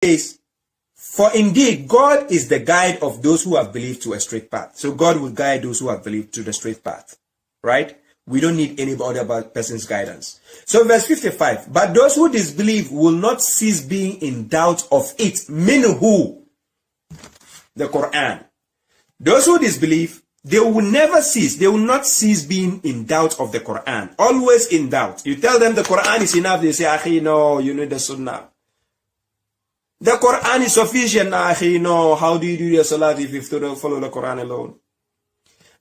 says, for indeed, God is the guide of those who have believed to a straight path. So God will guide those who have believed to the straight path, right? We don't need any other person's guidance. So verse 55, but those who disbelieve will not cease being in doubt of it. Meaning who? The Quran. Those who disbelieve, they will never cease. They will not cease being in doubt of the Quran. Always in doubt. You tell them the Quran is enough, they say, Akhi, no, you need the Sunnah. The Quran is sufficient, Akhi, no. How do you do your salat if you follow the Quran alone?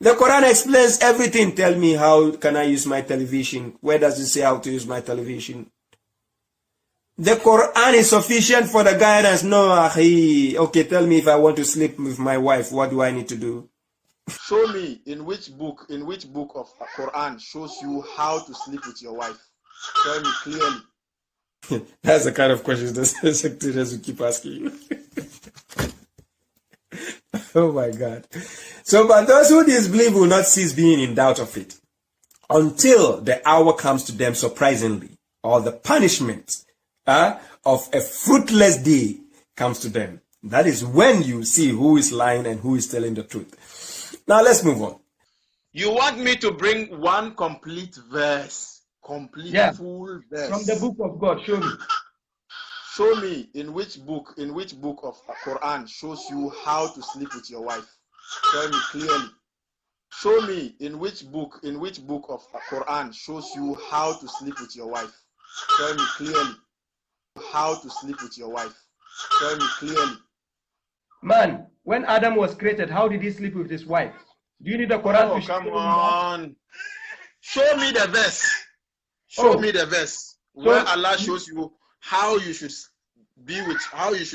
The Quran explains everything. Tell me, how can I use my television? Where does it say how to use my television? The Quran is sufficient for the guidance. No, Akhi. Okay, tell me, if I want to sleep with my wife, what do I need to do? Show me in which book of Quran shows you how to sleep with your wife. Tell me clearly. That's the kind of questions the secretaries will keep asking you. Oh my God. So, but those who disbelieve will not cease being in doubt of it until the hour comes to them surprisingly, or the punishment of a fruitless day comes to them. That is when you see who is lying and who is telling the truth. Now let's move on. You want me to bring one complete verse? Full verse from the book of God. Show me. Show me in which book of Quran shows you how to sleep with your wife. Tell me clearly. Show me in which book of Quran shows you how to sleep with your wife. Tell me clearly. How to sleep with your wife. Tell me clearly. Man, when Adam was created, how did he sleep with his wife? Do you need the Quran to show come on. Show me the verse. Show me the verse where Allah shows you how you should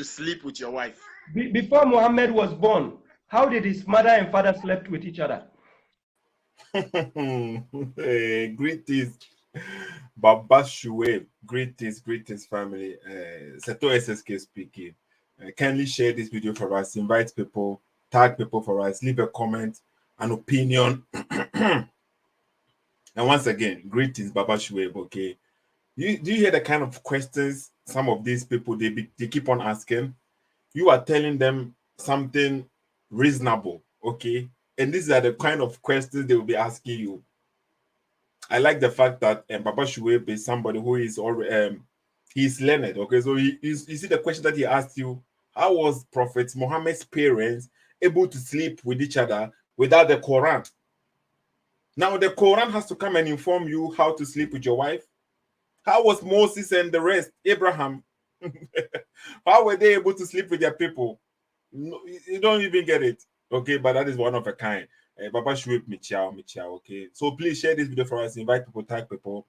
sleep with your wife. Before Muhammad was born, how did his mother and father slept with each other? Hey, greetings, Baba Shuaib. Greetings, family. Seto SSK speaking. Kindly share this video for us. Invite people, tag people for us. Leave a comment, an opinion. And once again, greetings, Baba Shuaib, okay? Do you hear the kind of questions some of these people, they keep on asking? You are telling them something reasonable, okay? And these are the kind of questions they will be asking you. I like the fact that Baba Shuaib is somebody who is already, he's learned, okay? So you see the question that he asked you, how was Prophet Muhammad's parents able to sleep with each other without the Quran? Now, the Quran has to come and inform you how to sleep with your wife. How was Moses and the rest, Abraham? How were they able to sleep with their people? No, you don't even get it. Okay, but that is one of a kind. Baba Shuaib, Michao, okay? So please share this video for us. Invite people, tag people.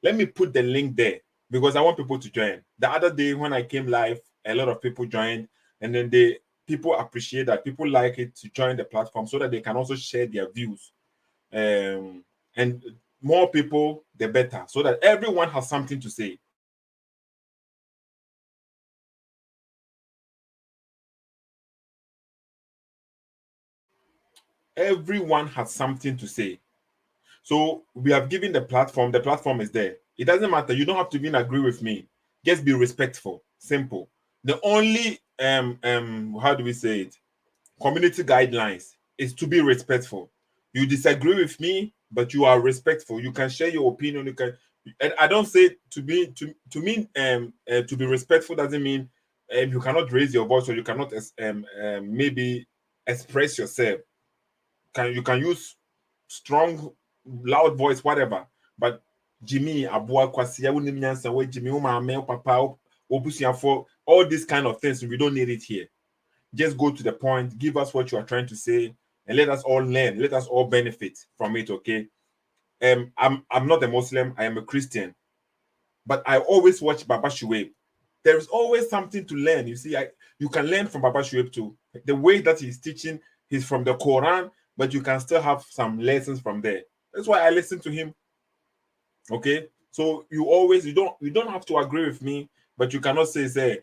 Let me put the link there because I want people to join. The other day when I came live, a lot of people joined, and then people appreciate that. People like it to join the platform so that they can also share their views. And more people, the better, so that everyone has something to say. Everyone has something to say. So we have given the platform is there. It doesn't matter. You don't have to even agree with me. Just be respectful. Simple. The only how do we say it? Community guidelines is to be respectful. You disagree with me, but you are respectful. You can share your opinion. You can. And I don't say to be respectful doesn't mean you cannot raise your voice or you cannot maybe express yourself. You can use strong, loud voice, whatever. But Jimmy, Abua Kwasia, Jimmy, Papa, for all these kind of things, we don't need it here. Just go to the point, give us what you are trying to say, and let us all learn, let us all benefit from it, okay? I'm not a Muslim, I am a Christian, but I always watch Baba Shuaib. There is always something to learn. You see, you can learn from Baba Shuaib too. The way that he's teaching, he's from the Quran, but you can still have some lessons from there. That's why I listen to him. Okay, so you don't have to agree with me, but you cannot say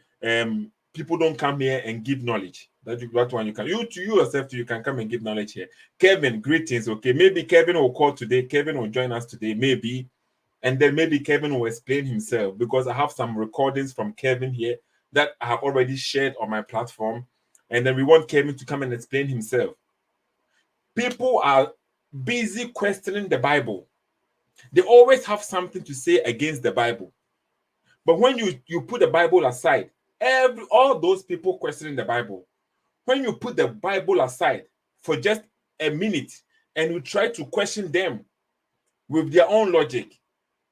people don't come here and give knowledge. That one you can. You yourself you can come and give knowledge here. Kevin, greetings. Okay, maybe Kevin will call today. Kevin will join us today, maybe, and then maybe Kevin will explain himself because I have some recordings from Kevin here that I have already shared on my platform, and then we want Kevin to come and explain himself. People are busy questioning the Bible. They always have something to say against the Bible. But when you put the Bible aside, all those people questioning the Bible, when you put the Bible aside for just a minute and you try to question them with their own logic,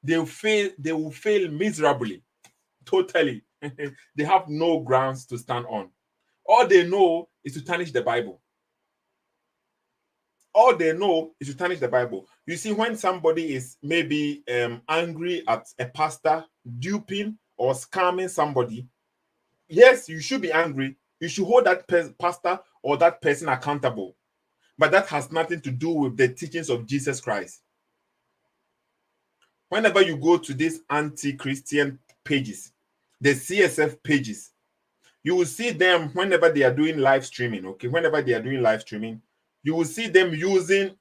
they will fail miserably. Totally. They have no grounds to stand on. All they know is to tarnish the Bible. All they know is to tarnish the Bible. You see, when somebody is maybe angry at a pastor duping or scamming somebody, yes, you should be angry. You should hold that pastor or that person accountable. But that has nothing to do with the teachings of Jesus Christ. Whenever you go to these anti-Christian pages, the CSF pages, you will see them whenever they are doing live streaming. Okay, whenever they are doing live streaming, you will see them using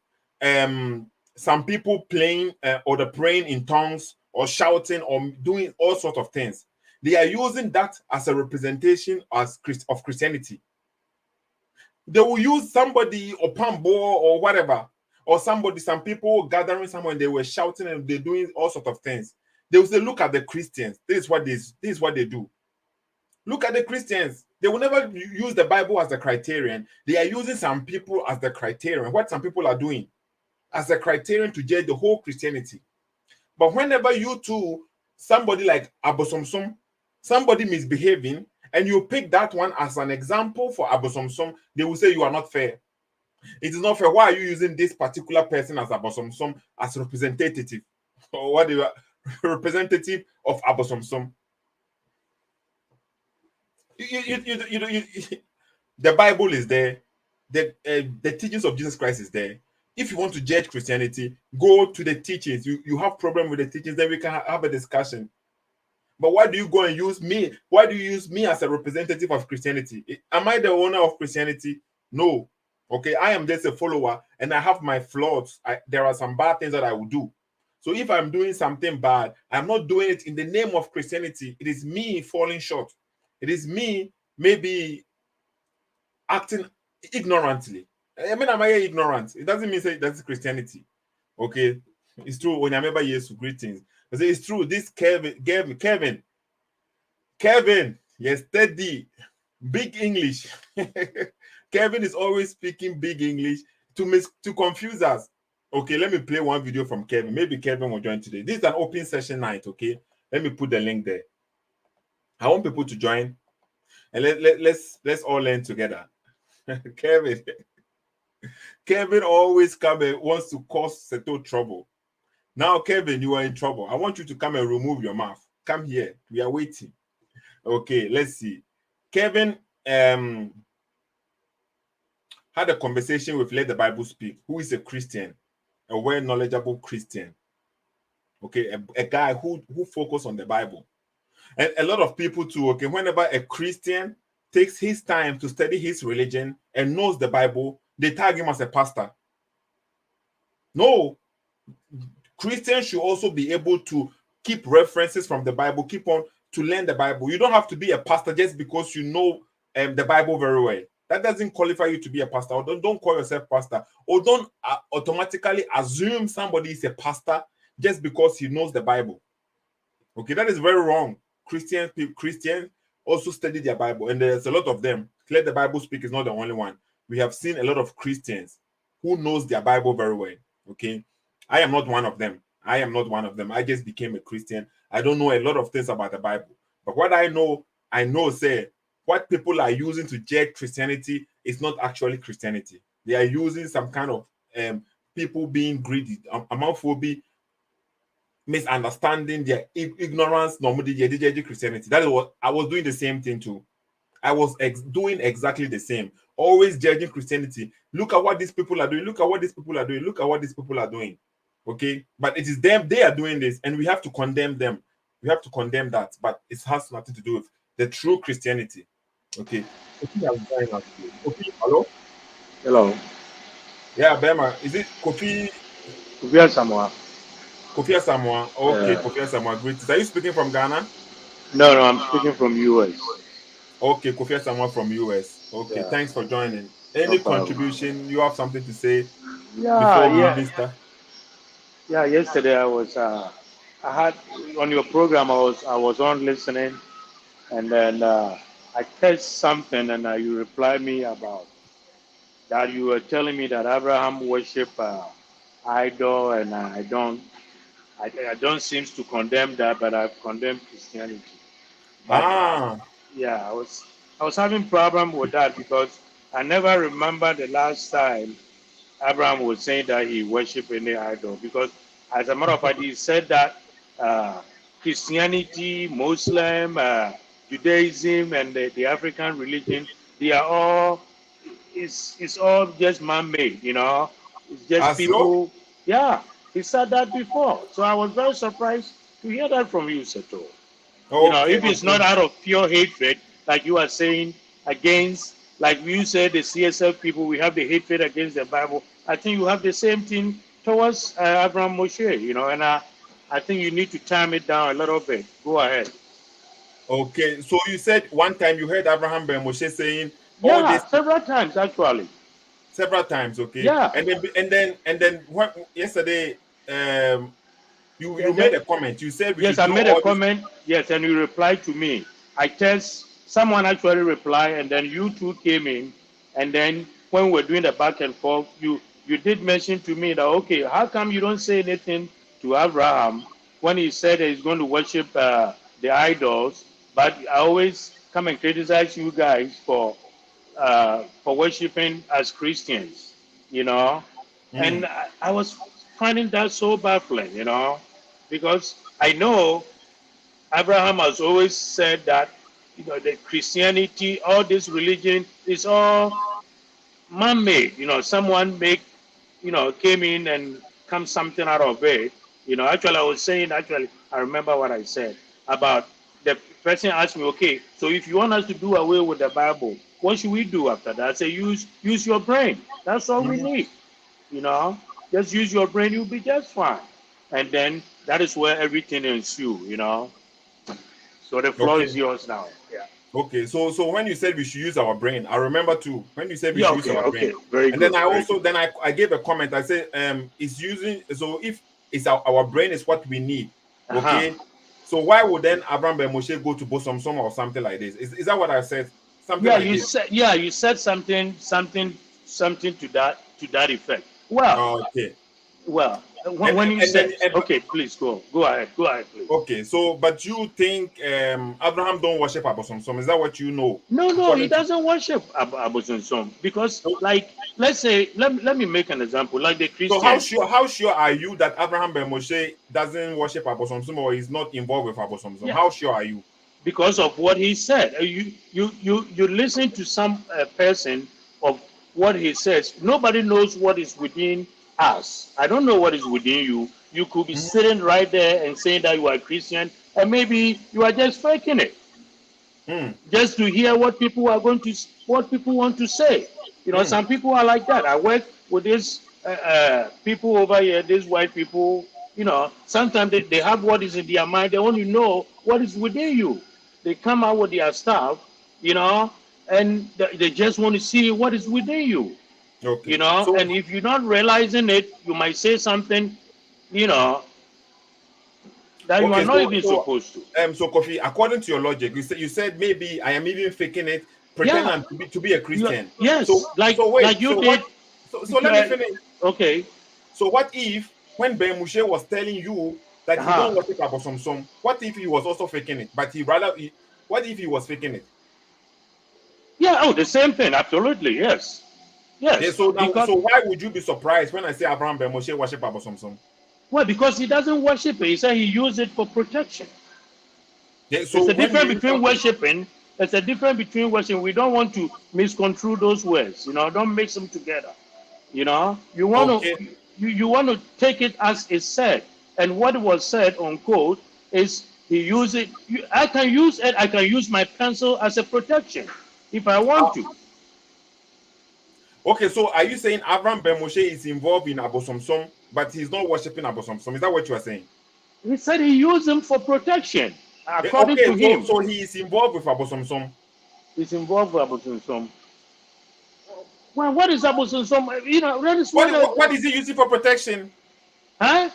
some people playing or the praying in tongues or shouting or doing all sorts of things. They are using that as a representation of Christianity. They will use somebody or Pambo or whatever, or some people gathering somewhere and they were shouting and they're doing all sorts of things. They will say, look at the Christians. This is what they do. Look at the Christians. They will never use the Bible as the criterion. They are using some people as the criterion. What some people are doing as a criterion to judge the whole Christianity. But whenever you two, somebody like Abosomsom, somebody misbehaving, and you pick that one as an example for Abosomsom, they will say you are not fair. It is not fair. Why are you using this particular person as Abosomsom as representative? Or what they are representative of Abosomsom? The Bible is there. The teachings of Jesus Christ is there. If you want to judge Christianity, go to the teachings. You have problem with the teachings, then we can have a discussion. But why do you go and use me? Why do you use me as a representative of Christianity? Am I the owner of Christianity? No. Okay, I am just a follower and I have my flaws. There are some bad things that I will do. So if I'm doing something bad, I'm not doing it in the name of Christianity. It is me falling short. It is me maybe acting ignorantly. I mean, am I ignorant? It doesn't mean say that's Christianity. Okay, it's true. When I remember yes, greetings. I say it's true. This Kevin, yes, steady, big English. Kevin is always speaking big English to confuse us. Okay, let me play one video from Kevin. Maybe Kevin will join today. This is an open session night. Okay, let me put the link there. I want people to join, and let's all learn together. Kevin always come and wants to cause settle trouble. Now, Kevin, you are in trouble. I want you to come and remove your mouth. Come here. We are waiting. Okay, let's see. Kevin had a conversation with Let the Bible Speak, who is a Christian, a well knowledgeable Christian. Okay, a guy who focuses on the Bible. And a lot of people too, okay, whenever a Christian takes his time to study his religion and knows the Bible, they tag him as a pastor. No, Christians should also be able to keep references from the Bible, keep on to learn the Bible. You don't have to be a pastor just because you know the Bible very well. That doesn't qualify you to be a pastor. Or don't call yourself pastor. Or don't automatically assume somebody is a pastor just because he knows the Bible. Okay, that is very wrong. Christians also study their Bible, and there's a lot of them. Let the Bible Speak is not the only one. We have seen a lot of Christians who knows their Bible very well. Okay, I am not one of them. I just became a Christian. I don't know a lot of things about the Bible, but what I know, say what people are using to judge Christianity is not actually Christianity. They are using some kind of people being greedy, amophobia, misunderstanding, their ignorance, normally judging Christianity. That is what I was doing. The same thing too. I was doing exactly the same. Always judging Christianity. Look at what these people are doing. Look at what these people are doing. Look at what these people are doing. Okay, but it is them. They are doing this, and we have to condemn them. We have to condemn that, but it has nothing to do with the true Christianity. Okay. Kofi, hello. Hello. Yeah, Bema. Is it Kofi? Kofi Samoa. Kofi Samoa. Okay, Kofi Samoa. Great. Are you speaking from Ghana? No, I'm speaking from US. Okay, Kofi someone from US. Okay, Yeah, thanks for joining. no Any problem. contribution? You have something to say Yeah, before we yeah, even start? yeah. Yesterday I had on your program. I was on listening, and then I text something, and you replied me about that. You were telling me that Abraham worship idol, and I don't seem to condemn that, but I've condemned Christianity. But Ah, yeah, I was having problem with that because I never remember the last time Abraham was saying that he worshiped any idol. Because as a matter of fact, he said that Christianity, Muslim, Judaism, and the African religion, they are all it's all just man-made. It's just so? people. Yeah, he said that before, so I was very surprised to hear that from you, Seto. Okay, If it's not okay. out of pure hatred, like you are saying, against, like you said, the CSF people, we have the hatred against the Bible. I think you have the same thing towards Abraham Moshe, and I think you need to time it down a little bit. Go ahead. Okay, so you said one time you heard Abraham Ben Moshe saying all Yeah, this several times actually. several times, okay, Yeah. and then what yesterday you And then, made a comment. You said we yes, should I do made a all this. comment. Yes, and you replied to me. I test someone actually replied, and then you two came in, and then when we're doing the back and forth, you did mention to me that okay, how come you don't say anything to Abraham when he said that he's going to worship the idols? But I always come and criticize you guys for worshiping as Christians, you know. Mm, And I was finding that so baffling, because I know Abraham has always said that, the Christianity, all this religion is all man-made. Someone came in and come something out of it. Actually, I was saying, I remember what I said about the person asked me, okay, so if you want us to do away with the Bible, what should we do after that? I say, use your brain. That's all we mhm. need. You know, just use your brain, you'll be just fine. And then that is where everything ensues. So the floor Okay, is yours now. Yeah. okay. So when you said we should use our brain, I remember too when you said we Yeah. should use Okay. our brain, Okay. Very and then good. I Very also good. then I gave a comment. I said it's using so if it's our brain is what we need, Uh huh. okay. So why would then Abraham Ben Moshe go to Bosom or something like this? Is that what I said? Something Yeah. like You this. said. Yeah. You said something to that effect. Well. Okay. Well. And When you and then said, okay, please go ahead. Go ahead, please. okay. So but you think Abraham don't worship Abosom? Is that what you know? No, he According to doesn't worship Abu Sum because, like, let's say, let me make an example, like the so Christians. how sure are you that Abraham Ben Moshe doesn't worship Abosom or is not involved with Abosom? Yeah, How sure are you? because of what he said. You listen to some person of what he says. Nobody knows what is within us. I don't know what is within you. You could be sitting right there and saying that you are a Christian, and maybe you are just faking it, Mm, just to hear what people want to say. mm, Some people are like that. I work with these people over here, these white people. Sometimes they have what is in their mind. They want to know what is within you. They come out with their stuff, and they just want to see what is within you. okay. So And if you're not realizing it, you might say something, you know, that you are okay, not even supposed to. so Kofi, according to your logic, you said maybe I am even faking it, Yeah. pretending to be a Christian. So Yes, like so wait, like you so did. what so let me finish. Okay. So what if when Ben Mushe was telling you that he Uh-huh. don't worship Abosom, what if he was also faking it? But what if he was faking it? Yeah. Oh, the same thing. Absolutely. Yes. Yeah, Yes. so now, Because, so why would you be surprised when I say Abraham Ben Moshe worship Abosom? well, because he doesn't worship it. He said he used it for protection. Yeah, It's so a when you difference use between something, worshiping. It's a difference between worshiping. We don't want to misconstrue those words. Don't mix them together. You want okay, to you want to take it as it's said, and what was said on code is he used it. I can use it. I can use my pencil as a protection if I want to. okay. So are you saying Abraham Ben Moshe is involved in Abosom, but he's not worshiping Abosom? Is that what you are saying? He said he used them for protection, Yeah, according okay, to so him. he is involved with Abosom. is involved with Abosunsom. Well, what is Abosunsom? You know, that is What is he using for protection? huh?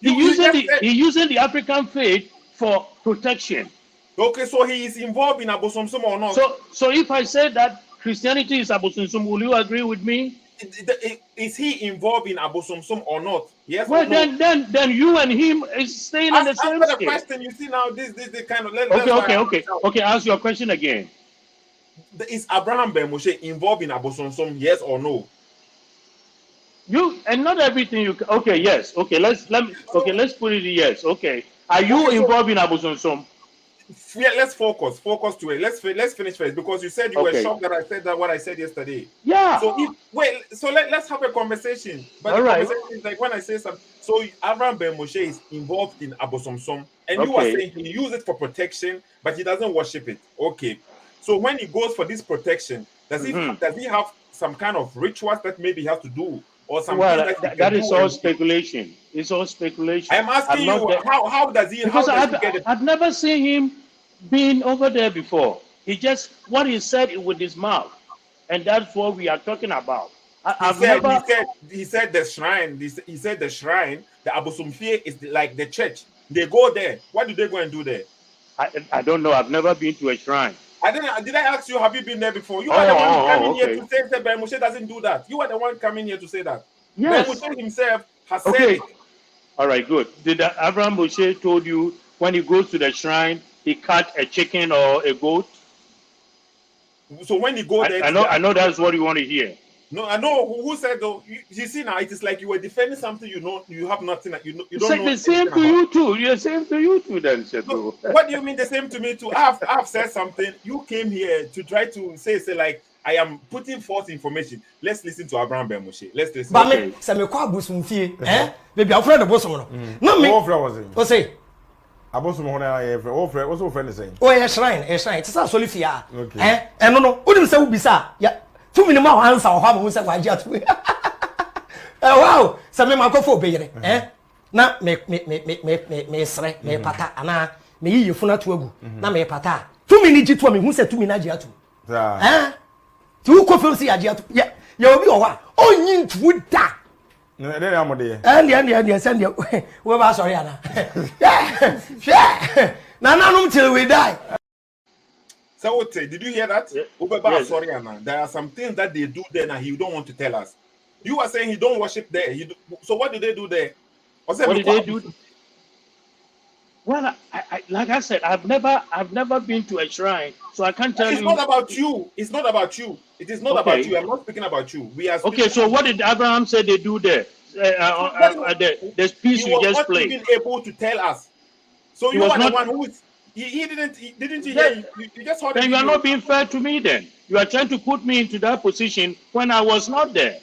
You just said- He using the African faith for protection. Okay, so he is involved in Abosunsom or not? So if I say that Christianity is Abosunsom, will you agree with me? Is he involved in Abosunsom or not? Yes Well, or no? then you and him is staying in the same Answer the scale. question. You see now, this kind of. Okay. Ask your question again. Is Abraham Ben Moshe involved in Abosunsom? Yes or no? You and not everything you. Okay, yes. Okay, let's put it yes. Okay, are you Okay, so- involved in Abosunsom? Yeah, let's focus to it. Let's finish first because you said you were Okay. shocked that I said that what I said yesterday. Yeah. So let's have a conversation. But All the right. conversation is like when I say something. So Abraham Ben Moshe is involved in Abosunsom, and you are Okay. saying he uses it for protection, but he doesn't worship it. Okay. So when he goes for this protection, does he have some kind of rituals that maybe he has to do or something Well, that he that can is do all and- speculation. It's all speculation. I'm asking not you there- how does he because get it? I've never seen him being over there before. He just what he said with his mouth, and that's what we are talking about. He said the shrine. He said the shrine. The Abosomfie is like the church. They go there. What do they go and do there? I don't know. I've never been to a shrine. Did I ask you? Have you been there before? You are the one coming here okay. to say that Ben Moshe doesn't do that. You are the one coming here to say that. Yes. Ben Moshe himself has said Okay. it. All right, good. Did Abraham Moshe told you when he goes to the shrine, he cut a chicken or a goat? So when you go there, I know that's what you want to hear. No, I know who said though. You see now, it is like you were defending something you know you have nothing. You don't know. The same to you too. The same to you too, then, Shetu. No, what do you mean the same to me too? I've said something. You came here to try to say like I am putting false information. Let's listen to Abraham Ben Moshe. Let's listen. Ba me se me kwa Abosomfie baby afra de bosom no na me What friend was it? o say Abosom ho na ye friend. What friend? What's your friend saying? o ye shrine it is solifia Okay. eno no unim se ubisa ya tu minimum answer ho am say wa gia tu wow se me makofo obeyere na me sre me pata ana me yi funa to agu na me pata tu mini ji tu me hu se tu mini agia tu tu ko fem se agia tu ya obi o wa onyin tu da Then I'm there. and send you we ba sorry ana na nanum till we die. So did you hear that? Yes. Sorry, Anna. There are some things that they do there and he don't want to tell us. You are saying he don't worship there. So what do they do there? What did they do? Well, I like I said, I've never been to a shrine, so I can't tell It's you. not about you. It's not about you. It is not Okay. about you. I'm not speaking about you. We are Okay, so what did Abraham say they do there? The piece he you was just not played. even able to tell us. So He you was are the not- one who is. He didn't you Yeah. hear? You just heard the Then you are video. not being fair to me. Then you are trying to put me into that position when I was not there.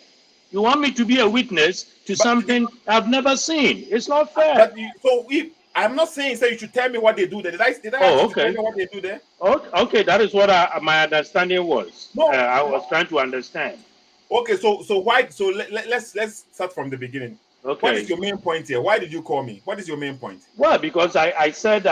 You want me to be a witness to something I've never seen. It's not fair. But I'm not saying you should tell me what they do there. Did I ask you to okay. tell me what they do there? Okay, that is what my understanding was. No. I was trying to understand. Okay, so why? So let's start from the beginning. Okay. What is your main point here? Why did you call me? What is your main point? Well, because I said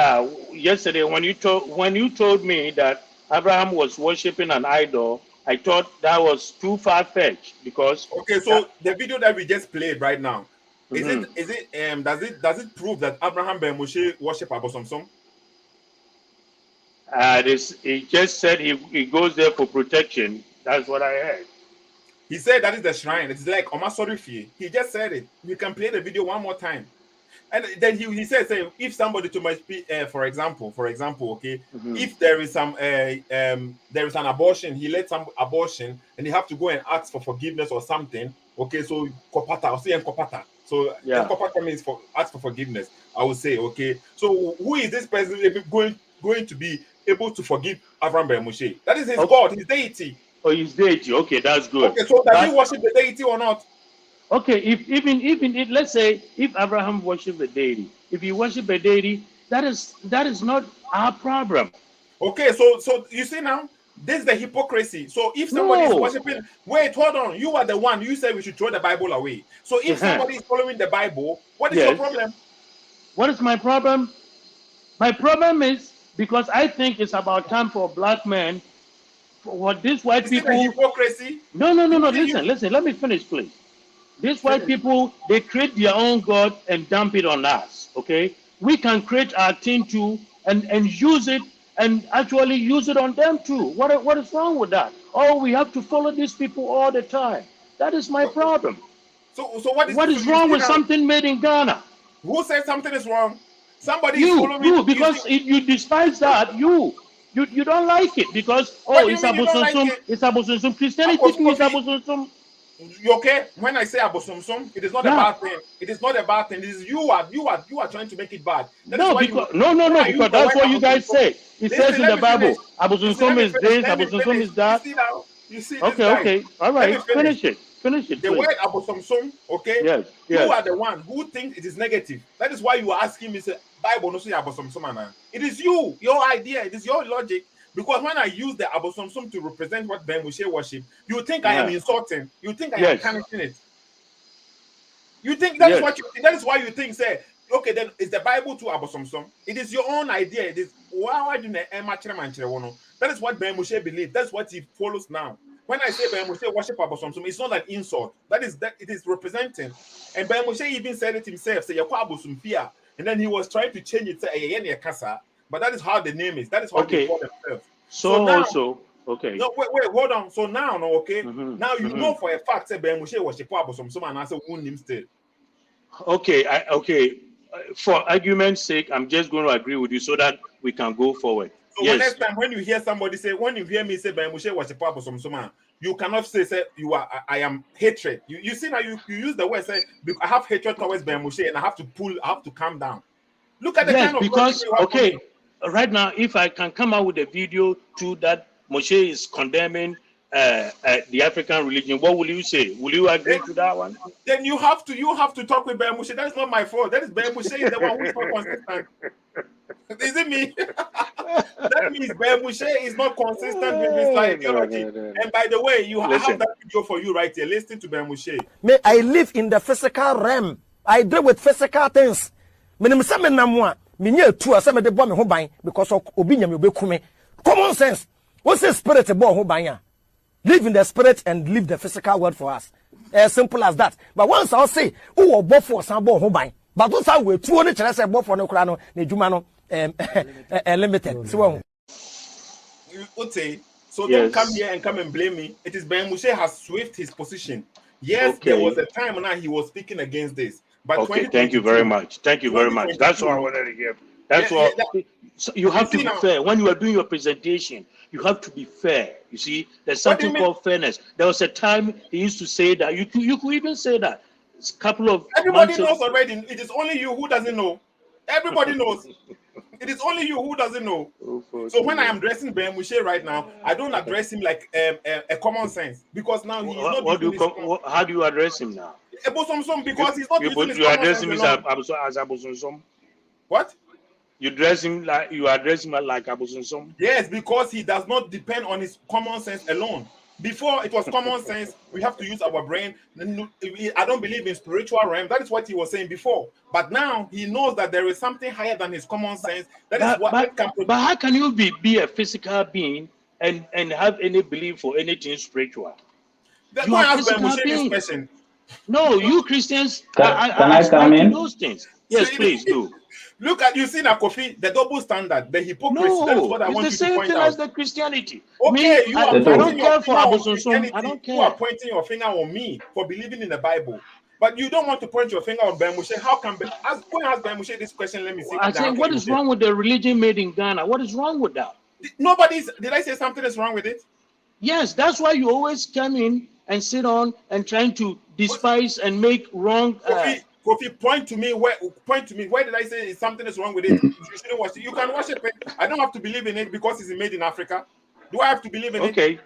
yesterday when you told me that Abraham was worshiping an idol, I thought that was too far-fetched because Okay, so the video that we just played right now, does it prove that Abraham Ben Moshe worship Abosomsom? he just said he goes there for protection. That's what I heard. He said that is the shrine. It's like Omasorifi. He just said it. We can play the video one more time. And then he said, if somebody to must be, for example, okay, if there is an abortion, he led some abortion, and he have to go and ask for forgiveness or something. Okay, so kopata, or say kopata. So Yeah. kopata means ask for forgiveness. I would say, okay. So who is this person going to be able to forgive Abraham Ben Moshe? That is his God, his deity. Oh, he's deity. Okay, that's good. Okay, so does he worship the deity or not? Okay, if let's say if Abraham worshiped a deity, if he worship a deity, that is not our problem. Okay, so you see now, this is the hypocrisy. So if somebody is No. worshiping, wait, hold on, you are the one. You said we should throw the Bible away. So if somebody is following the Bible, what is your Yes. problem? What is my problem? My problem is because I think it's about time for black men what these white You see the people. hypocrisy? No. Listen. Let me finish, please. These white people, they create their own God and dump it on us. Okay, we can create our thing too and use it and actually use it on them too. What is wrong with that? Oh, we have to follow these people all the time. That is my problem. So what is wrong with something made in Ghana? Who said something is wrong? Somebody is You, following because you despise that. You don't like it because What do it's you mean you don't like Abosunsum. it? It's Abosunsum. Christianity is Abosunsum. You okay? When I say abosomsom, it is not a bad thing. It is not a bad thing. It is you are trying to make it bad. No, because because that's what you guys say. It says in the Bible, Abosunsum is this, Abosunsum is that. You see Okay. All right. Finish it. The word abosomsom, okay? Yes. You are the one who thinks it is negative. That is why you are asking me, say, Bible no say abosomsom. It is you, your idea, it is your logic. Because when I use the abosomsom to represent what Ben Moshe worship, you think I am insulting. You think I am punishing it. You think that is what you think. That is why you think, say, okay, then is the Bible to abosomsom? It is your own idea. It is why do that is what Ben Moshe believes. That's what he follows now. When I say Ben Moshe worship abosomsom, it's not an insult. That it is representing. And Ben Moshe even said it himself, say abosomfia. And then he was trying to change it, say kasa. But that is how the name is. That is how they call themselves. So now, okay. No, wait, hold on. So now, okay. Now you know for a fact that Ben Moshe worship abosomsom and I say who name still. Okay. For argument's sake, I'm just going to agree with you so that we can go forward. So next time when you hear somebody say, when you hear me say Ben Moshe worship abosomsom, you cannot say I am hatred. You see now you use the word say I have hatred towards Ben Moshe and I have to calm down. Look at the kind of because right now, if I can come out with a video too that Moshe is condemning the African religion, what will you say? Will you agree to that one? Then you have to talk with Ben Moshe. That is not my fault. That is Ben Moshe is the one who is not consistent. Is it me? That means Ben Moshe is not consistent with his ideology. No. And by the way, I have that video for you right here. Listen to Ben Moshe. I live in the physical realm. I deal with physical things. Because common sense. What's the spirit about live in the spirit and live the physical world for us. As simple as that. But once I'll say, oh, both for some but those are we 200 chance both for no crano, Nejumano, limited. So, you would say, so don't come here and come and blame me. It is Ben Moshe has switched his position. Yes, there was a time when he was speaking against this. But thank you very much. Thank you very much. That's all I wanted to hear. That's all. So you have to be fair. When you are doing your presentation, you have to be fair. You see, there's something called fairness. There was a time he used to say that. You could even say that. It's a couple of everybody knows already. It is only you who doesn't know. Everybody knows. It is only you who doesn't know. So when I am addressing Ben Moshe right now, I don't address him like a common sense because now he is not. How do you address him now? Because he's not using his you address him as Abosunsum. What? You address him like Abosunsum? Yes, because he does not depend on his common sense alone. Before it was common sense, we have to use our brain. I don't believe in spiritual realm. That is what he was saying before. But now he knows that there is something higher than his common sense. That is what. But how can you be a physical being and have any belief for anything spiritual? That's why I asked Ben Moshe this question. No, you Christians I come in? Those things. Yes, please do. Look at you see now, Kofi, the double standard, the hypocrisy. No, that's what I want you to point out. It's the same thing as the Christianity. Okay, I don't care for Abosunsum. I don't care. You are pointing your finger on me for believing in the Bible, but you don't want to point your finger on Ben Moshe. How can go and ask Ben Moshe this question? Let me see. I think what is wrong with the religion made in Ghana? What is wrong with that? Did I say something is wrong with it? Yes, that's why you always come in and sit on and trying to despise and make wrong. Kofi, point to me. Where did I say something is wrong with it? You shouldn't worship. You can worship it. I don't have to believe in it because it's made in Africa. Do I have to believe in it?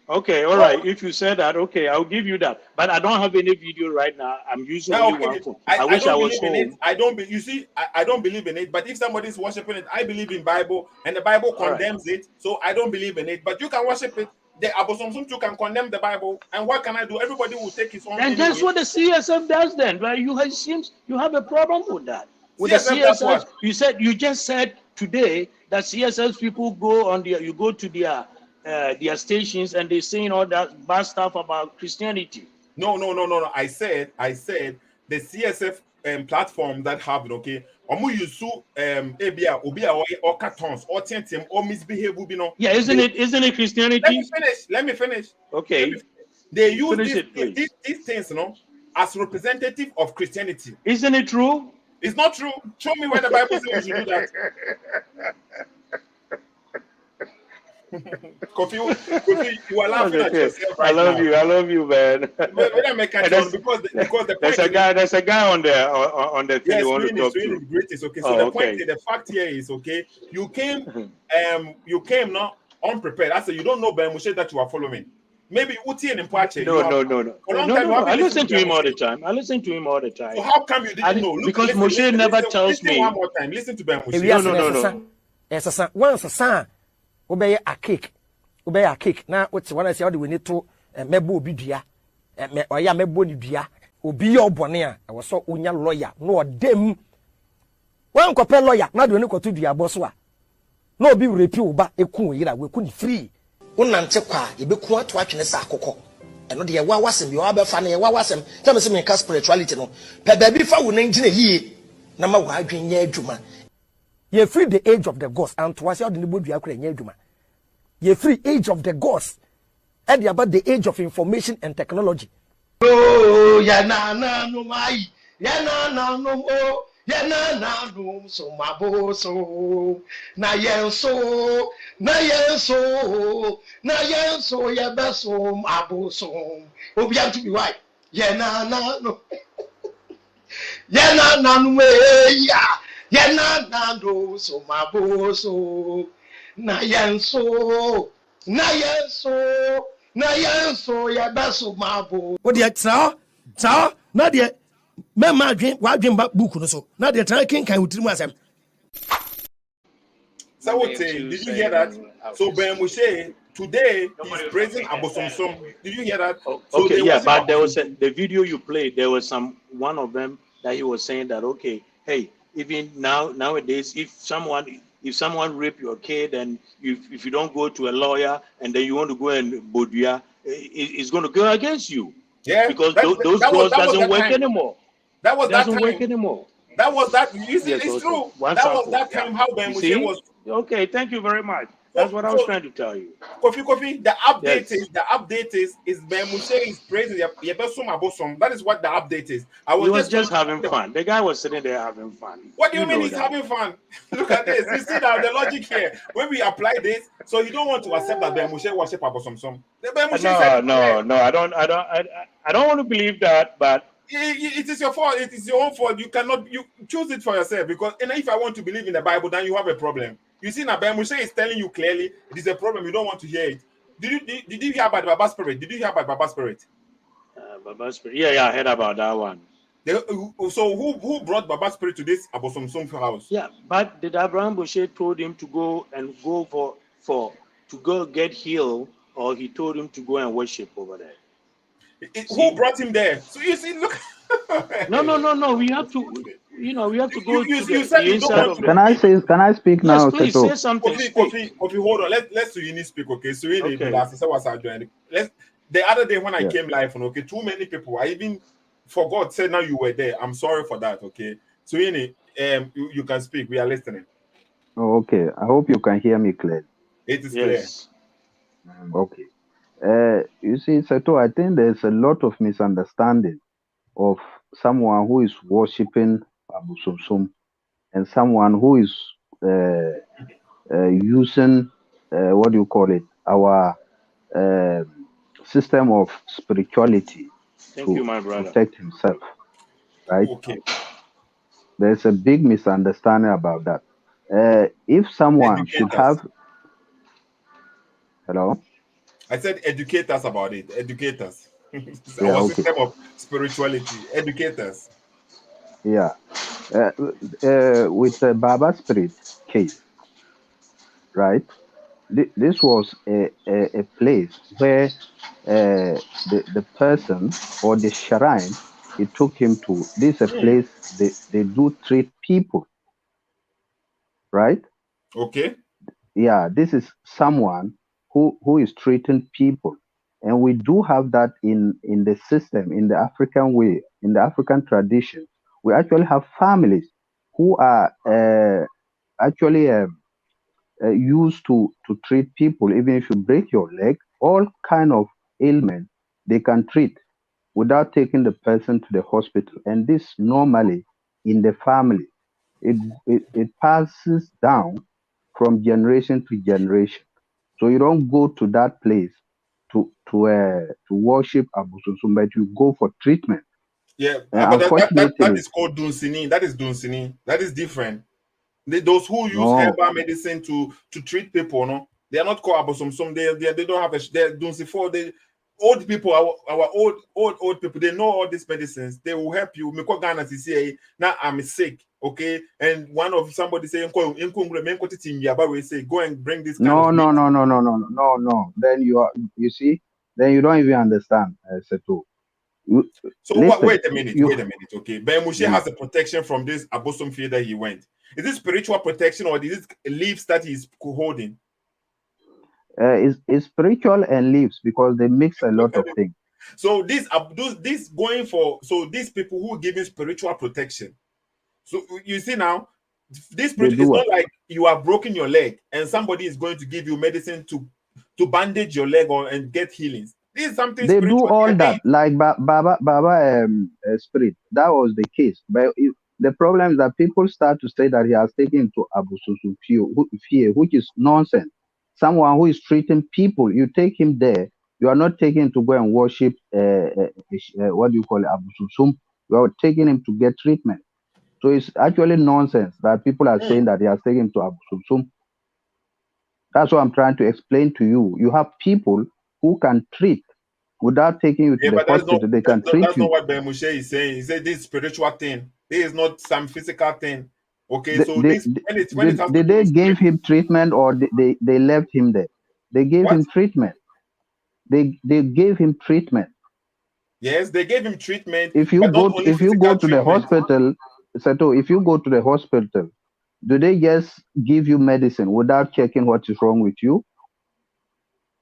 Okay, all right. If you said that, okay, I'll give you that. But I don't have any video right now. I'm using only one phone. I wish I was home. I don't believe in it. But if somebody is worshiping it, I believe in Bible, and the Bible condemns it. So I don't believe in it. But you can worship it. The Abosunsum too can condemn the Bible, and what can I do? Everybody will take his own. And that's what the CSF does then, right? It seems you have a problem with that. With CSF, the CSF, you just said today that CSF people go to their their stations and they're saying all that bad stuff about Christianity. No. I said the CSF platform that have it, okay. Omu yusu ebia obia or cartons or tentem or misbehave will be no. Yeah, isn't it Christianity? Let me finish. Okay. They use Finish these things, as representative of Christianity. Isn't it true? It's not true. Show me where the Bible says you should do that. Kofi, you are laughing at yourself right now. I love you, man. Wait a minute, because the there's a guy on the thing you want to talk to. Greatest, okay. So the fact here is, okay, you came not unprepared. I said you don't know Ben Moshe that you are following. Maybe Uti and Mpache. No. I listen to him all the time. So how come you didn't know? Because Moshe never tells me. One more time. Listen to Ben Moshe. No. It's a once a son. Obey a cake. Now, what's one I say? We need to mebo bidia. Oya mebo ni bia. Obi your bonnia. I was so unya lawyer. No dem. One copper lawyer. Not when you go to the aboswa. No be repeal ba eku yira we couldn't free. Unante kwa yebekua to atwene sa akokɔ ɛno de wa wasem bi wa ba fa ne wa wasem tell me say me ka spirituality no pe ba bi fa wo nan gina yie na ma wa adwen nya adwuma ye free the age of the gods and to was the bodua kura nya adwuma ye free age of the gods and about the age of information and technology. Oh ya na no mai ya na no mo ya na no so maboso na yenso ya beso maboso obi am to be why ya na no ya na no ya na no so maboso na yenso ya beso mabo What the sao na de me ma adwen wa adwen ba book no so na de tran kin kan utiri mu asem. So what did you hear that? So Ben Moshe today he's praising Abosomsom. Did you hear that? Okay, yeah, but there was the video you played. There was one of them that he was saying that okay, hey, even nowadays, if someone rape your kid and if you don't go to a lawyer and then you want to go and bodia, it's going to go against you. Yeah, because those laws doesn't work anymore. That was doesn't that work anymore. That was that. You see, it's true. That was that time how Ben Moshe was. Okay, thank you very much. That's what I was trying to tell you. Kofi. The update is Ben Moshe is praising Yebesum Abosom. That is what the update is. He was just having fun. The guy was sitting there having fun. What do you mean he's having fun? Look at this. You see now the logic here. When we apply this, so you don't want to accept that Ben Moshe worship Abosom. No. I don't want to believe that, but it is your fault. It is your own fault. You choose it for yourself, because if I want to believe in the Bible, then you have a problem. You see now, Ben Moshe is telling you clearly it is a problem. You don't want to hear it. Did you hear about the Baba Spirit? Did you hear about Baba Spirit? Baba Spirit. Yeah, I heard about that one. So who brought Baba Spirit to this Abosomsom house? Yeah, but did Abraham Moshe told him to go to go get healed, or he told him to go and worship over there? Who brought him there? So you see, look. No. We have to go to the inside of it. Can I speak now? Yes, please say something. Kofi, hold on. Let's Suini speak, okay? Suini, the other day when I came live, okay, too many people, I even forgot, said now you were there. I'm sorry for that, okay? Suini, you can speak. We are listening. Oh, okay. I hope you can hear me clearly. It is clear. Okay. You see, Seto, I think there's a lot of misunderstanding of someone who is worshipping Abosomsom and someone who is using what do you call it, our system of spirituality protect himself, right? Okay. There's a big misunderstanding about that. If someone should have, hello, I said educate us about it. Educate us. Our system of spirituality. Educate us. Yeah. With the Baba Spirit case, right? This was a place where the person or the shrine, he took him to. This is a place they do treat people, right? Okay. Yeah, this is someone who is treating people. And we do have that in the system, in the African way, in the African tradition. We actually have families who are actually used to treat people. Even if you break your leg, all kind of ailment they can treat without taking the person to the hospital. And this normally in the family, it passes down from generation to generation. So you don't go to that place to worship Abu Susum, but you go for treatment. Yeah, And but that unfortunately, is called Dunsini. That is Dunsini. That is different. Those who use no, herbal medicine to treat people, no, they are not called abosomsom. They don't have a they're Dunsifo. They old people, our old people, they know all these medicines. They will help you. Meko Ghana to say now I'm sick, okay? And one of somebody saying go and bring this kind no, of no, medicine. no. Then you see, then you don't even understand, Seto. So Listen, wait a minute, okay? Ben Mushe has a protection from this abosom field that he went. Is it spiritual protection or is it leaves that he's holding? It's spiritual and leaves because they mix a lot of things. So this going for these people who give you spiritual protection. So you see now, this is not like you are broken your leg and somebody is going to give you medicine to bandage your leg and get healings. This is something they do all that like Baba Spirit. That was the case. But the problem is that people start to say that he has taken to Abu Susu fear, which is nonsense. Someone who is treating people, you take him there. You are not taking him to go and worship. What do you call it, Abu Susum? You are taking him to get treatment. So it's actually nonsense that people are saying that he has taken him to Abu Susum. That's what I'm trying to explain to you. You have people who can treat without taking you to the hospital. They can treat you. That's not what Ben Mushe is saying. He said this spiritual thing. This is not some physical thing. Okay, so did they give him treatment or they left him there? They gave him treatment. They gave him treatment. Yes, they gave him treatment. If you go to the hospital, Sato, if you go to the hospital, do they just give you medicine without checking what is wrong with you?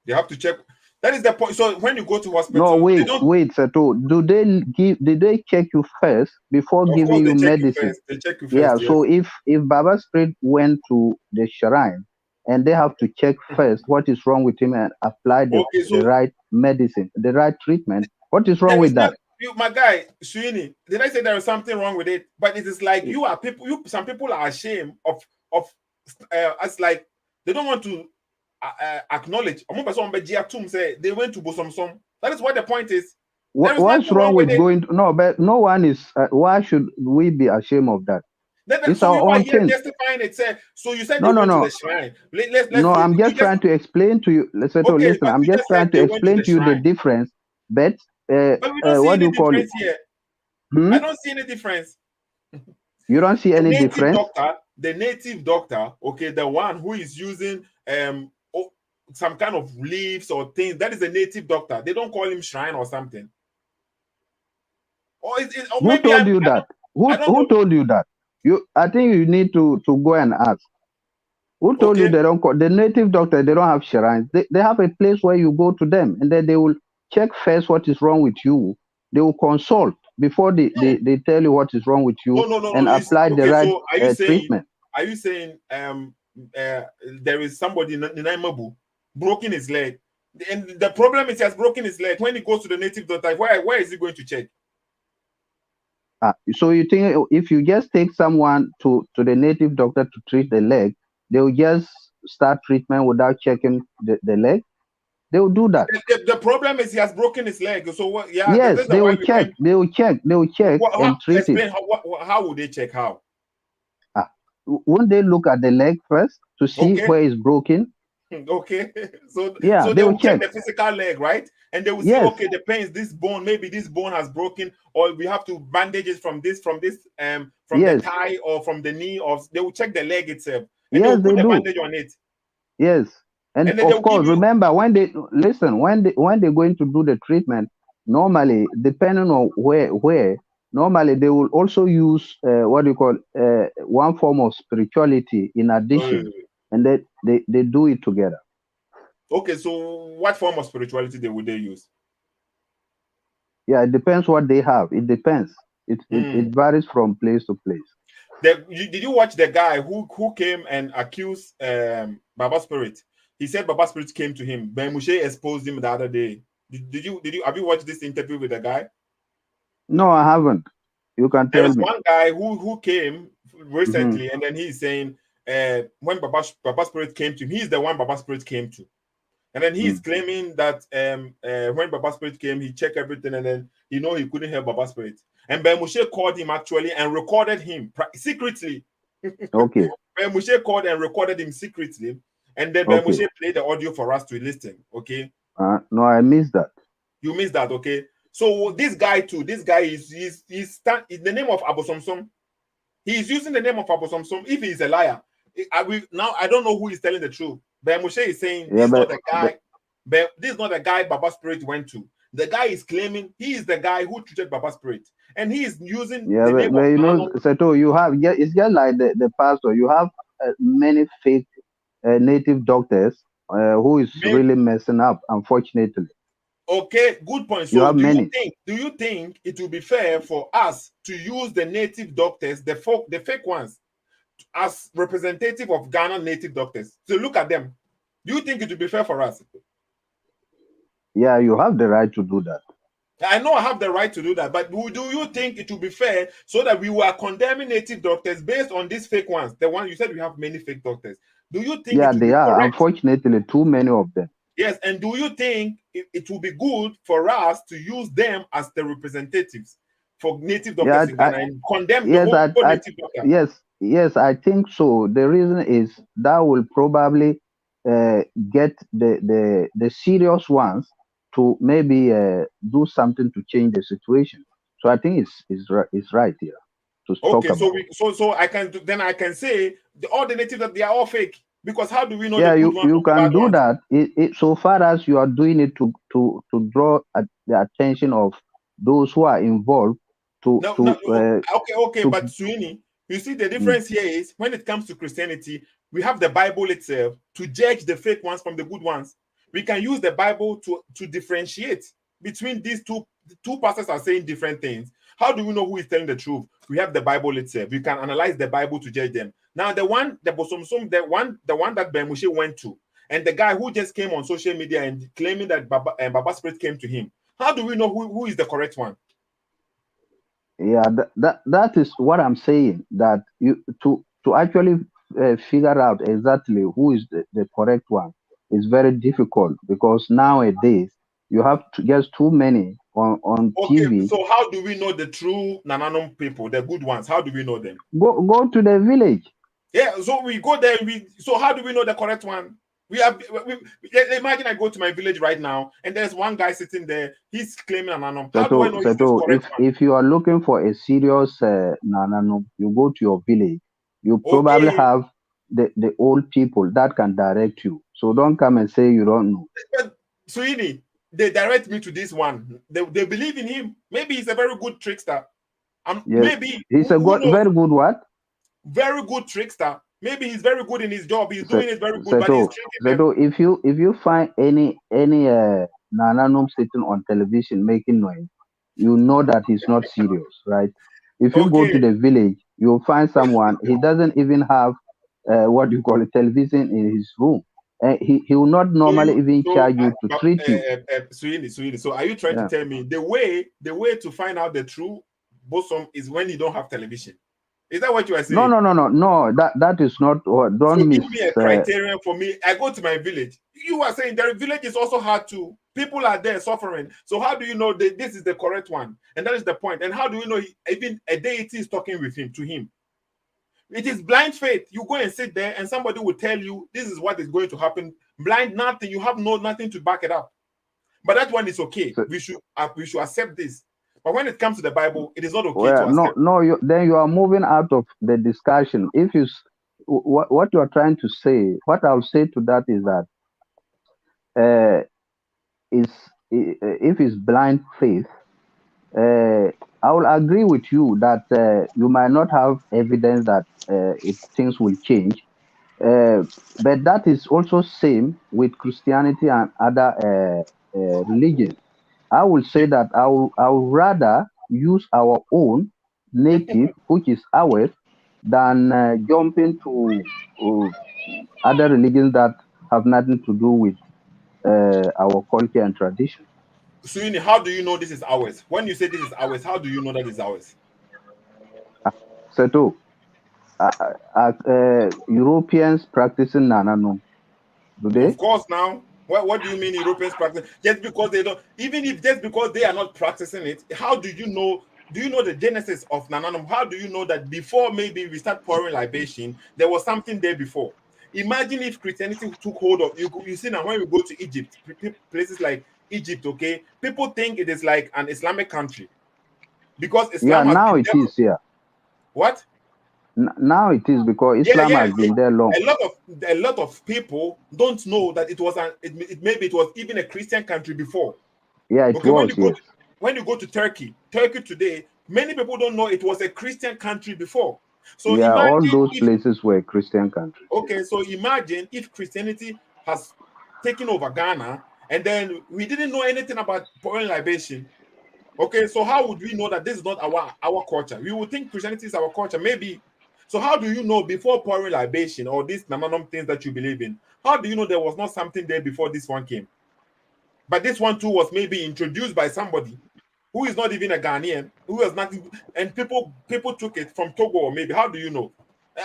They have to check. That is the point. So when you go to hospital, no, wait, Sato. Did they check you first before giving you medicine? They check you first. Yeah. Yes. So if Baba Spirit went to the shrine and they have to check first what is wrong with him and apply the right medicine, the right treatment, what is wrong with that? My guy, Sweeney, did I say there is something wrong with it? But it is like some people are ashamed of us, like they don't want to acknowledge. They went to Bosomsom. That is what the point is. What's wrong with going? No, but no one is. Why should we be ashamed of that? It's our own thing. Justifying it. So you said no. To the shrine. No, I'm just trying to explain to you. Listen, I'm just trying to explain to you the difference. But what do you call it? Here. I don't see any difference. You don't see any difference? The native doctor, okay, the one who is using some kind of leaves or things, that is a native doctor. They don't call him shrine or something. Who told you that? Who told you that? I think you need to go and ask. Who told you they don't call the native doctor? They don't have shrines. They have a place where you go to them, and then they will check first what is wrong with you. They will consult before they tell you what is wrong with you and apply the right treatment. Are you saying there is somebody in Naimabu broken his leg, and the problem is he has broken his leg? When he goes to the native doctor, where is he going to check? So you think if you just take someone to the native doctor to treat the leg, they will just start treatment without checking the leg? They will do that. The problem is he has broken his leg. So what? Yeah. Yes, they will check. They will check and treat it. How would they check? How? Won't they look at the leg first to see where it's broken? Okay. So they will check the physical leg, right? And they will say, okay, the pain is this bone. Maybe this bone has broken, or we have to bandage it from the thigh or from the knee. Or they will check the leg itself. And yes, they will put the bandage on it. Yes. And of course, remember when they're going to do the treatment, normally, depending on where, normally they will also use what you call one form of spirituality in addition, and they do it together. Okay, so what form of spirituality would they use? Yeah, it depends what they have. It depends. It varies from place to place. Did you watch the guy who came and accused Baba Spirit? He said Baba Spirit came to him. Ben Mushe exposed him the other day. Have you watched this interview with the guy? No, I haven't. You can tell me. There is one guy who came recently, and then he's saying when Baba Spirit came to him, he's the one Baba Spirit came to. And then he's claiming that when Baba Spirit came, he checked everything, and then he couldn't help Baba Spirit. And Ben Mushe called him actually and recorded him secretly. Okay. Ben Mushe called and recorded him secretly, and then Ben Mushe played the audio for us to listen. Okay. No, I missed that. You missed that, okay? So this guy too. This guy is in the name of Abu Samsum. He is using the name of Abu Samsum. If he is a liar, I don't know who is telling the truth. Ben Mushe is saying this is not the guy. This is not the guy Baba Spirit went to. The guy is claiming he is the guy who treated Baba Spirit, and he is using. Yeah, but you know, Seto, you have it's just like the pastor. You have many fake native doctors who is really messing up, unfortunately. Okay, good point. So do you think it will be fair for us to use the native doctors, the fake ones, as representative of Ghana native doctors? So look at them. Do you think it will be fair for us? Yeah, you have the right to do that. I know I have the right to do that, but do you think it will be fair so that we were condemning native doctors based on these fake ones? The one you said we have many fake doctors. Do you think? Yeah, they are. Correct? Unfortunately, too many of them. Yes, and do you think it will be good for us to use them as the representatives for native doctors in Ghana and condemn the whole native doctor? Yes, I think so. The reason is that will probably get the serious ones to maybe do something to change the situation. So I think it's right here to talk about. So I can say all the natives that they are all fake. Because how do we know? Yeah, you can do that. So far as you are doing it to draw the attention of those who are involved. Okay, but Sweeney, you see the difference here is when it comes to Christianity, we have the Bible itself to judge the fake ones from the good ones. We can use the Bible to differentiate between these two. The two pastors are saying different things. How do we know who is telling the truth? We have the Bible itself. We can analyze the Bible to judge them. Now, the one that Ben Mushe went to, and the guy who just came on social media and claiming that Baba Spirit came to him, how do we know who is the correct one? Yeah, that is what I'm saying. That you to actually figure out exactly who is the correct one is very difficult, because nowadays you have just too many on TV. So how do we know the true Nananum people, the good ones? How do we know them? Go to the village. Yeah, so we go there. So how do we know the correct one? Imagine I go to my village right now, and there's one guy sitting there. He's claiming Nananum. How do I know he's the correct one? If you are looking for a serious Nananum, you go to your village. You probably have the old people that can direct you. So don't come and say you don't know. But Sweeney, they direct me to this one. They believe in him. Maybe he's a very good trickster. Yes. Maybe he's a very good what? Very good trickster. Maybe he's very good in his job. He's doing it very good. But if you find any Nananum sitting on television making noise, you know that he's not serious, right? If you go to the village, you'll find someone. He doesn't even have what you call a television in his room. He will not normally even charge you to treat you. Sweeney. So are you trying to tell me the way to find out the true bosom is when you don't have television? Is that what you are saying? No. That is not. Don't miss. Give me a criterion for me. I go to my village. You are saying the village is also hard too. People are there suffering. So how do you know that this is the correct one? And that is the point. And how do you know even a deity is talking with him to him? It is blind faith. You go and sit there, and somebody will tell you this is what is going to happen. Blind nothing. You have nothing to back it up. But that one is okay. We should accept this. But when it comes to the Bible, it is not okay to accept. Then you are moving out of the discussion. If you what you are trying to say, what I'll say to that is that if it's blind faith, I will agree with you that you might not have evidence that things will change. But that is also same with Christianity and other religions. I will say that I will rather use our own native, which is ours, than jumping to other religions that have nothing to do with our culture and tradition. Sweeney, how do you know this is ours? When you say this is ours, how do you know that is ours? So, Europeans practicing Nanano, do they? Of course. Now, what do you mean Europeans practice? Just because they don't, even if just because they are not practicing it, how do you know? Do you know the genesis of Nananum? How do you know that before maybe we start pouring libation, there was something there before? Imagine if Christianity took hold of you. You see now when we go to Egypt, places like Egypt, okay, people think it is like an Islamic country because Islam has now been it there. is here. What? Now it is because Islam has been there long. A lot of people don't know that it was maybe it was even a Christian country before. Yeah, it was. When you go to Turkey today, many people don't know it was a Christian country before. So yeah, all those places were Christian countries. Okay, so imagine if Christianity has taken over Ghana and then we didn't know anything about pouring libation. Okay, so how would we know that this is not our culture? We would think Christianity is our culture, maybe. So how do you know before pouring libation or these Nananom things that you believe in? How do you know there was not something there before this one came? But this one too was maybe introduced by somebody who is not even a Ghanaian, who has nothing, and people took it from Togo or maybe. How do you know?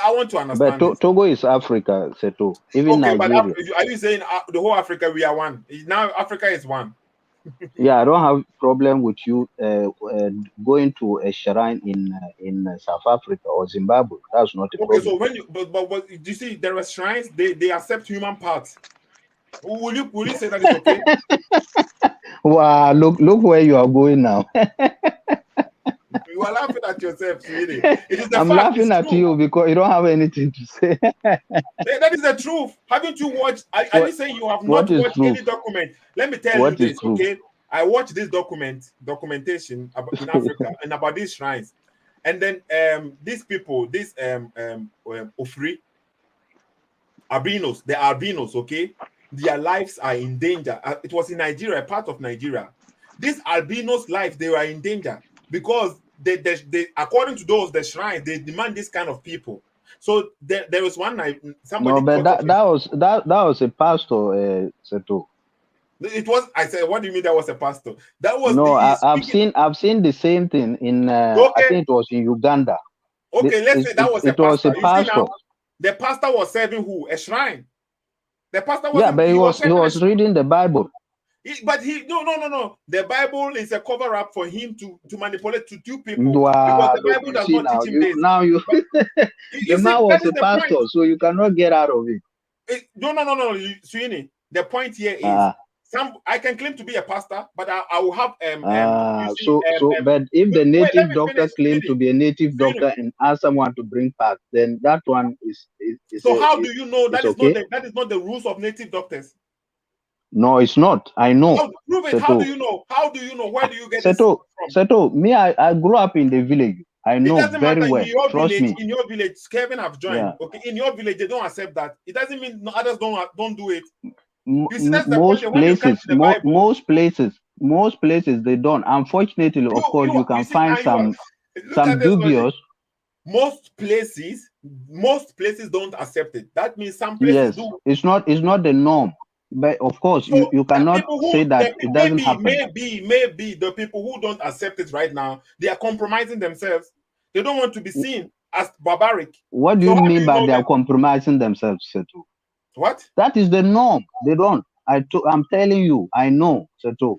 I want to understand. But Togo is Africa, Seto. Even okay, Nigeria. But are you saying the whole Africa we are one? Now Africa is one. Yeah, I don't have problem with you going to a shrine in South Africa or Zimbabwe. That's not a problem. Okay, so when you but you see there are shrines, they accept human parts. Will you say that it's okay? Wow, look where you are going now. You are laughing at yourself, really. I'm laughing at you because you don't have anything to say. That is the truth. Haven't you watched? Are you saying you have not watched any document? Let me tell you this, okay? I watched this documentation about in Africa and about these shrines, and then these people, these Ofri, albinos, the albinos, okay, their lives are in danger. It was in Nigeria, part of Nigeria. These albinos' life, they were in danger because they according to the shrines, they demand this kind of people. So there was one night somebody. No, but that was a pastor, Seto. It was. I said, what do you mean that was a pastor? That was. No, I've seen the same thing in. I think it was in Uganda. Okay, let's say that was a pastor. Was a pastor. Now, the pastor was serving who? A shrine. The pastor was. Yeah, but he was reading the Bible. But no. The Bible is a cover up for him to manipulate to two people. Wow, because the Bible does not teach him this. Now the man was a pastor, so you cannot get out of it. No, Sweeney. The point here is I can claim to be a pastor, but I will have but if the native doctor claims to be a native doctor and ask someone to bring facts, then that one is so how do you know that is okay? That is not the rules of native doctors? No, it's not. I know. Prove it. How do you know? How do you know? Where do you get Seto, this from? Seto, me, I grew up in the village. I know very well. Trust me. In your village, Kevin have joined. Yeah. Okay, in your village, they don't accept that. It doesn't mean others don't do it. Most places they don't. Unfortunately, of course, you can find some dubious. Most places don't accept it. That means some places do. It's not the norm. But of course, so you cannot say that it doesn't happen. Maybe the people who don't accept it right now, they are compromising themselves. They don't want to be seen as barbaric. What do you mean by they are compromising themselves, Seto? What? That is the norm. They don't. I'm telling you, I know, Seto.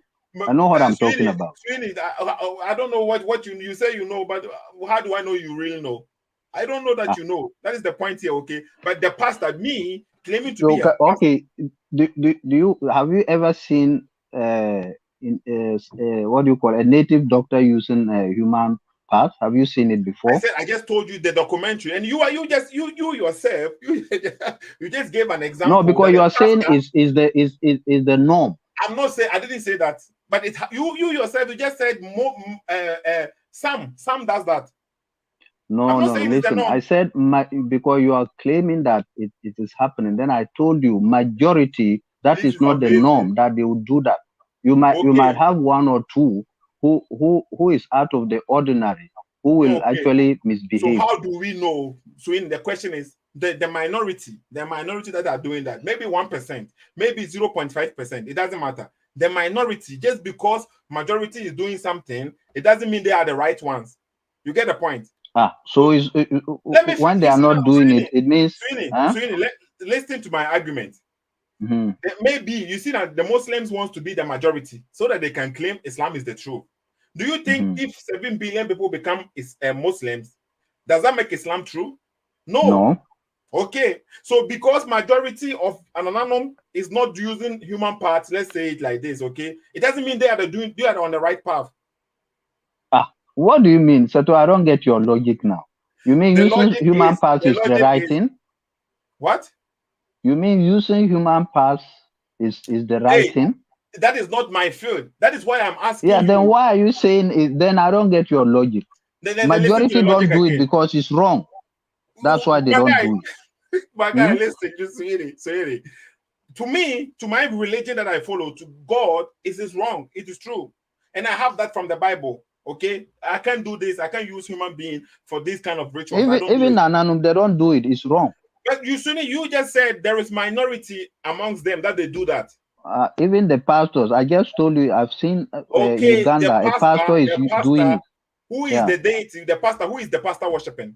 I know what I'm talking about. I don't know what you say you know, but how do I know you really know? I don't know that you know. That is the point here, okay? But the pastor, me, claiming to be okay. Do you have you ever seen what do you call a native doctor using human parts? Have you seen it before? I just told you the documentary, and you yourself you just gave an example. No, because you are saying is the norm. I'm not saying I didn't say that, but you yourself you just said more. Some does that. No, I'm not no, saying it's the listen. I norm. said because you are claiming that it is happening. Then I told you majority, that This is is not the amazing. norm that they will do that. You might Okay. have one or two who is out of the ordinary, who will Okay. actually So misbehave. how do we know? So in the question is the minority that are doing that, maybe 1%, maybe 0.5%, it doesn't matter. The minority, just because majority is doing something, it doesn't mean they are the right ones. You get the point? So Let me when they finish are not now. doing it, it means Sweeney, listen to my argument. Mhm. Maybe you see that the Muslims want to be the majority so that they can claim Islam is the truth. Do you think if 7 billion people become Muslims, does that make Islam true? No. Okay. So because majority of Anonymous is not using human parts, let's say it like this, okay? It doesn't mean they are on the right path. What do you mean, Sato? I don't get your logic now. You mean The using logic human is- parts the is the logic right is- thing? What? You mean using human parts is the right Hey, thing? that is not my field. That is why I'm asking Yeah, you. then why are you saying it? Then I don't get your logic. Then listen to Majority the don't logic do again. it because it's wrong. That's why they My don't guy, do it. my guy, listen, just hear it. To me, to my religion that I follow, to God, it is wrong. It is true. And I have that from the Bible. Okay? I can't do this. I can't use human being for this kind of rituals. Even Nananum, they don't do it. It's wrong. But you just said there is minority amongst them that they do that. Even the pastors, I just told you, I've seen Okay, Uganda, a pastor is doing it. Who is the deity? The pastor, who is the pastor worshiping?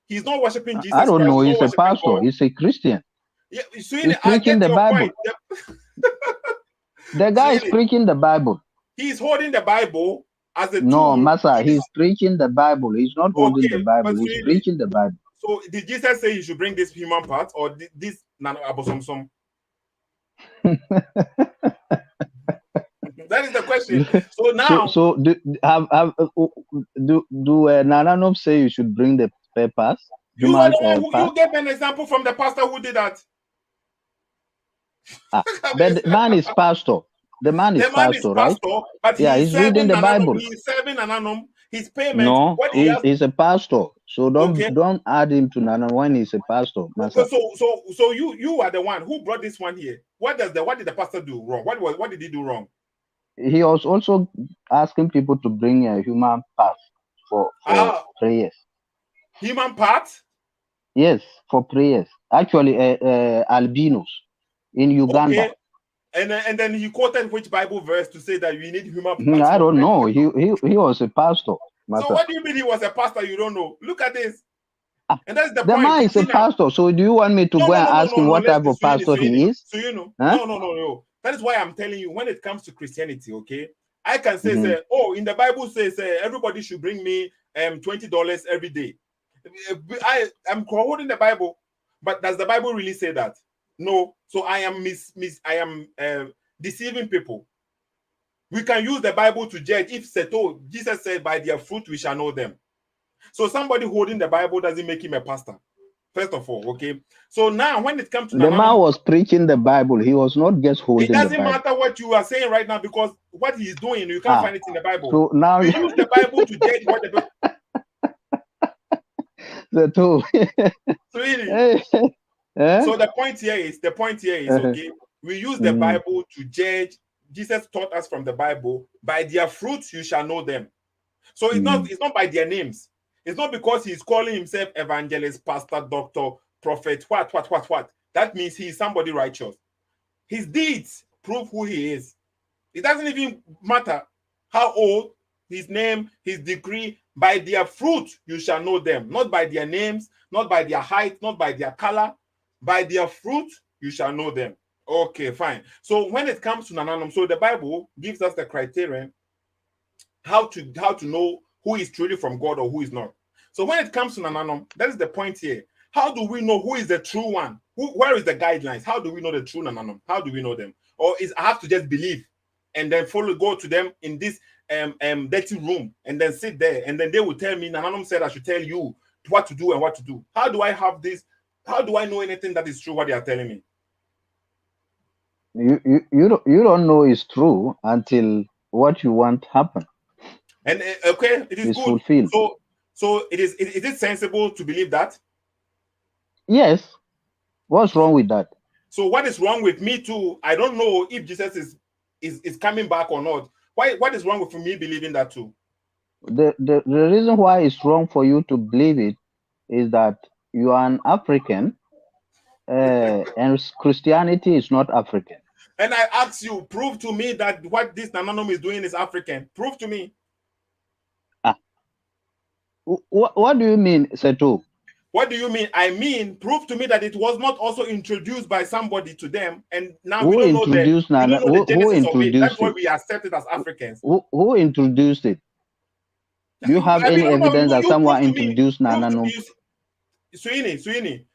He's not worshiping Jesus I don't Christ. know. He's a pastor. God. He's a Christian. Yeah, he's preaching the Bible. The guy is preaching the Bible. He's holding the Bible as a No, tool. Massa, he's preaching the Bible. He's not holding the Bible. He's preaching the Bible. So did Jesus say you should bring this human part or this Abosomsom? That is the question. So now, do Nananum say you should bring the papers? You are the one who gave an example from the pastor who did that. But the man is pastor. The man is pastor, right? But yeah, he's reading the Bible. He's serving Ananum. His payment. No, he's a pastor. So don't add him to Nananum when he's a pastor. So you are the one who brought this one here. What did the pastor do wrong? What did he do wrong? He was also asking people to bring a human part for prayers. Human part? Yes, for prayers. Actually, albinos in Uganda. Okay. And then he quoted which Bible verse to say that you need human parts? I don't know. He was a pastor. So what do you mean he was a pastor? You don't know. Look at this. And that's the point. The man is a pastor. So do you want me to go and ask him what type of pastor he is? So you know. No. That is why I'm telling you, when it comes to Christianity, okay, I can say, in the Bible says everybody should bring me $20 every day. I'm quoting the Bible, but does the Bible really say that? No. So I am deceiving people. We can use the Bible to judge. If Jesus said, by their fruit we shall know them. So somebody holding the Bible doesn't make him a pastor. First of all, okay. So now, when it comes to the man was preaching the Bible, he was not just holding. It doesn't matter what you are saying right now because what he's doing, you can't find it in the Bible. So now we use the Bible to judge what the two. So the point here is okay. We use the Bible to judge. Jesus taught us from the Bible, by their fruits you shall know them. So it's not by their names. It's not because he's calling himself evangelist, pastor, doctor, prophet, what. That means he's somebody righteous. His deeds prove who he is. It doesn't even matter how old, his name, his degree. By their fruit you shall know them. Not by their names, not by their height, not by their color. By their fruit you shall know them. Okay, fine. So when it comes to Nananum, so the Bible gives us the criterion how to know who is truly from God or who is not. So when it comes to Nananum, that is the point here. How do we know who is the true one? Where is the guidelines? How do we know the true Nananum? How do we know them? Or I have to just believe and then go to them in this dirty room and then sit there and then they will tell me, Nananum said I should tell you what to do and what to do. How do I have this? How do I know anything that is true what they are telling me? You don't know it's true until what you want happen. And okay, it is good. Fulfilled. So is it sensible to believe that? Yes. What's wrong with that? So what is wrong with me too? I don't know if Jesus is coming back or not. What is wrong with me believing that too? The reason why it's wrong for you to believe it is that you are an African, and Christianity is not African. And I ask you, prove to me that what this Nananom is doing is African. Prove to me. What do you mean, Seto? What do you mean? I mean, prove to me that it was not also introduced by somebody to them, and now Who we don't know introduced the, we don't know the who genesis of it. introduced That's why it? we accept it as Africans. Who introduced it? Do you have I mean, any evidence that you someone prove to me. introduced Nananom? Sweeney,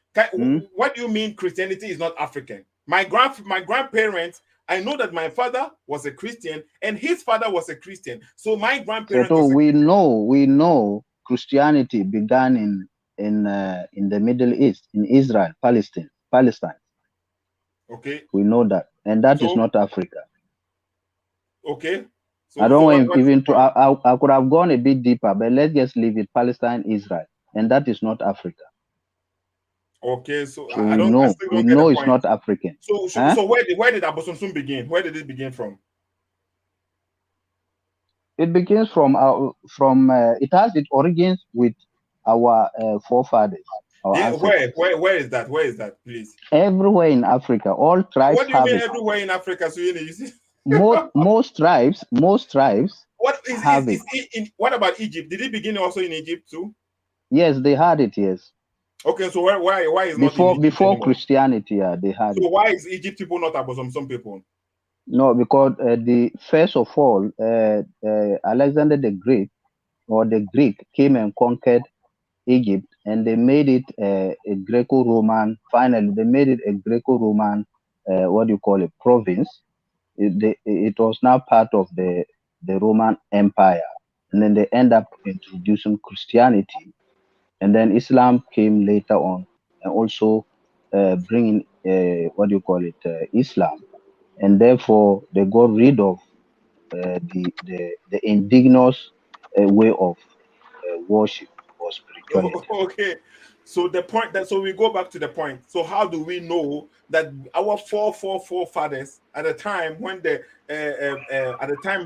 what do you mean Christianity is not African? My grandparents, I know that my father was a Christian and his father was a Christian. So my grandparents. So we know Christianity began in the Middle East, in Israel, Palestine. Okay. We know that, and that is not Africa. Okay. So I don't want even to. I could have gone a bit deeper, but let's just leave it: Palestine, Israel, and that is not Africa. Okay, so we know it's not African. So where did Abosomsom begin? Where did it begin from? It begins from it has its origins with our forefathers. Where is that? Where is that, please? Everywhere in Africa, all tribes. What do you mean everywhere in Africa? So you see, most tribes. What what about Egypt? Did it begin also in Egypt too? Yes, they had it. Yes. Okay, so why is before Christianity? Yeah, they had it. So why is Egypt people not Abosomsom people? No, because first of all, Alexander the Great came and conquered Egypt, and they made it a Greco-Roman. Finally, they made it a Greco-Roman, province. It was now part of the Roman Empire, and then they end up introducing Christianity, and then Islam came later on, and also bringing Islam, and therefore they got rid of the indigenous way of worship or spirituality. Okay, so we go back to the point. So how do we know that our forefathers at the time when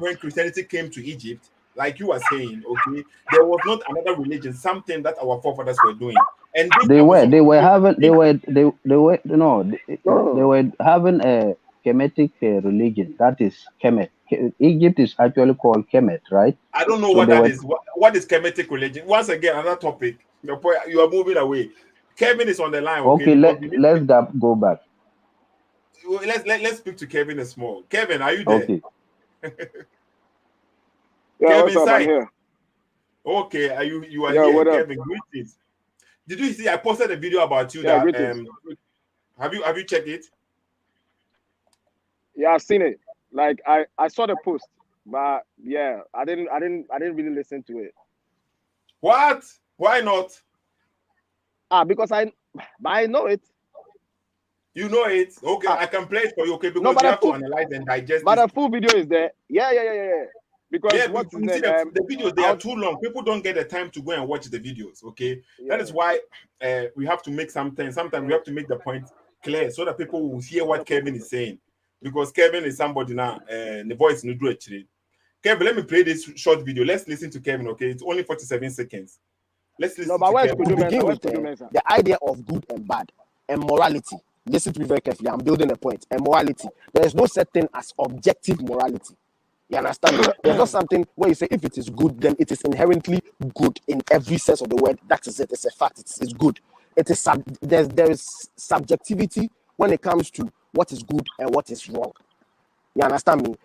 when Christianity came to Egypt, like you were saying, okay, there was not another religion, something that our forefathers were doing, and they were having a Kemetic religion, that is Kemet. Egypt is actually called Kemet, right? I don't know what that is. What is Kemetic religion? Once again, another topic. You are moving away. Kevin is on the line. Okay, let's go back. Let's speak to Kevin a small. Kevin, are you there? Okay. Yeah, what's up? I'm here. Okay, you are here, Kevin. Greetings. Did you see? I posted a video about you. Yeah, have you checked it? Yeah, I've seen it. Like I saw the post, but yeah, I didn't really listen to it. What? Why not? Because I know it. You know it? Okay, I can play it for you, okay? Because you have to analyze and digest. But the full video is there. Yeah. Because the videos, they are too long. People don't get the time to go and watch the videos, okay? Yeah. That is why we have to make sometimes we have to make the point clear so that people will hear what Kevin is saying. Because Kevin is somebody now, the voice no do actually. Kevin, let me play this short video. Let's listen to Kevin, okay? It's only 47 seconds. Let's listen to Kevin. To begin with, the idea of good and bad and morality. Listen to me very carefully. I'm building a point. And morality. There is no such thing as objective morality. You understand? There's not something where you say if it is good, then it is inherently good in every sense of the word. That is it. It's a fact. It's good. It is there is subjectivity when it comes to what is good and what is wrong. You understand me?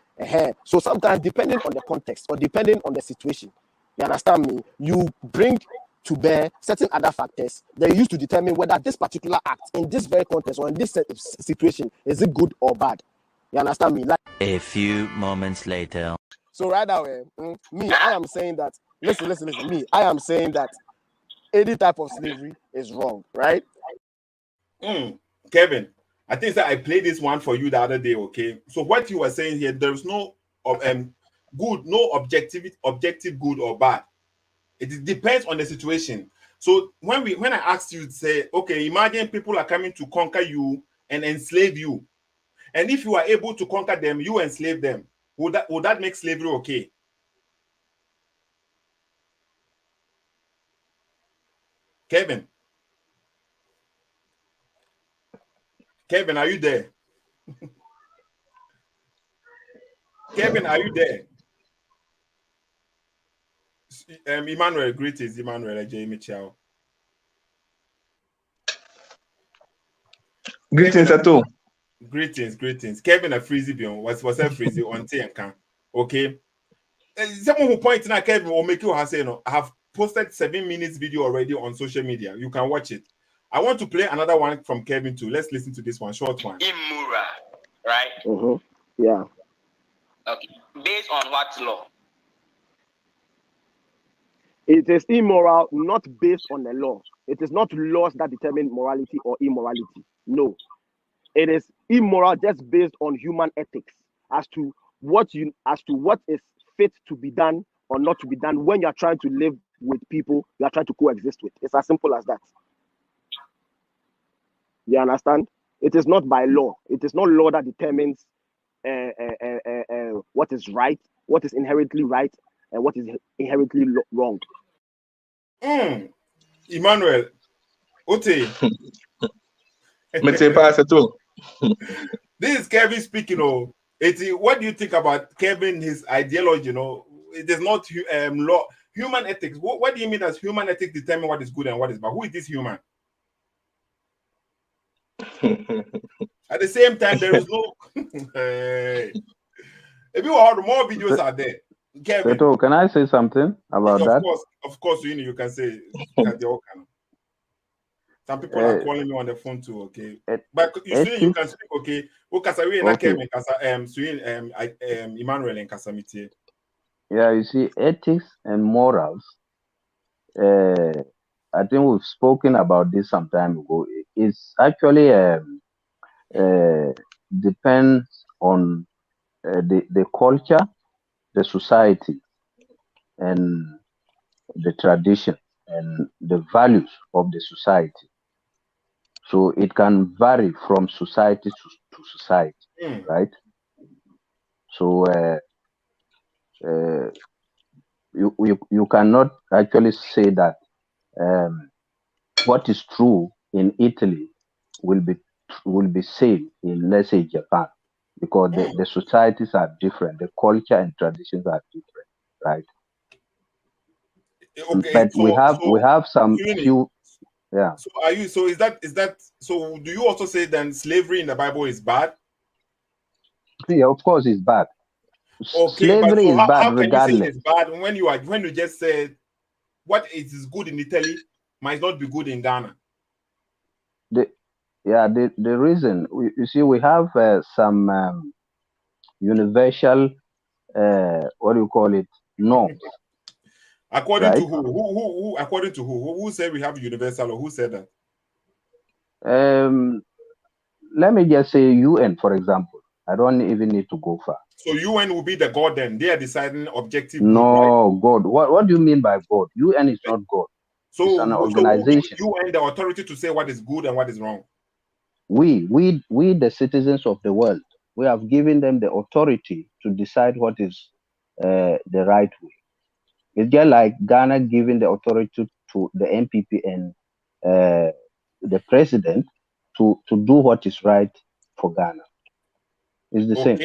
So sometimes, depending on the context or depending on the situation, you understand me, you bring to bear certain other factors that are used to determine whether this particular act in this very context or in this situation is it good or bad. You understand me? Like a few moments later. So right now, I am saying that. Listen. Me, I am saying that any type of slavery is wrong, right? Kevin, I think that I played this one for you the other day, okay? So what you were saying here, there's no good, no objective good or bad. It depends on the situation. So when I asked you to say, okay, imagine people are coming to conquer you and enslave you, and if you are able to conquer them, you enslave them. Would that make slavery okay? Kevin, are you there? Kevin, are you there? Emmanuel, greetings, Emmanuel, Jamie Chow. Greetings, Seto. Greetings. Kevin, a freezy bion was a freezy on Tianka. Okay. Someone who pointed out Kevin will make you have say, I have posted 7 minutes video already on social media. You can watch it. I want to play another one from Kevin too. Let's listen to this one, short one. Immoral, right? Mm-hmm. Yeah. Okay. Based on what law? It is immoral, not based on the law. It is not laws that determine morality or immorality. No. It is immoral just based on human ethics as to what is fit to be done or not to be done when you are trying to live with people you are trying to coexist with. It's as simple as that. You understand? It is not by law. It is not law that determines what is right, what is inherently right, and what is inherently wrong. Emmanuel, Ote. This is Kevin speaking. What do you think about Kevin, his ideology? It is not law, human ethics. What do you mean as human ethics determine what is good and what is bad? Who is this human? At the same time, there is no. If you are more videos are there. Kevin, Seto, can I say something about that? Of course, you can say that. Some people are calling me on the phone too, okay? But you can speak, okay? Emmanuel and Kasamiti. Yeah, you see, ethics and morals, I think we've spoken about this some time ago. It's actually depends on the culture, the society, and the tradition and the values of the society. So it can vary from society to society, right? So you cannot actually say that what is true in Italy will be same in, let's say, Japan, because the societies are different, the culture and traditions are different, right? Okay, but we have some few. Yeah. So is that so do you also say then slavery in the Bible is bad? Yeah, of course it's bad. Okay, slavery is bad how regardless. Can you say it's bad when you just said what is good in Italy might not be good in Ghana? The reason you see we have some universal what do you call it, norms. According to who? According to who? Who said we have universal, or who said that? Let me just say UN, for example. I don't even need to go far. So UN will be the God then? They are deciding objective. No, right? God. What do you mean by God? UN is not God. So it's an organization. So UN the authority to say what is good and what is wrong. We the citizens of the world, we have given them the authority to decide what is the right way. It's just like Ghana giving the authority to the MPP and the president to do what is right for Ghana. It's the same.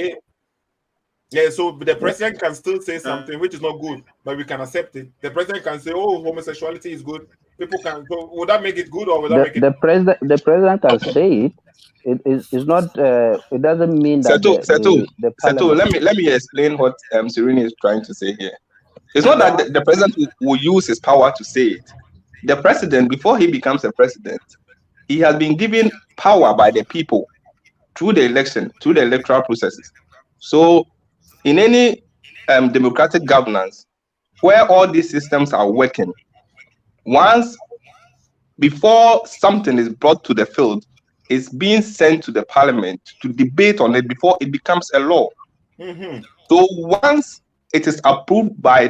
Yeah, so the president can still say something which is not good, but we can accept it. The president can say, "Oh, homosexuality is good." People can. So would that make it good, or would that make it? The president can say it. It's not. It doesn't mean that. Seto, let me explain what Serene is trying to say here. It's not that the president will use his power to say it. The president, before he becomes a president, he has been given power by the people through the election, through the electoral processes. So, in any democratic governance, where all these systems are working, before something is brought to the field, it's being sent to the parliament to debate on it before it becomes a law. So once it is approved by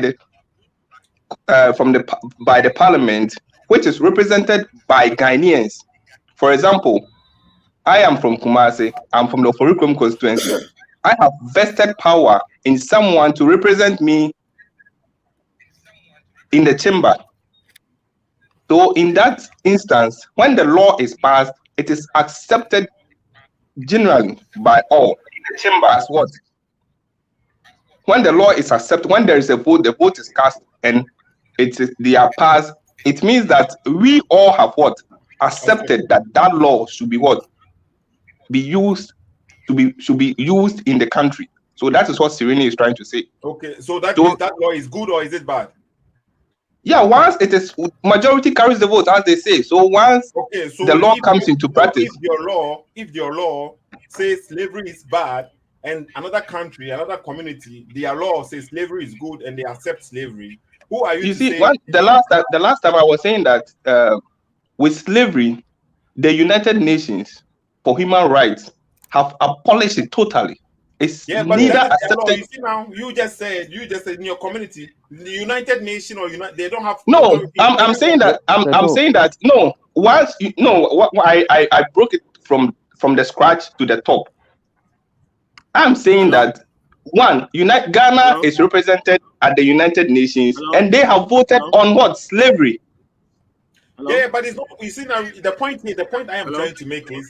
by the parliament, which is represented by Ghanaians. For example, I am from Kumasi. I'm from the Oforikom constituency. I have vested power in someone to represent me in the chamber. So in that instance, when the law is passed, it is accepted generally by all in the chamber as what? When the law is accepted, when there is a vote, the vote is cast and they are passed. It means that we all have what? Accepted that law should be what? Should be used in the country. So that is what Serene is trying to say. Okay, so that means that law is good or is it bad? Yeah, once it is majority carries the vote, as they say. So once the law comes into practice, if your law says slavery is bad, and another country, another community, their law says slavery is good, and they accept slavery, who are you? You see, the last time I was saying that with slavery, the United Nations for Human Rights have abolished it totally. It's but neither accepted. You see now, you just said in your community, the United Nations or they don't have. No, I'm saying that I'm saying that no. Once I broke it from the scratch to the top. I'm saying that one, Ghana is represented at the United Nations, and they have voted on what? Slavery. Yeah, but it's not. You see now, the point I am trying to make is,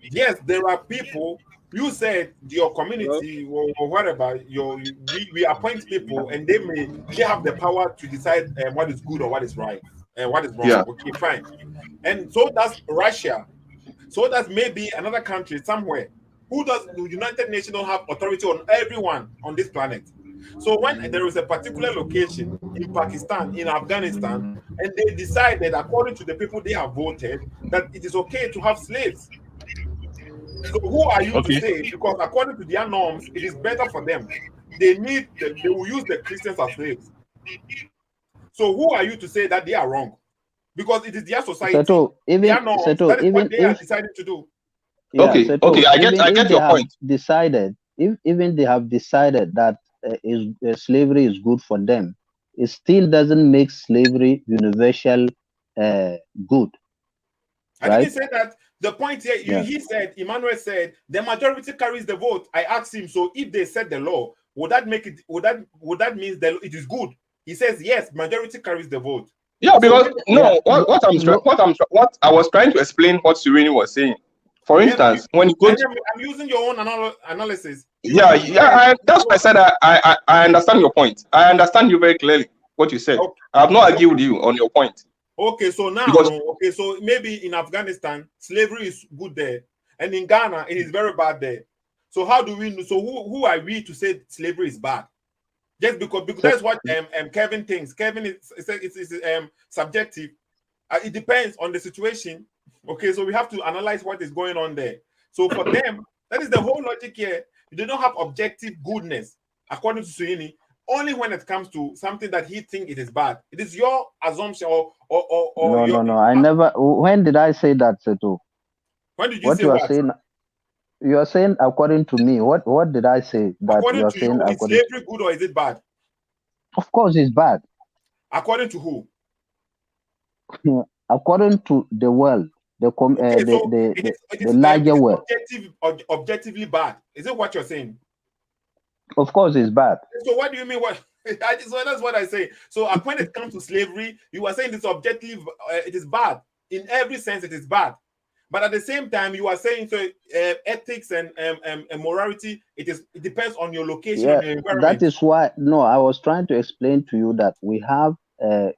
yes, there are people. You said your community or whatever, we appoint people and they have the power to decide what is good or what is right and what is wrong. Yeah. Okay, fine. And so does Russia. So does maybe another country somewhere. The United Nations don't have authority on everyone on this planet. So when there is a particular location in Pakistan, in Afghanistan, and they decided, according to the people they have voted, that it is okay to have slaves. So who are you to say? Because according to their norms, it is better for them. They will use the Christians as slaves. So who are you to say that they are wrong? Because it is their society, their norms. That is what they are deciding to do. Yeah, I get your point. If even they have decided that slavery is good for them, it still doesn't make slavery universal good. I didn't say that. The point here, Emmanuel said, the majority carries the vote. I asked him, so if they set the law, would that make it? Would that mean that it is good? He says yes, majority carries the vote. Yeah, because what I was trying to explain what Serene was saying. For instance, when you go, I'm using your own analysis. That's why I said I understand your point. I understand you very clearly what you said. I have not argued with you on your point. Okay, so now, so maybe in Afghanistan, slavery is good there, and in Ghana, it is very bad there. So how do we know? So who are we to say slavery is bad? Just because that's what Kevin thinks. Kevin is subjective. It depends on the situation. Okay, so we have to analyze what is going on there. So for them, that is the whole logic here. They don't have objective goodness, according to Suini. Only when it comes to something that he thinks it is bad. It is your assumption or No. I never. When did I say that, Seto? When did you say what? You are saying according to me. What did I say? That according you are to saying you, is slavery good or is it bad? Of course, it's bad. According to who? According to the world, the larger world. Objectively bad. Is it what you're saying? Of course, it's bad. So what do you mean? So that's what I say. So when it comes to slavery, you are saying it's objective. It is bad in every sense. It is bad, but at the same time, you are saying so ethics and morality. It depends on your location. Yeah, and your environment. that is why. No, I was trying to explain to you that we have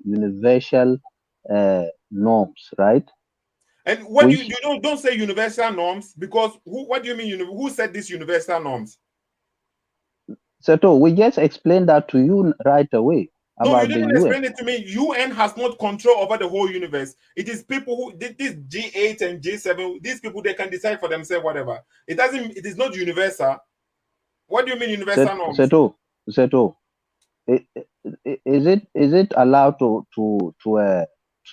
universal norms, right? And when you don't say universal norms, because what do you mean? Who said these universal norms? Seto, we just explained that to you right away. No, you didn't explain it to me. UN has not control over the whole universe. It is people who did this G8 and G7. These people, they can decide for themselves whatever. It is not universal. What do you mean universal norms? Seto, is it allowed to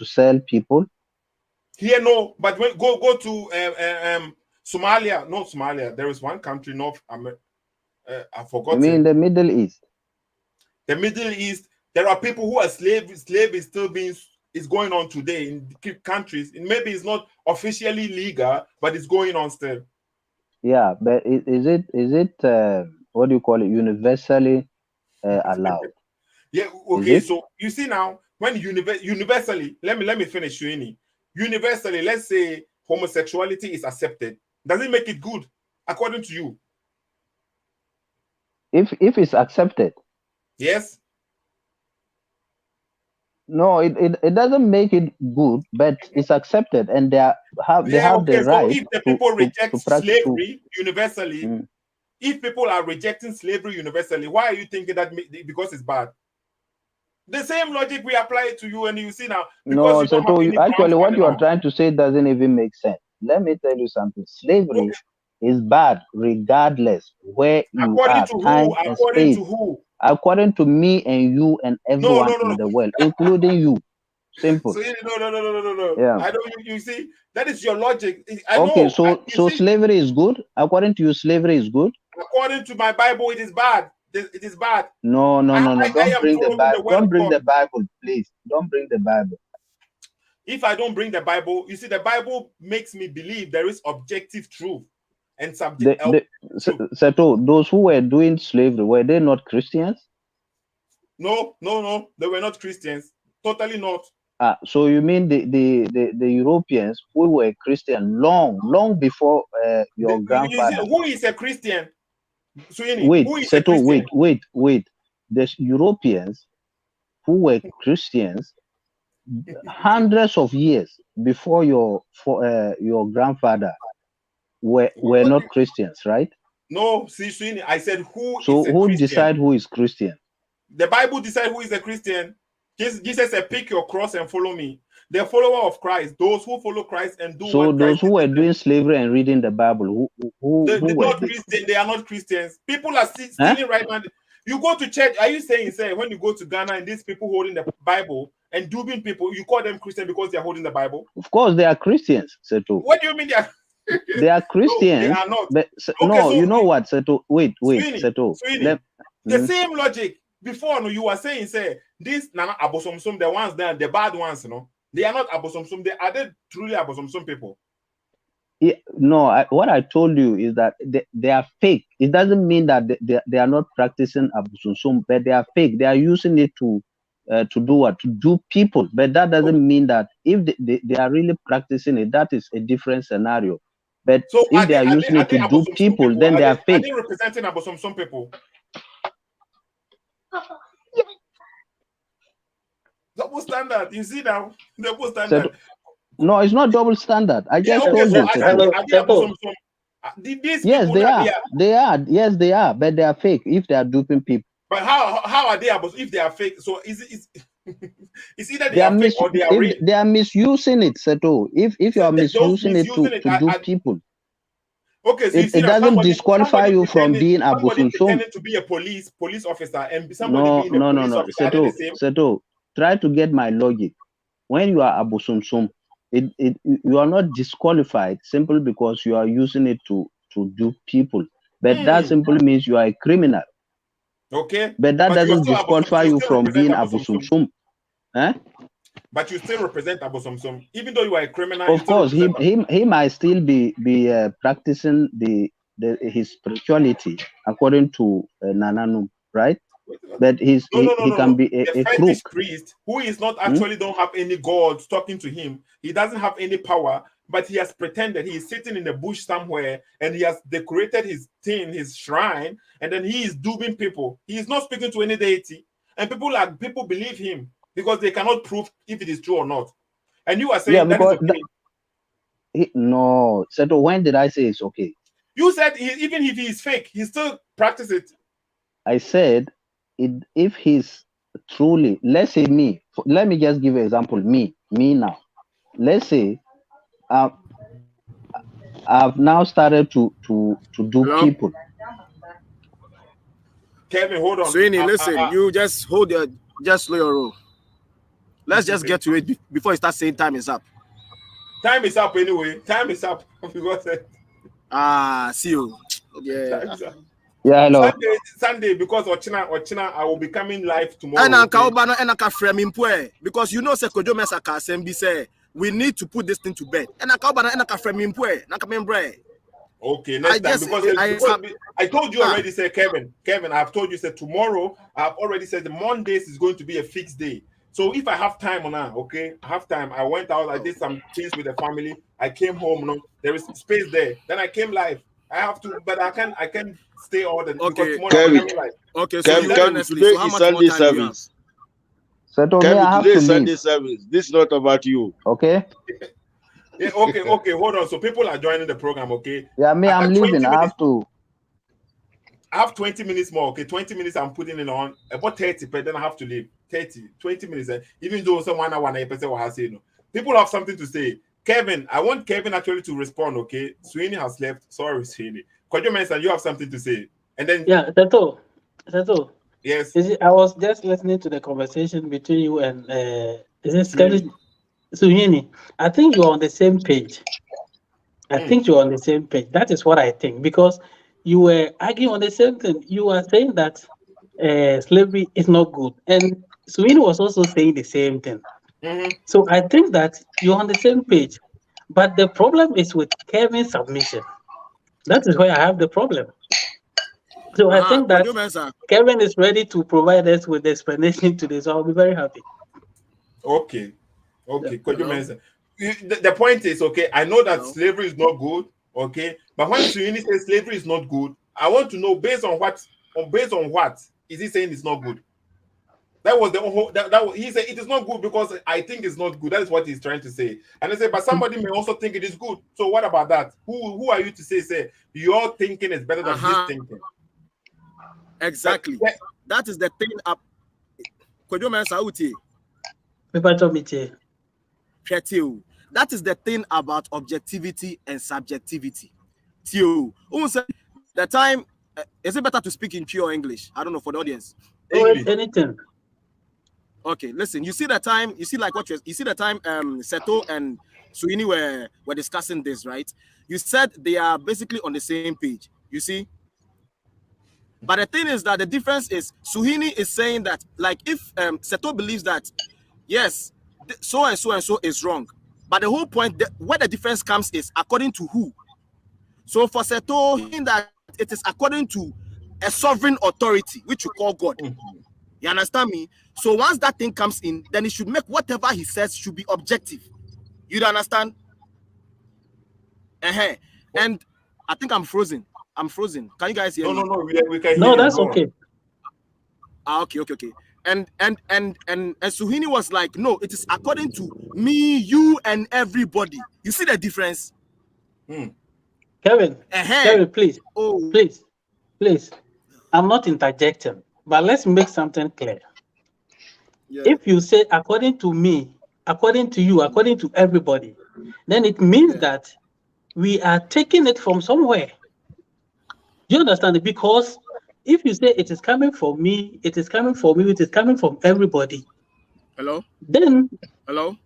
sell people? Here, no. But when go to Somalia, not Somalia. There is one country, North America. I forgot. I mean the Middle East. The Middle East, There are people who are slave is still is going on today in countries. And maybe it's not officially legal, but it's going on still. Yeah, but is it what do you call it? Universally allowed? Yeah. Okay. So you see now, when universally, let me finish, Suini. Universally, let's say homosexuality is accepted. Does it make it good, according to you? If it's accepted. Yes. No, it doesn't make it good, but it's accepted, and they have the right. So if the people reject slavery universally, Mm. if people are rejecting slavery universally, why are you thinking that because it's bad? The same logic we apply it to you, and you see now. No, so actually, what you are trying to say doesn't even make sense. Let me tell you something. Slavery is bad regardless where you according are, to time who? and According space. to who? According to me and you and everyone in the world, including you. Simple. So no. Yeah. I don't. You see, that is your logic. Okay, so slavery is good. According to you, slavery is good. According to my Bible, it is bad. It is bad. No. Don't bring the Bible. Don't bring the Bible, please. Don't bring the Bible. If I don't bring the Bible, you see, the Bible makes me believe there is objective truth and subjective. Seto, those who were doing slavery, were they not Christians? No. They were not Christians. Totally not. So you mean the Europeans who were Christian long before your grandfather? Who is a Christian? Wait, Seto, wait. The Europeans who were Christians hundreds of years before your grandfather were not Christians, right? No, see, I said who. So who decide who is Christian? The Bible decide who is a Christian. Jesus said, "Pick your cross and follow me." The follower of Christ, those who follow Christ and do. So those who were doing slavery and reading the Bible, they're not Christian. They are not Christians. People are stealing right now. You go to church. Are you saying when you go to Ghana and these people holding the Bible and duping people, you call them Christian because they are holding the Bible? Of course, they are Christians, Seto. What do you mean they are? They are Christians. No, they are not. But, so you know what, Seto? Wait, Seto. The same logic. Before, no, you were saying, this Nana Abosomsom, the ones there, the bad ones, they are not Abosomsom. Are they truly Abosomsom people? Yeah, no, what I told you is that they are fake. It doesn't mean that they are not practicing Abosomsom, but they are fake. They are using it to do what? To do people. But that doesn't mean that if they are really practicing it, that is a different scenario. But if they are using it to do people, then they are fake. Are they representing Abosomsom people? Double standard. You see now? Double standard. No, it's not double standard. I just told you. Yes, they are. They are. Yes, they are. But they are fake if they are duping people. But how are they if they are fake? So it's either they are fake or they are real. They are misusing it, Seto. If you are misusing it to do people. Okay, so it doesn't disqualify you from being Abosomsom. Pretending to be a police officer and somebody being a police officer. Seto, try to get my logic. When you are Abosomsom, you are not disqualified simply because you are using it to do people. But that simply means you are a criminal. Okay. But that doesn't disqualify you from being Abosomsom. But you still represent Abosomsom, even though you are a criminal. Of course, he might still be practicing his spirituality according to Nananum, right? But he can be a fetish crook. priest who is not actually don't have any gods talking to him. He doesn't have any power, but he has pretended he is sitting in the bush somewhere and he has decorated his shrine, and then he is duping people. He is not speaking to any deity, and people believe him because they cannot prove if it is true or not. And you are saying that is okay. No, Seto, when did I say it's okay? You said even if he is fake, he still practices it. I said if he's truly, let's say me, let me just give an example. Me now. Let's say I've now started to do people. Kevin, hold on. Sweeney, listen, you just slow your roll. Let's just get to it before you start saying time is up. Time is up anyway. Time is up. See you. Yeah. Yeah, hello. Sunday, because Ochina, I will be coming live tomorrow. And Anka frame because you know, Kojo Mesaka Sembi say we need to put this thing to bed. And Anka frame Okay, next time because I told you already, say Kevin, I have told you, say tomorrow. I have already said the Mondays is going to be a fixed day. So if I have time or not, okay, I have time. I went out, I did some things with the family. I came home, no, there is space there. Then I came live. I have to, but I can stay all the okay. Kevin, okay, so Kevin, today is Sunday service. Kevin, today is Sunday service. This is not about you. Okay. Yeah, okay, hold on. So people are joining the program, okay? Yeah, I'm leaving. I have 20 minutes more, okay? 20 minutes I'm putting it on. About 30, but then I have to leave. 20 minutes. Even though someone will have said no. People have something to say. Kevin, I want Kevin actually to respond, okay? Sweeney has left. Sorry, Sweeney. Kojo Mensah, you have something to say. And then Seto. Yes. I was just listening to the conversation between you and Sweeney. I think you're on the same page. That is what I think, because you were arguing on the same thing. You were saying that slavery is not good, and Sweeney was also saying the same thing. So I think that you're on the same page, but the problem is with Kevin's submission. That is where I have the problem. So I think that Kevin is ready to provide us with the explanation to this. I'll be very happy. Okay. The point is, okay, I know that slavery is not good, okay, but when Sweeney says slavery is not good, I want to know based on what is he saying it's not good? That was the whole. He said it is not good because I think it's not good. That is what he's trying to say. And I said, but somebody may also think it is good. So what about that? Who are you to say your thinking is better than his thinking? Exactly. That is the thing. Kojo Mensah. That is the thing about objectivity and subjectivity. The time is it better to speak in pure English? I don't know, for the audience. Anything. Okay, listen. You see the time. Seto and Sweeney were discussing this, right? You said they are basically on the same page. You see. But the thing is that the difference is Sweeney is saying that, like, if Seto believes that yes, so and so is wrong, but the whole point where the difference comes is according to who. So for Seto, that it is according to a sovereign authority, which you call God. You understand me? So once that thing comes in, then he should make whatever he says should be objective. You understand? And I think I'm frozen. Can you guys hear me? No, we can hear you. No, that's okay. Okay. And Suhini was like, no, it is according to me, you, and everybody. You see the difference? Kevin, please. Please. I'm not interjecting, but let's make something clear. Yeah. If you say according to me, according to you, according to everybody, then it means that we are taking it from somewhere. Do you understand it? Because if you say it is coming from me, it is coming from you, it is coming from everybody. Hello? Then Hello?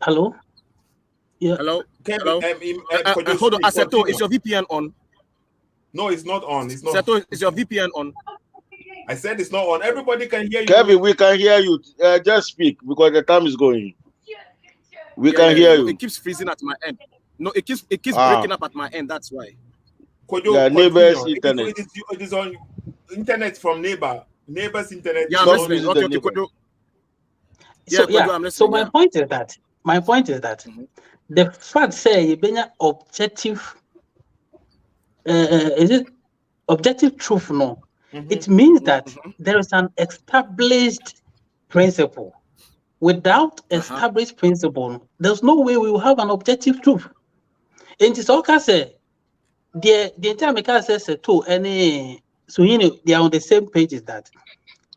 Yeah. Hello? Hold on, Seto, is your VPN on? No, it's not on. It's not. Seto, is your VPN on? I said it's not on. Everybody can hear you. Kevin, we can hear you. Just speak because the time is going. We can hear you. It keeps freezing at my end. No, it keeps breaking up at my end. That's why. Neighbor's internet. It is on internet from neighbor's internet. Yeah, I'm listening. Okay, Kojo. So my point is that the fact say you been objective. Is it objective truth? No. It means that there is an established principle. Without established principle, there's no way we will have an objective truth. And it's all say the entire America says to any so they are on the same page as that.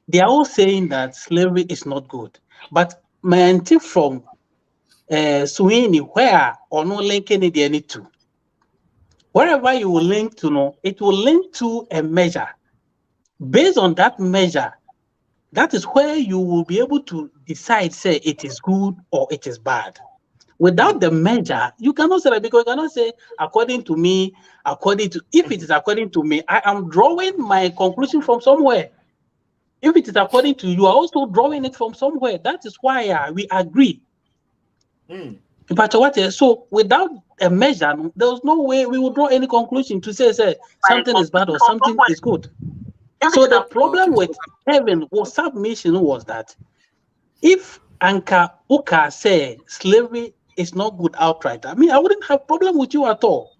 They are all saying that slavery is not good. But my auntie from Sweeney, where or no linking it they need to. Wherever you will link to, no, it will link to a measure. Based on that measure, that is where you will be able to decide, say, it is good or it is bad. Without the measure, you cannot say that, because you cannot say according to me, if it is according to me, I am drawing my conclusion from somewhere. If it is according to you, are also drawing it from somewhere. That is why we agree. But so without a measure, there's no way we will draw any conclusion to say something is bad or something is good. So the problem with Kevin was submission was that if Anka Uka say slavery is not good outright, I mean, I wouldn't have problem with you at all.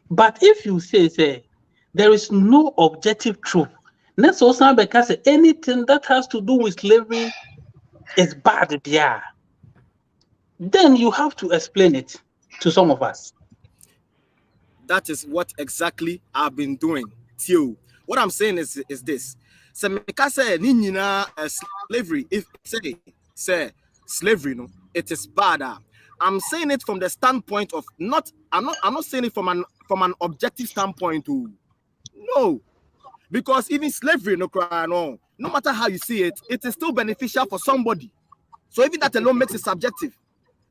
But if you say there is no objective truth, let's also because anything that has to do with slavery is bad there, then you have to explain it to some of us. That is what exactly I've been doing. Too. What I'm saying is this. So slavery, if say slavery, no, it is bad. I'm saying it from the standpoint of I'm not saying it from an objective standpoint too. No. Because even slavery, no matter how you see it, it is still beneficial for somebody. So even that alone makes it subjective.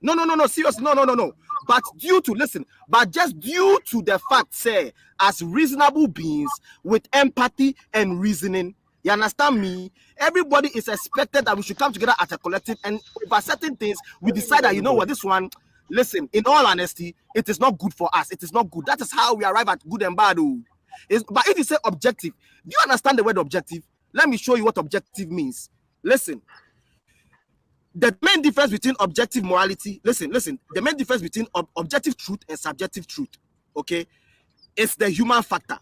No, seriously, no. But just due to the fact, say, as reasonable beings with empathy and reasoning, you understand me? Everybody is expected that we should come together as a collective, and over certain things, we decide that, you know what, this one, listen, in all honesty, it is not good for us. It is not good. That is how we arrive at good and bad. But if you say objective, do you understand the word objective? Let me show you what objective means. Listen. The main difference between objective morality, listen, the main difference between objective truth and subjective truth, okay, is the human factor.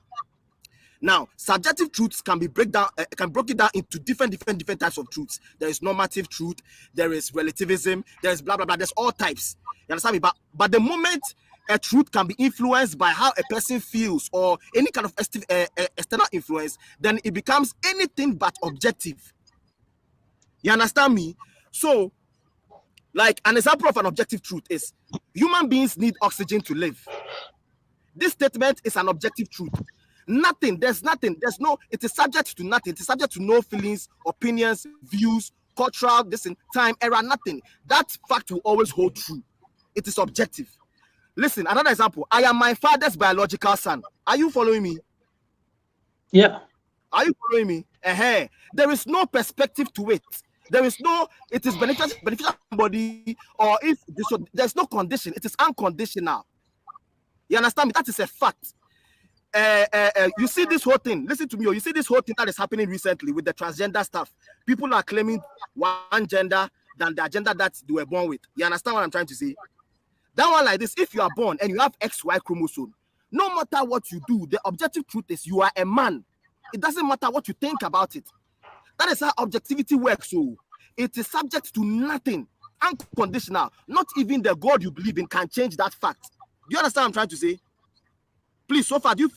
Now, subjective truths can be broken down into different types of truths. There is normative truth, there is relativism, there is blah blah blah. There's all types. You understand me? But the moment a truth can be influenced by how a person feels or any kind of external influence, then it becomes anything but objective. You understand me? So, like an example of an objective truth is human beings need oxygen to live. This statement is an objective truth. It is subject to nothing. It is subject to no feelings, opinions, views, cultural, time, era, nothing. That fact will always hold true. It is objective. Listen, another example. I am my father's biological son. Are you following me? Yeah. Are you following me? There is no perspective to it. There is it is beneficial to somebody, or if there's no condition, it is unconditional. You understand me? That is a fact. You see this whole thing, listen to me, you see this whole thing that is happening recently with the transgender stuff. People are claiming one gender than the gender that they were born with. You understand what I'm trying to say? That one like this, if you are born and you have XY chromosome, no matter what you do, the objective truth is you are a man. It doesn't matter what you think about it. That is how objectivity works. So it is subject to nothing, unconditional. Not even the God you believe in can change that fact. Do you understand what I'm trying to say? Please, so far, do you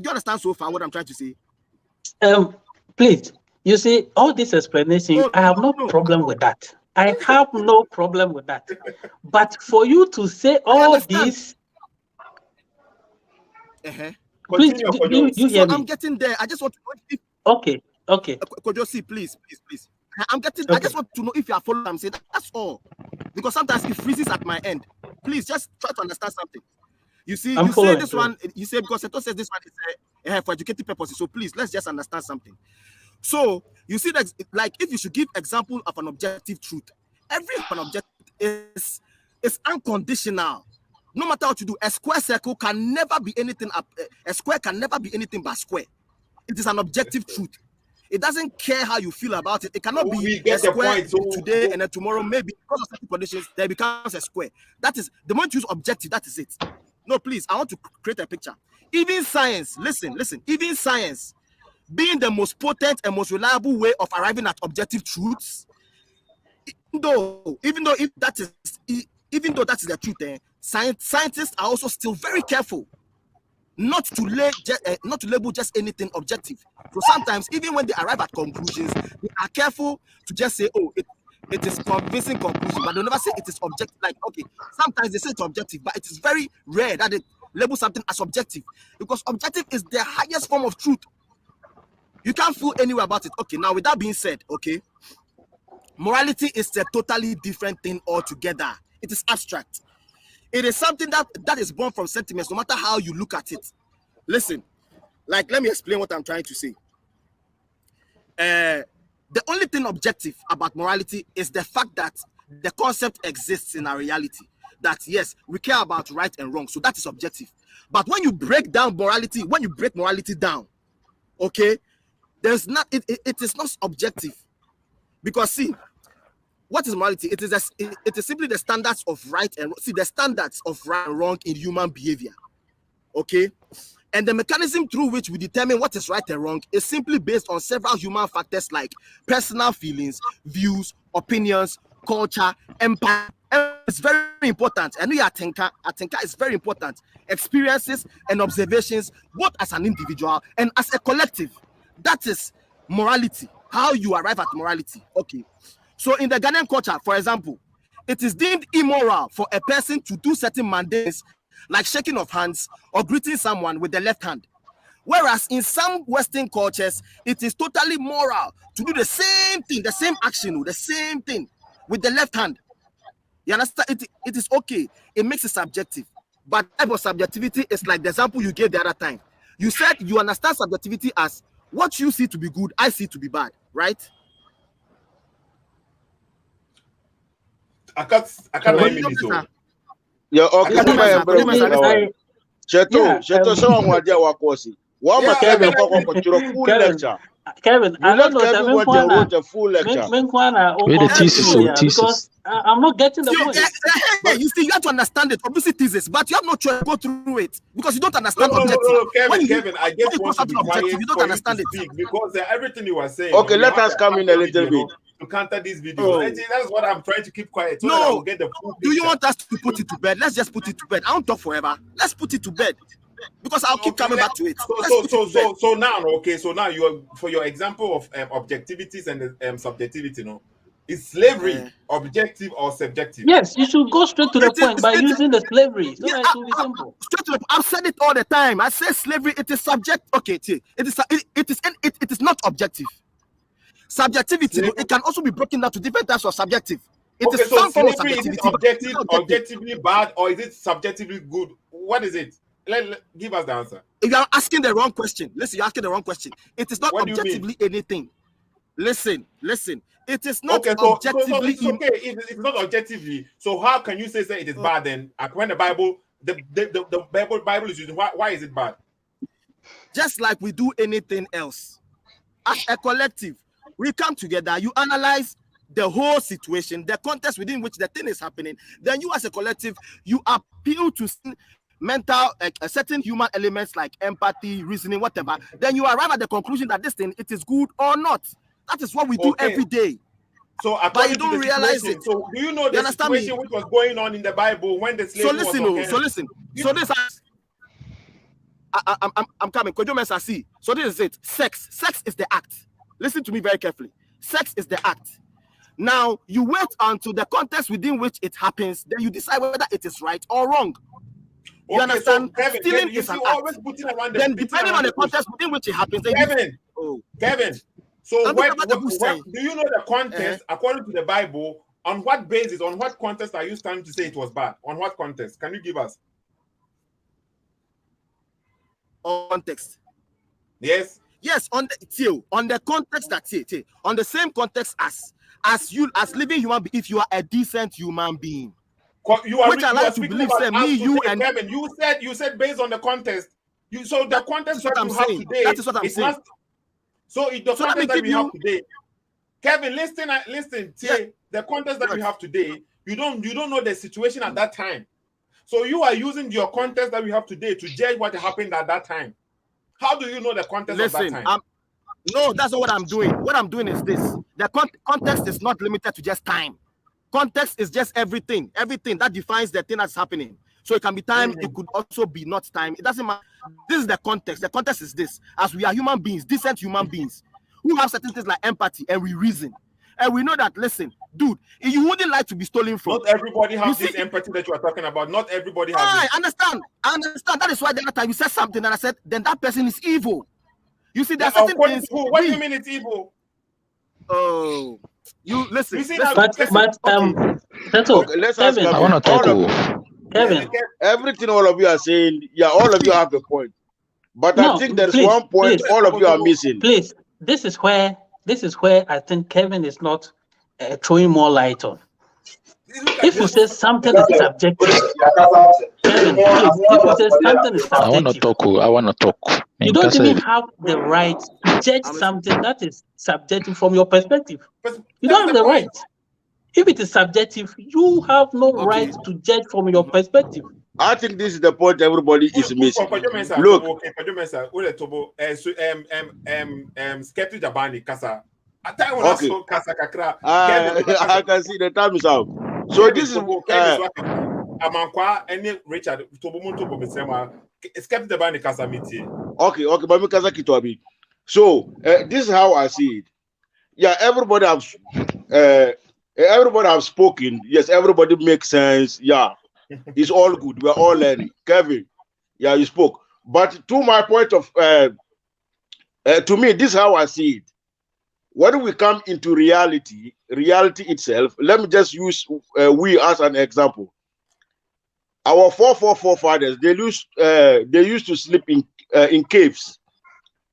understand so far what I'm trying to say? Please, you see, all this explanation, I have no problem with that. I have no problem with that. But for you to say all this, please, you hear me? I'm getting there. I just want to know if... Okay. Kojosi, please. I just want to know if you are following what I'm saying. That's all. Because sometimes it freezes at my end. Please, just try to understand something. You see, you say this one, you say because Seto says this one is for educative purposes. So please, let's just understand something. So you see that, like, if you should give example of an objective truth, every objective is unconditional. No matter what you do, a square circle can never be anything. A square can never be anything but square. It is an objective truth. It doesn't care how you feel about it. It cannot be a square today and then tomorrow, maybe because of certain conditions, there becomes a square. That is the moment you use objective. That is it. No, please, I want to create a picture. Even science, listen, even science, being the most potent and most reliable way of arriving at objective truths, even though that is the truth, scientists are also still very careful not to label just anything objective. So sometimes, even when they arrive at conclusions, they are careful to just say, oh, it is convincing conclusion, but they'll never say it is objective. Like, okay, sometimes they say it's objective, but it is very rare that they label something as objective, because objective is the highest form of truth. You can't fool anywhere about it. Okay, now with that being said, okay, morality is a totally different thing altogether. It is abstract. It is something that is born from sentiments, no matter how you look at it. Listen, like, let me explain what I'm trying to say. The only thing objective about morality is the fact that the concept exists in our reality. That yes, we care about right and wrong. So that is objective. But when you break down morality, when you break morality down, okay, there's not, it is not objective. Because see, what is morality? It is simply the standards of right and wrong. See, the standards of right and wrong in human behavior. Okay? And the mechanism through which we determine what is right and wrong is simply based on several human factors like personal feelings, views, opinions, culture, empathy. It's very important. And we are Atenka is very important. Experiences and observations, both as an individual and as a collective. That is morality. How you arrive at morality. Okay. So in the Ghanaian culture, for example, it is deemed immoral for a person to do certain mundanes like shaking of hands or greeting someone with the left hand. Whereas in some Western cultures, it is totally moral to do the same thing, the same action, the same thing with the left hand. You understand? It is okay. It makes it subjective. But type of subjectivity is like the example you gave the other time. You said you understand subjectivity as what you see to be good, I see to be bad, right? I can't yeah, okay. Cheto, someone was there. Kevin, I don't know wrote a full lecture. Because I'm not getting the point. You see, you have to understand it. Obviously, thesis, but you have no choice to go through it because you don't understand objective. Kevin, I just want to be quiet you don't understand it because everything you were saying. Okay, let us come in a little bit to counter this video. That's what I'm trying to keep quiet. So that I will get the full do you want us to put it to bed? Let's just put it to bed. I won't talk forever. Let's put it to bed. Because I'll keep coming back to it. So now you are, for your example of objectivities and subjectivity, no, is slavery objective or subjective? Yes, you should go straight to the point by using the slavery. So that it will be simple. Straight to the point. I've said it all the time. I say slavery. It is subject. Okay, it is not objective. Subjectivity. It can also be broken down to different types of subjective. It is some form of subjectivity. Objectively bad, or is it subjectively good? What is it? Give us the answer. If you are asking the wrong question, listen, you're asking the wrong question. It is not objectively anything. Listen. It is not objectively. It's okay. It's not objectively. So how can you say it is bad then? When the Bible is using, why is it bad? Just like we do anything else, as a collective, we come together. You analyze the whole situation, the context within which the thing is happening. Then you, as a collective, you appeal to mental, like certain human elements like empathy, reasoning, whatever. Then you arrive at the conclusion that this thing, it is good or not. That is what we do every day. So but you don't realize it. So do you know the situation which was going on in the Bible when the slave was okay? So listen. So this I'm coming. So this is it. Sex is the act. Listen to me very carefully. Sex is the act. Now you wait until the context within which it happens, then you decide whether it is right or wrong. You understand? So Kevin, you always putting around then depending on the context within which it happens. Kevin. So do you know the context according to the Bible? On what basis? On what context are you starting to say it was bad? On what context? Can you give us? Context. Yes. Yes. On the context on the same context as living human being. If you are a decent human being. Which I like to believe, Kevin, you said based on the context. So the context that you have today. That is what I'm saying. The context that we have today. Kevin, listen. The context that we have today, you don't know the situation at that time. So you are using your context that we have today to judge what happened at that time. How do you know the context of that time? No, that's not what I'm doing. What I'm doing is this. The context is not limited to just time. Context is just everything that defines the thing that's happening. So it can be time, it could also be not time. It doesn't matter. This is the context. The context is this. As we are human beings, decent human beings, who have certain things like empathy and we reason. And we know that, listen, dude, you wouldn't like to be stolen from. Not everybody has this empathy that you are talking about. Not everybody has I understand. That is why the other time you said something and I said, then that person is evil. You see, there are certain things. What do you mean it's evil? Oh, you listen. But Okay, let's ask Kevin. Kevin. I want to talk. All of Kevin. everything all of you are saying, yeah, all of you have a point. But I No, think there's please, one point please, all of you are missing. please. This is where I think Kevin is not throwing more light on. If you say something is subjective, Kevin, please, if you say something is I want to subjective, talk. I want to talk. you don't even have the right to judge something that is subjective from your perspective. You don't have the right. If it is subjective, you have no right to judge from your perspective. I think this is the point everybody is missing. Look, Skeptic Jabani Kasa. I can see the time is out. So this is Amankwa and Richard Tobomunto Bobisema. Skeptic Jabani Kasa meeting. Okay, but Mikasa Kitobi. So this is how I see it. Yeah, everybody have spoken. Yes, everybody makes sense. Yeah, it's all good. We're all learning. Kevin, yeah, you spoke. But to my point of, to me, this is how I see it. When we come into reality itself, let me just use we as an example. Our forefathers, they used to sleep in caves.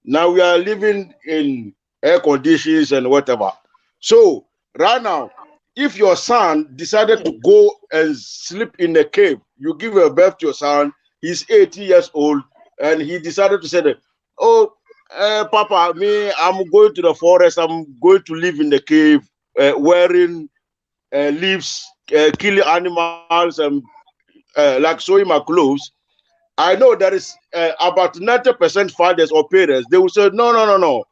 Now we are living in air conditions and whatever. So right now, if your son decided to go and sleep in a cave, you give a birth to your son, he's 80 years old, and he decided to say that, oh, Papa, I'm going to the forest, I'm going to live in the cave, wearing leaves, killing animals, and like sewing my clothes. I know there is about 90% fathers or parents, they will say, no,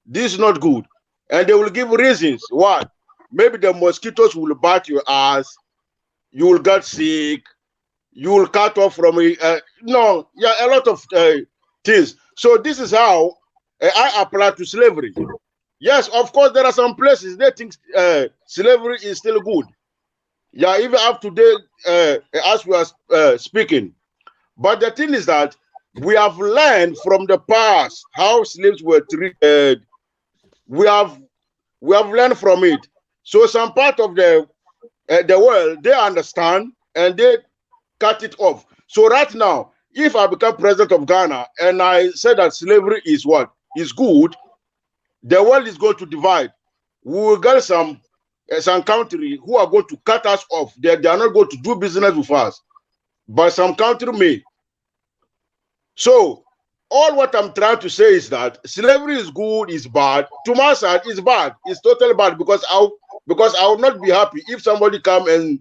this is not good. And they will give reasons why. Maybe the mosquitoes will bite your ass, you will get sick, you will cut off from a lot of things. So this is how I apply to slavery. Yes, of course, there are some places they think slavery is still good. Yeah, even up to date, as we are speaking. But the thing is that we have learned from the past how slaves were treated. We have learned from it. So some part of the world, they understand and they cut it off. So right now, if I become president of Ghana and I say that slavery is what? Is good, the world is going to divide. We will get some country who are going to cut us off. They are not going to do business with us. But some country may. So all what I'm trying to say is that slavery is good, is bad. To my side, it's bad. It's totally bad because I will not be happy if somebody come and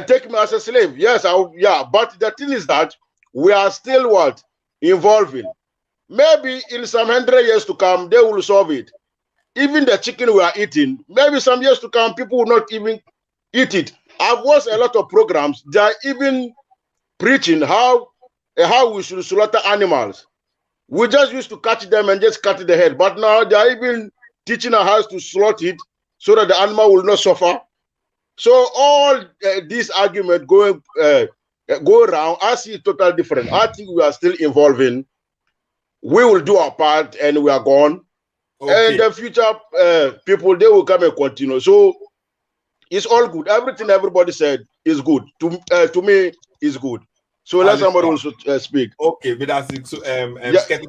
take me as a slave. Yes, but the thing is that we are still what? Evolving. Maybe in some 100 years to come, they will solve it. Even the chicken we are eating, maybe some years to come, people will not even eat it. I've watched a lot of programs. They are even preaching how we should slaughter animals. We just used to catch them and just cut the head. But now they are even teaching us how to slaughter it so that the animal will not suffer. So all these arguments go around, I see it totally different. I think we are still evolving. We will do our part and we are gone. Okay. And the future people, they will come and continue. So it's all good. Everything everybody said is good. To me, is good. So let somebody also speak. Okay, but that's it. So,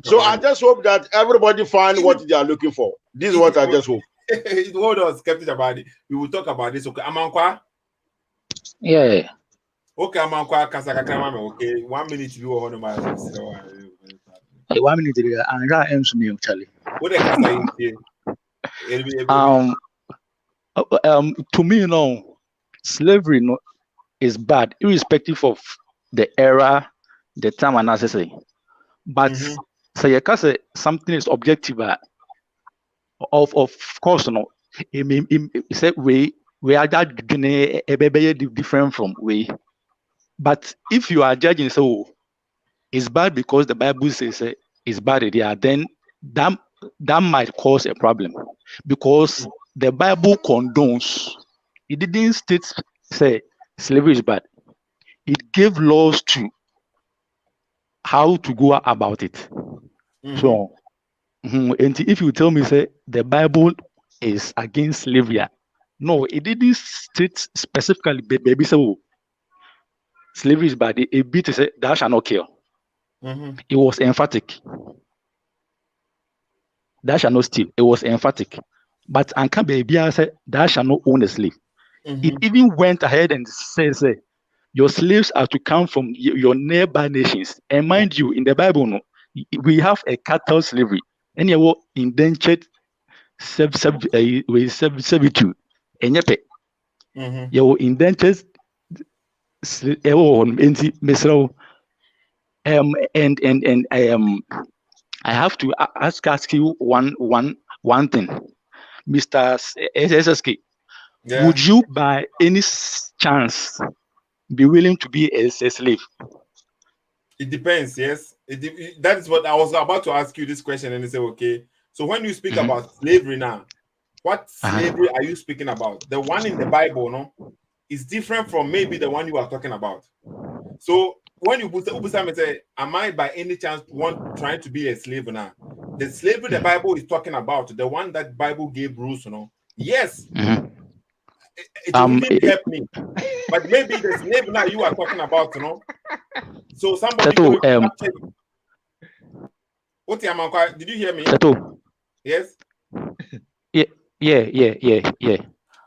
so I just hope that everybody find what they are looking for. This is what I just hope. Hold on, Skeptic about it. We will talk about this. Okay, Amankwa? Yeah. Okay, Amankwa, Kasakakrama. Okay, 1 minute to do on my 1 minute, and that ends me actually. What the to me, slavery is bad, irrespective of the era, the time, and necessary. But so you can say something is objective. Of course, it's a way we are different from way. But if you are judging, so it's bad because the Bible says it's bad, then that might cause a problem because the Bible condones. It didn't say slavery is bad. It gave laws to how to go about it. So, and if you tell me say the Bible is against slavery, No, it didn't state specifically, baby. So slavery is bad. It beat to say thou shalt not kill. Mm-hmm. It was emphatic. Thou shalt not steal. It was emphatic. But Anka baby said thou shalt not own a slave. Mm-hmm. It even went ahead and says, your slaves are to come from your nearby nations. And mind you, in the Bible, no, we have a cattle slavery. And you were indentured servitude. And you were indentured. I have to ask you one thing, Mr. SSK. Yeah. Would you, by any chance, be willing to be a slave? It depends. Yes, that is what I was about to ask you this question, and they say, okay. So when you speak about slavery now, what slavery are you speaking about? The one in the Bible, no, is different from maybe the one you are talking about. So when you say, am I by any chance trying to be a slave now? The slavery the Bible is talking about, the one that Bible gave rules, you know. Yes. It will really help me, but maybe the slave now you are talking about, you know. So somebody. What did you hear me? Yes. Yeah.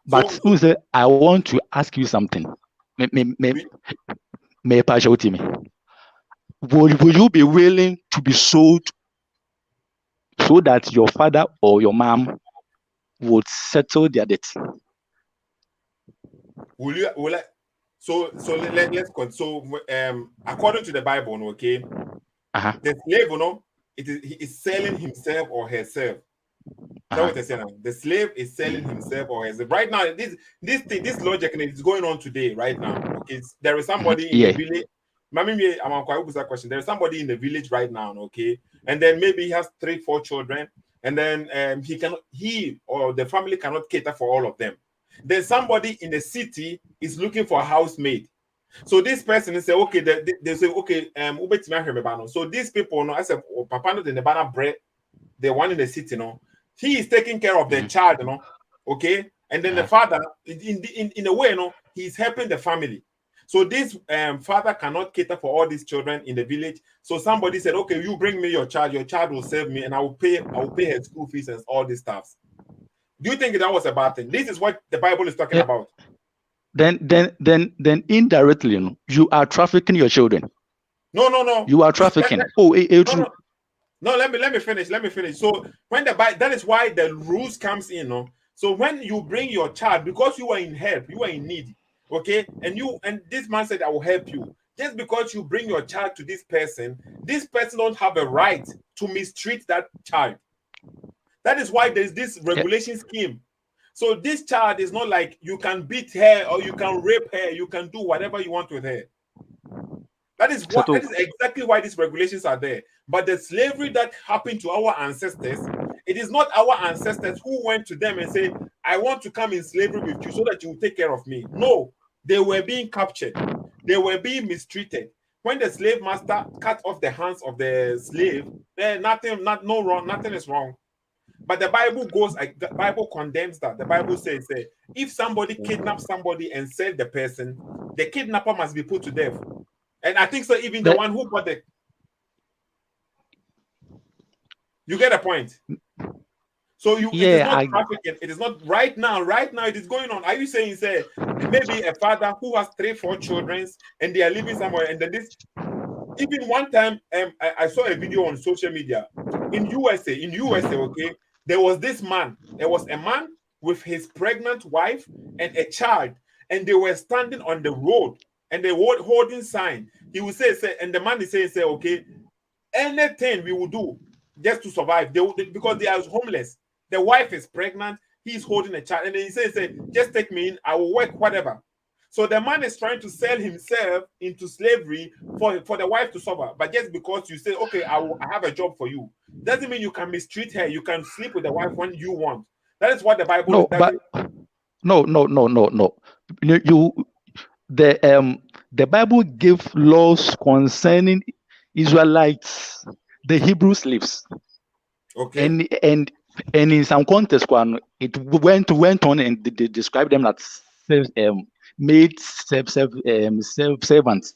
But so, Uze, I want to ask you something. Would you be willing to be sold so that your father or your mom would settle their debt? Will I? So let's go. So according to the Bible, okay, the slave, you know, he is selling himself or herself. That's what they say now. The slave is selling himself or herself. Right now, this logic is going on today, right now. Okay, there is somebody in the village. I'm quite open that question. There is somebody in the village right now, okay, and then maybe he has 3-4 children, and then he or the family cannot cater for all of them. Then somebody in the city is looking for a housemaid. So this person is say, okay, they say, okay, so these people, no, I said, Papa no the banana bread, the one in the city, no, he is taking care of the child, no, okay, and then the father, in a way, no, he's helping the family. So this father cannot cater for all these children in the village. So somebody said, okay, you bring me your child will serve me, and I will pay her school fees and all these stuff. Do you think that was a bad thing? This is what the Bible is talking about. Then indirectly, you know, you are trafficking your children. No. You are trafficking. No, let me finish. So when that is why the rules comes in, no. So when you bring your child, because you are in help, you are in need, okay, and this man said, I will help you. Just because you bring your child to this person don't have a right to mistreat that child. That is why there's this regulation scheme. So this child is not like you can beat her or you can rape her, you can do whatever you want with her. That is exactly why these regulations are there. But the slavery that happened to our ancestors, it is not our ancestors who went to them and said, I want to come in slavery with you so that you will take care of me. No, they were being captured. They were being mistreated. When the slave master cut off the hands of the slave, nothing is wrong. But the Bible condemns that. The Bible says that if somebody kidnaps somebody and sells the person, the kidnapper must be put to death. And I think so. Even the one who bought the, you get a point. So it is not trafficking. It is not right now. Right now, it is going on. Are you saying, say, maybe a father who has 3-4 children and they are living somewhere, and then this? Even one time, I saw a video on social media in USA. Okay, there was this man. There was a man with his pregnant wife and a child, and they were standing on the road and they were holding sign. He would say, and the man is saying, okay, anything we will do just to survive. Because they are homeless. The wife is pregnant. He's holding a child, and then he says, just take me in. I will work whatever. So the man is trying to sell himself into slavery for the wife to suffer. But just because you say, okay, I have a job for you, doesn't mean you can mistreat her. You can sleep with the wife when you want. That is what the Bible No. The Bible gives laws concerning Israelites, the Hebrew slaves. Okay. And in some context, it went on and they described them as servants.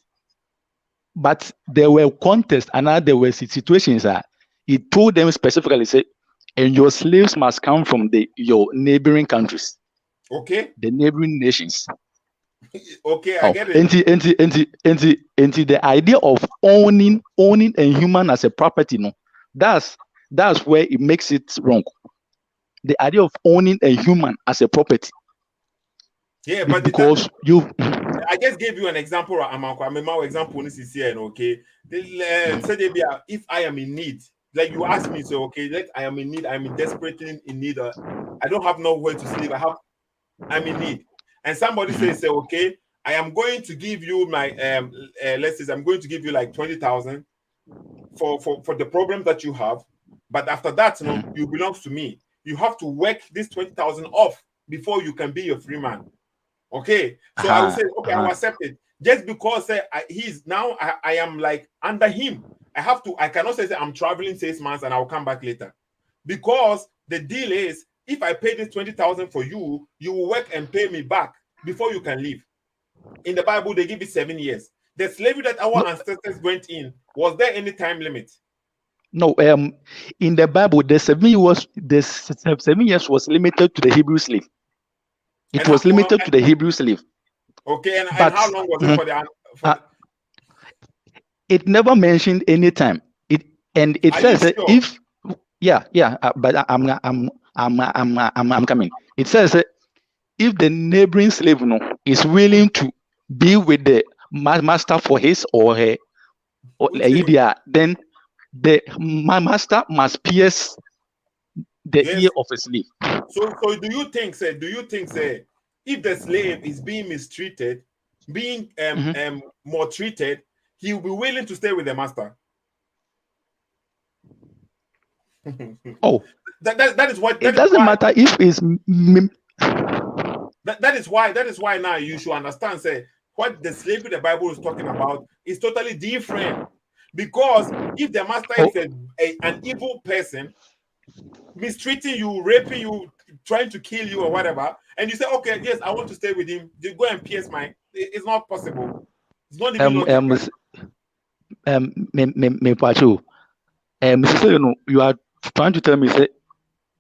But there were contests and there were situations that he told them specifically, say, and your slaves must come from your neighboring countries. Okay. The neighboring nations. Okay, I get it. And the idea of owning a human as a property, no, that's where it makes it wrong. The idea of owning a human as a property. Yeah, but because I just gave you an example. Example is here, okay. If I am in need, like you asked me, so okay, I am in need. I'm desperately in need. I don't have nowhere to sleep. I'm in need, and somebody says, okay, I am going to give you my let's say I'm going to give you like 20,000 for the problem that you have, but after that, you belong to me. You have to work this 20,000 off before you can be a free man. Okay, so I will say, okay, I will accept it. Just because I am like under him. I cannot say I'm traveling 6 months and I'll come back later. Because the deal is, if I pay this 20,000 for you, you will work and pay me back before you can leave. In the Bible, they give it 7 years. The slavery that our ancestors went in, was there any time limit? No, in the Bible, the 7 years was limited to the Hebrew slave. It was limited to the Hebrew slave. Okay, and how long was it for the? It never mentioned any time. It says that if but I'm coming. It says that if the neighboring slave is willing to be with the master for his or her idea, then the master must pierce the ear of a slave. So do you think if the slave is being mistreated, being maltreated, he will be willing to stay with the master? Oh, that is what. It doesn't matter if it's. That is why now you should understand. Say what the slavery the Bible is talking about is totally different. Because if the master is an evil person, mistreating you, raping you, trying to kill you or whatever, and you say, okay, yes, I want to stay with him, you go and pierce mine. It's not possible. It's not even you are trying to tell me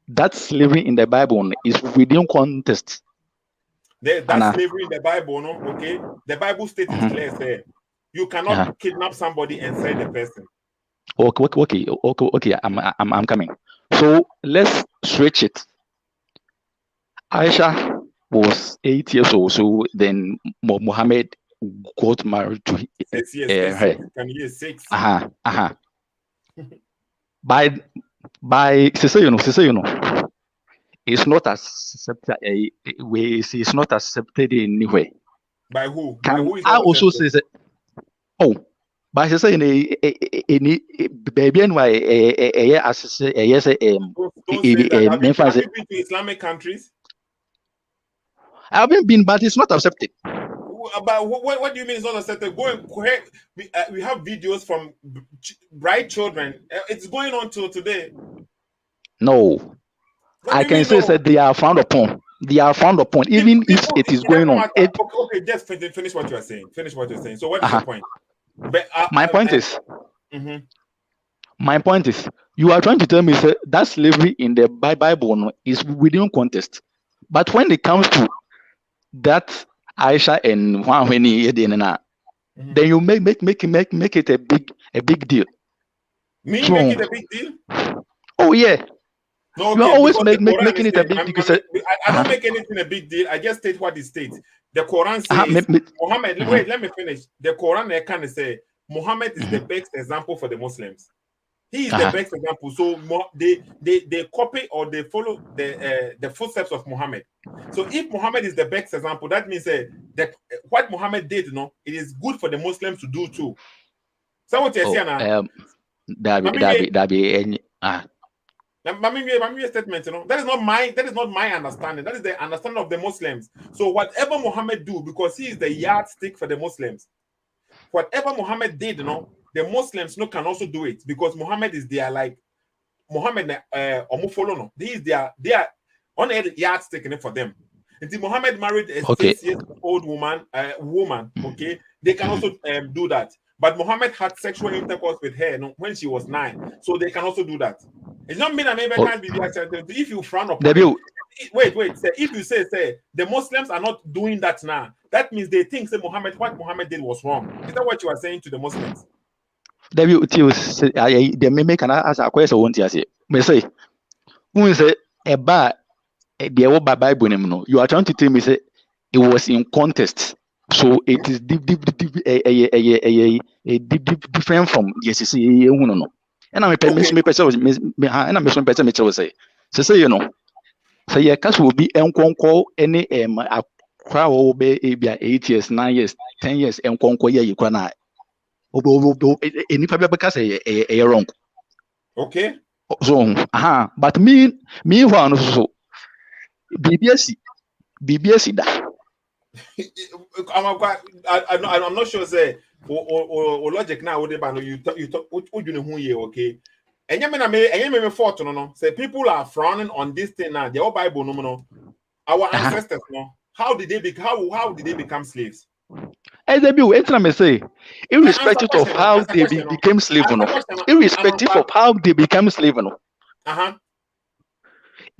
that slavery in the Bible is within context. That slavery in the Bible, no? Okay, the Bible states it clear, say you cannot kidnap somebody and sell the person. Okay. I'm coming. So let's switch it. Aisha was 8 years old, so then Muhammad got married to her. Can you hear 6? By sister, you know, it's not accepted. It's not accepted anywhere. By who? I also say that. Oh, by sister, baby, and why? Yes, have you been to Islamic countries? I haven't been, but it's not accepted. But what do you mean it's not accepted? We have videos from bright children. It's going on till today. No, I can say that they are frowned upon. They are frowned upon, even if it is going on. Okay, just finish what you are saying. So what is your point? But, my point is, you are trying to tell me that slavery in the Bible is within context, but when it comes to that Aisha and then you make it a big deal. Make it a big deal? Oh yeah. No, you always making it a big deal. I don't make anything a big deal. I just state what it states. The Quran says Muhammad. Wait, let me finish. The Quran kind of say Muhammad is the best example for the Muslims. He is the best example. So they copy or they follow the footsteps of Muhammad. So if Muhammad is the best example, that means that what Muhammad did, it is good for the Muslims to do too. So what you say now? Statement, that is not my understanding. That is the understanding of the Muslims. So whatever Muhammad do, because he is the yardstick for the Muslims, whatever Muhammad did, the Muslims can also do it, because Muhammad is their Muhammad He is On a yardstick for them. Until Muhammad married a Okay. 6-year-old woman, okay, they can also do that. But Muhammad had sexual intercourse with her when she was 9, so they can also do that. It's not mean that can't be if you frown upon it. Wait. Say, if you say the Muslims are not doing that now, that means they think what Muhammad did was wrong. Is that what you are saying to the Muslims? They may can ask a question. Won't you say? Me say, who say a bar? The Bible, you are trying to tell me say it was in contest, so it is different from yes. And I'm a person say, so you know, so your case will be any a crowd will be 8 years, 9 years, 10 years, and conquer you can I. Any because a wrong. Okay. So, but meanwhile, so. BBS da. I'm not sure say or logic now what you talk what you know who you okay. And you mean fault no say people are frowning on this thing now. The old Bible no. Our ancestors no. How did they become slaves? Irrespective of how they became slaves, irrespective of how they became slaves,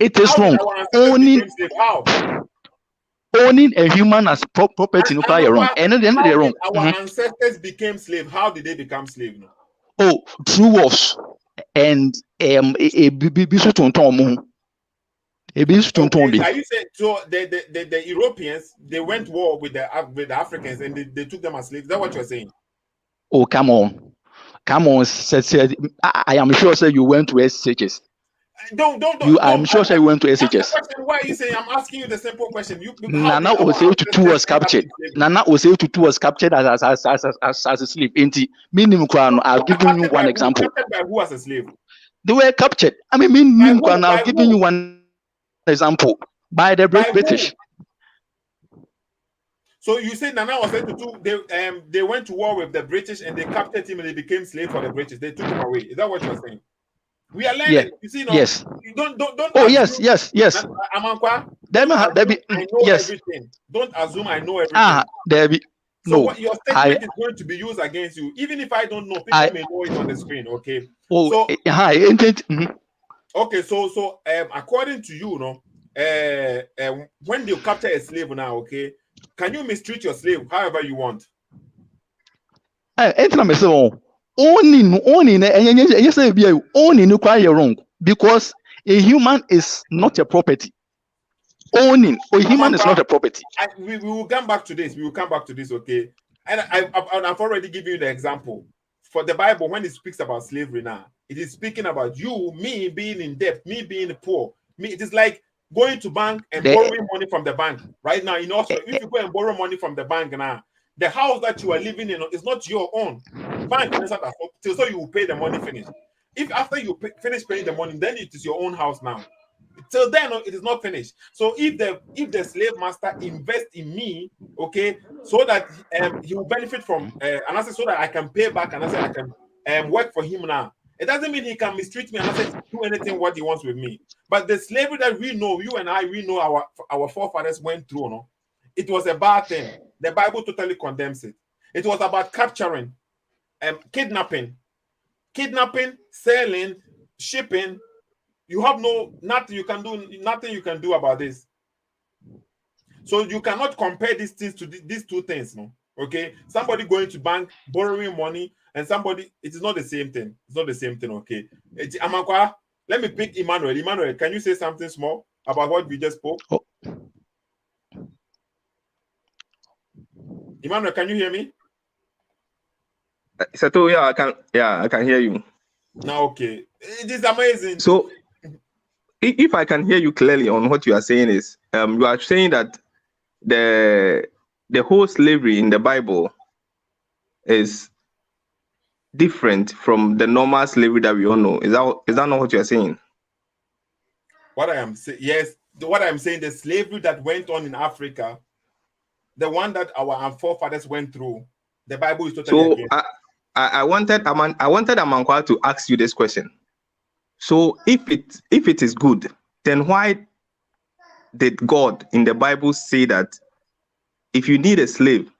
it is wrong. Owning a human as property wrong. And then they're wrong. Our ancestors became slaves. How did they become slaves? No? Oh, through wars and a Are you saying so? The Europeans they went war with the Africans and they took them as slaves. Is that what you're saying? Oh, come on. I am sure say you went to SHS. I'm sure you went to SHS. Why are you saying? I'm asking you the simple question. Nana Osei was captured. Nana Osei was captured as a slave. Minimum crown. I've given you one example. Captured by who as a slave? They were captured. I mean, minimum crown. I've given you one example by the British. So you say Nana Osei they went to war with the British and they captured him and they became slave for the British. They took him away. Is that what you're saying? We are learning. Yeah. You see, yes. You don't. Oh yes. Amankwa. Yes. Everything. Don't assume I know everything. Debbie. So what your statement is going to be used against you, even if I don't know. People may know it on the screen. Okay. Oh. Okay. So according to you, when you capture a slave now, okay, can you mistreat your slave however you want? Owning wrong because a human is not a property. Owning a human is not a property. We will come back to this. Okay. And I've already given you the example for the Bible when it speaks about slavery. Now it is speaking about me being in debt, me being poor. It is like going to bank and borrowing money from the bank right now. If you go and borrow money from the bank now, the house that you are living in is not your own. Bank so you will pay the money finish. If after you finish paying the money, then it is your own house now. Till then, it is not finished. So if the slave master invests in me, okay, so that he will benefit from, and I say so that I can pay back, and I say I can work for him now. It doesn't mean he can mistreat me and I say do anything what he wants with me. But the slavery that we know, you and I, we know our forefathers went through, no, it was a bad thing. The Bible totally condemns it. It was about capturing, kidnapping, selling, shipping. You have nothing you can do about this. So you cannot compare these things to these two things, no? Okay, somebody going to bank borrowing money and somebody, it is not the same thing. It's not the same thing. Okay, Amankwa, let me pick Emmanuel. Emmanuel, can you say something small about what we just spoke? Oh. Emmanuel, can you hear me? Sato, I can hear you. Now, okay. It is amazing. So, if I can hear you clearly on what you are saying is, you are saying that the whole slavery in the Bible is different from the normal slavery that we all know. Is that not what you are saying? What I am saying, yes. What I am saying, the slavery that went on in Africa, the one that our forefathers went through, the Bible is totally against. So I wanted Amankwa to ask you this question. So if it is good, then why did God in the Bible say that if you need a slave,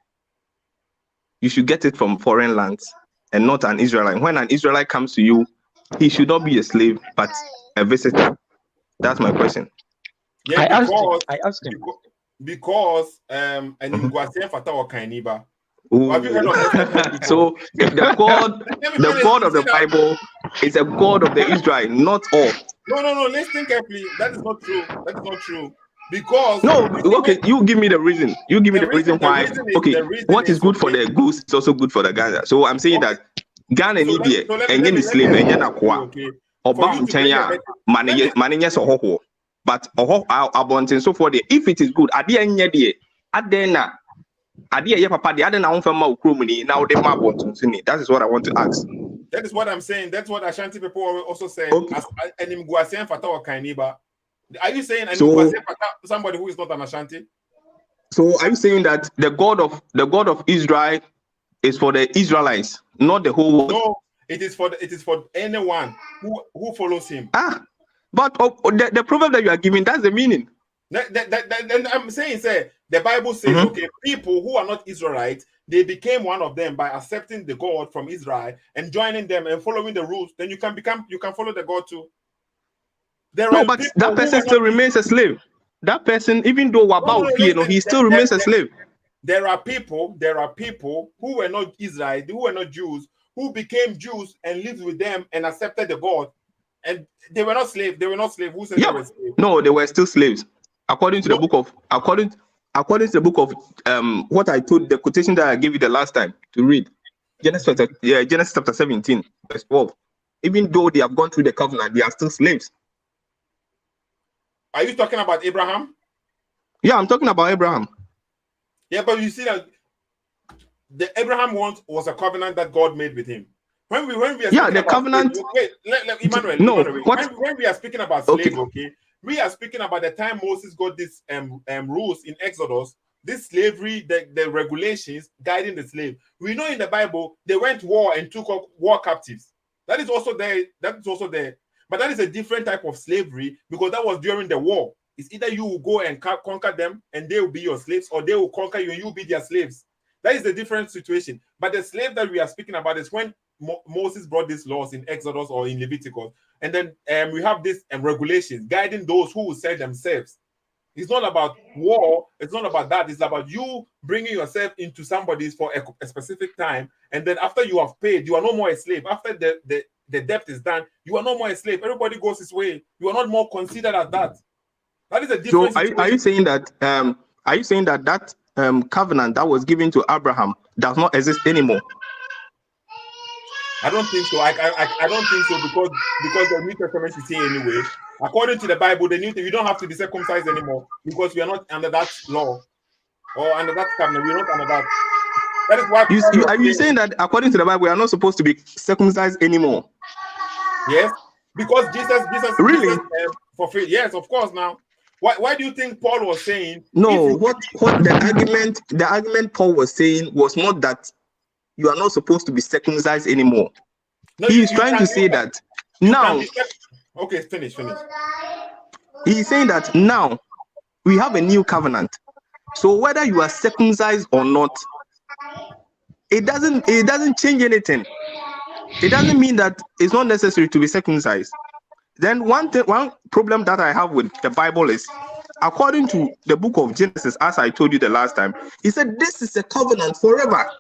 you should get it from foreign lands and not an Israelite? When an Israelite comes to you, he should not be a slave, but a visitor. That's my question. Yeah, I asked him. Because and you go say fata or kainiba. Ooh. Have you heard of this? So the God of the Bible is a God of the Israel, not all. No. Listen carefully. That is not true. That is not true. Because okay, you give me the reason. You give me the reason why. Okay, what is good for the goose is also good for the Ghana. So I'm saying that Ghana and India and any slave and Yanakwa or Bauchanya manage so ho. But abontin so for the if it is good, adena ye papa the other now from Ukrumini now they mabontin. That is what I want to ask. That is what I'm saying. That's what Ashanti people also say. Okay. Are you saying somebody who is not an Ashanti? So are you saying that the God of Israel is for the Israelites, not the whole world? No, it is for anyone who follows him. But the proverb that you are giving, that's the meaning. I'm saying, the Bible says, okay, people who are not Israelites, they became one of them by accepting the God from Israel and joining them and following the rules. Then you can follow the God too. But that person still remains a slave. That person, even though he still remains a slave. There are people who were not Israel, who were not Jews, who became Jews and lived with them and accepted the God. And they were not slaves. They were not slaves. Who said they were slaves? No, they were still slaves. According to the book of what I told, the quotation that I gave you the last time to read, Genesis chapter 17, verse 12. Even though they have gone through the covenant, they are still slaves. Are you talking about Abraham? Yeah, I'm talking about Abraham. Yeah, but you see that the Abraham was a covenant that God made with him. When we are the covenant. Emmanuel. When we are speaking about slave, okay, we are speaking about the time Moses got this rules in Exodus, this slavery, the regulations guiding the slave. We know in the Bible they went to war and took up war captives. That is also there. But that is a different type of slavery because that was during the war. It's either you will go and conquer them and they will be your slaves, or they will conquer you and you will be their slaves. That is the different situation. But the slave that we are speaking about is when Moses brought these laws in Exodus or in Leviticus, and then we have this regulations guiding those who will sell themselves. It's not about war. It's not about that. It's about you bringing yourself into somebody's for a specific time, and then after you have paid, you are no more a slave. After the debt is done, you are no more a slave. Everybody goes his way. You are not more considered as that. That is a different. So are you saying that? Are you saying that covenant that was given to Abraham does not exist anymore? I don't think so. I don't think so because the New Testament is here anyway. According to the Bible, you don't have to be circumcised anymore because we are not under that law or under that covenant. We're not under that. That is why. Are you saying that according to the Bible, we are not supposed to be circumcised anymore? Yes, because Jesus really for free. Yes, of course. Now, why do you think Paul was saying? No, what the argument Paul was saying was not that you are not supposed to be circumcised anymore. No, he is trying to say that now. Okay, finish. He is saying that now we have a new covenant. So whether you are circumcised or not, it doesn't change anything. It doesn't mean that it's not necessary to be circumcised. Then one problem that I have with the Bible is, according to the book of Genesis, as I told you the last time, he said this is a covenant forever.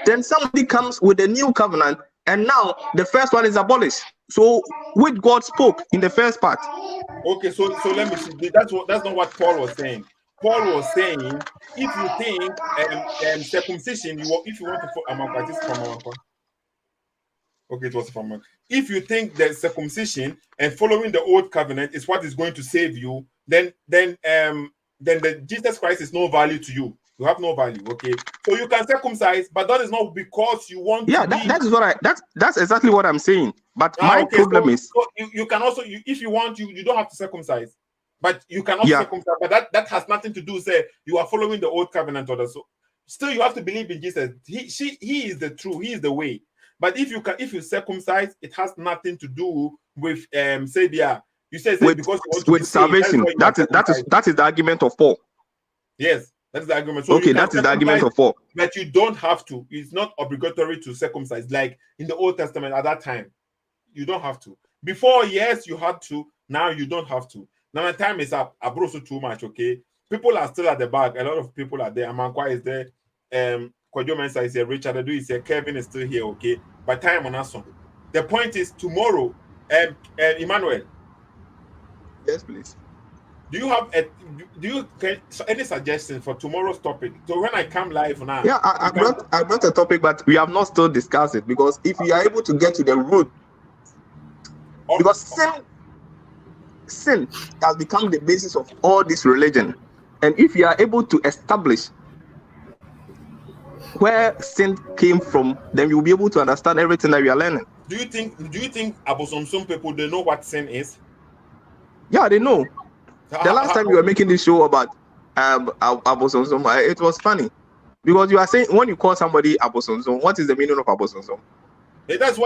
Then somebody comes with a new covenant, and now the first one is abolished. So which God spoke in the first part. Okay, so let me see. That's not what Paul was saying. Paul was saying, if you think circumcision, if you want to okay, it was from if you think that circumcision and following the old covenant is what is going to save you, then the Jesus Christ is no value to you. You have no value, okay? So you can circumcise, but that is not because you want. Yeah, that's exactly what I'm saying. But my problem is, so you can also, if you want, you don't have to circumcise, but you can also circumcise. But that has nothing to do. Say you are following the old covenant order. So still, you have to believe in Jesus. He is the truth. He is the way. But if you circumcise, it has nothing to do with You say with because you want to be saved, salvation. that's why you That is the argument of Paul. Yes, that's the argument. So okay, that is the argument of Paul. But you don't have to. It's not obligatory to circumcise. Like in the Old Testament at that time, you don't have to. Before, yes, you had to. Now you don't have to. Now my time is up. I brought too much. Okay, people are still at the back. A lot of people are there. Amankwa is there. Kwajo Mensah is here. Richard Adu is here. Kevin is still here. Okay, by time on us. The point is tomorrow. Emmanuel. Yes, please. Do you have any suggestions for tomorrow's topic? So when I come live now, yeah, I brought a topic, but we have not still discussed it because if we are able to get to the root, because sin has become the basis of all this religion, and if you are able to establish where sin came from, then you'll be able to understand everything that we are learning. Do you think Abosomsom people, they know what sin is? Yeah, they know. The last time you were making this show about Abosomsom, it was funny because you are saying when you call somebody Abosomsom, what is the meaning of Abosomsom? That's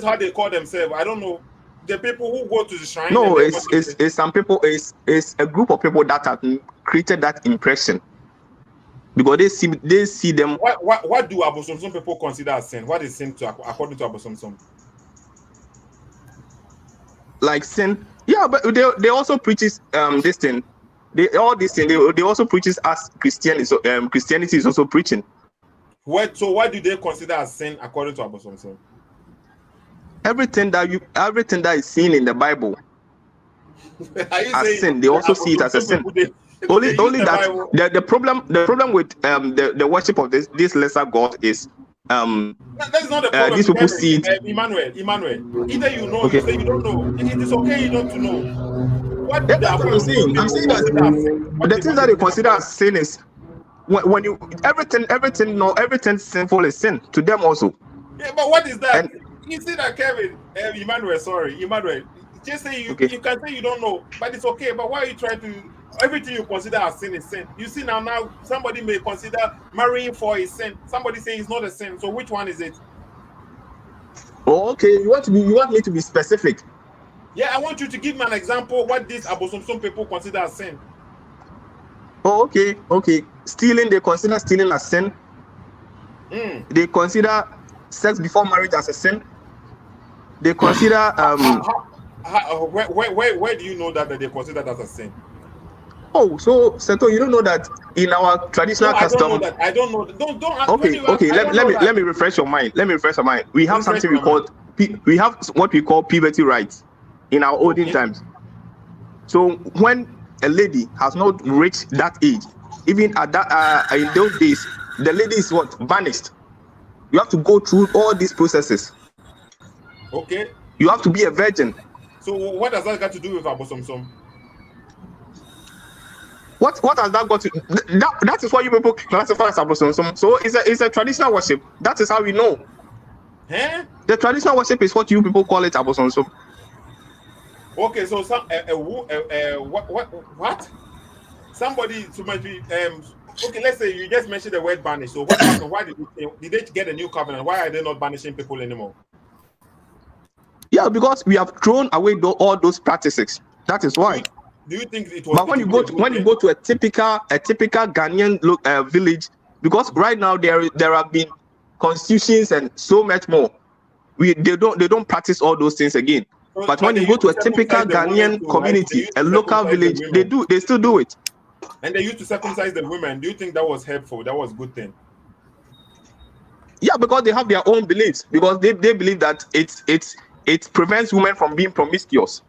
how they call themselves. I don't know. The people who go to the shrine. No, it's some people. It's a group of people that have created that impression because they see them. What do Abosomsom people consider as sin? What is sin according to Abosomsom? Like sin. Yeah, but they also preaches this thing. They also preaches as Christianity. So Christianity is also preaching. What do they consider as sin according to Abosomsom? Everything that is seen in the Bible as sin, they also see it as a sin. Only that the problem with the worship of this lesser god is that's not the problem. These people see it. Emmanuel. Either you know, you say you don't know. It is okay you don't know. That's what I'm saying. I'm saying that the things that they consider as sin is when you everything sinful is sin to them also. Yeah, but what is that? You see that, Kevin? Emmanuel. Just say you can say you don't know, but it's okay. But why are you trying to? Everything you consider as sin is sin. You see now somebody may consider marrying for a sin. Somebody say it's not a sin. So which one is it? Oh, okay. You want me to be specific? Yeah, I want you to give me an example what these Abosomsom people consider as sin. Oh, okay. Stealing, they consider stealing as sin. They consider sex before marriage as a sin. They consider where do you know that they consider that a sin? Oh, so Seto, you don't know that in our traditional custom. I don't know. Don't. Okay. Let me refresh your mind. We have something we have what we call puberty rights in our olden times. So when a lady has not reached that age, even at that in those days, the lady is vanished. You have to go through all these processes. Okay. You have to be a virgin. So what does that got to do with Abosomsom? What has that got to? That is what you people classify as Abosomsom. So it's a traditional worship. That is how we know. Huh? The traditional worship is what you people call it Abosomsom. Okay, so what? Somebody to might be okay. Let's say you just mentioned the word banish. So what happened? Why did they get a new covenant? Why are they not banishing people anymore? Yeah, because we have thrown away all those practices. That is why. Do you think it was? But when you go to a typical Ghanaian village, because right now there have been constitutions and so much more. They don't practice all those things again. So, but when you go to a typical Ghanaian community, a local village, they still do it. And they used to circumcise the women. Do you think that was helpful? That was a good thing? Yeah, because they have their own beliefs. Because they believe that it prevents women from being promiscuous.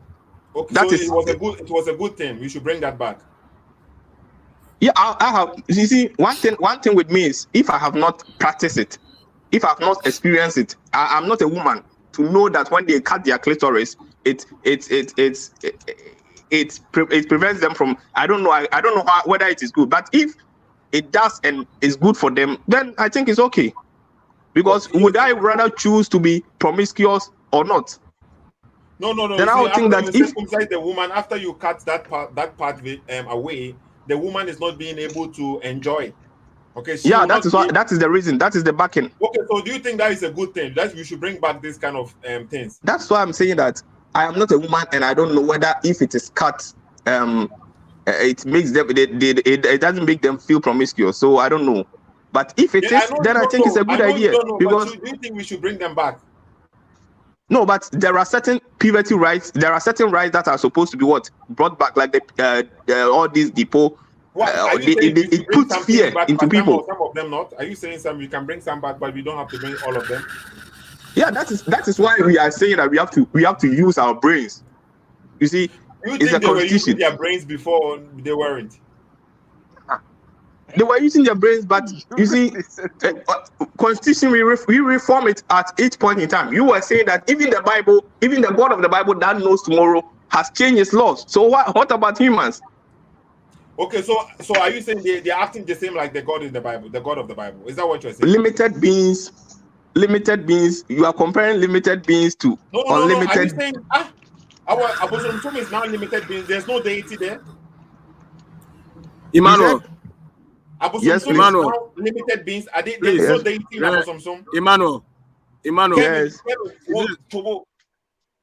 Okay, so it was a good thing. We should bring that back. Yeah, I have. You see, one thing with me is if I have not practiced it, if I have not experienced it, I'm not a woman to know that when they cut their clitoris, it prevents them from. I don't know whether it is good, but if it does and is good for them, then I think it's okay. Because would I rather choose to be promiscuous or not? No. Then I would think that if circumcise the woman after you cut that part away, the woman is not being able to enjoy. Okay. Yeah, that is the reason. That is the backing. Okay, so do you think that is a good thing? That we should bring back this kind of things? That's why I'm saying that I am not a woman, and I don't know whether if it is cut, it makes them it doesn't make them feel promiscuous. So I don't know. But if it is, then I think it's a good idea. Because do you think we should bring them back? No, but there are certain puberty rights. There are certain rights that are supposed to be brought back, like all these depot. It puts fear into people. Some of them not. Are you saying you can bring some back, but we don't have to bring all of them? Yeah, that is why we are saying that we have to use our brains. You see, it's a competition. They were using their brains before they weren't. They were using their brains, but you see, constitution we reform it at each point in time. You were saying that even the Bible, even the God of the Bible that knows tomorrow has changed its laws. So what about humans? Okay, so are you saying they're acting the same like the God in the Bible, the God of the Bible? Is that what you're saying? Limited beings. You are comparing limited beings to unlimited. Are you saying our Abosom is now limited beings? There's no deity there. Emmanuel. Yes, Emmanuel. Limited beings. Are they? There's no deity in Abosom. Emmanuel. Yes.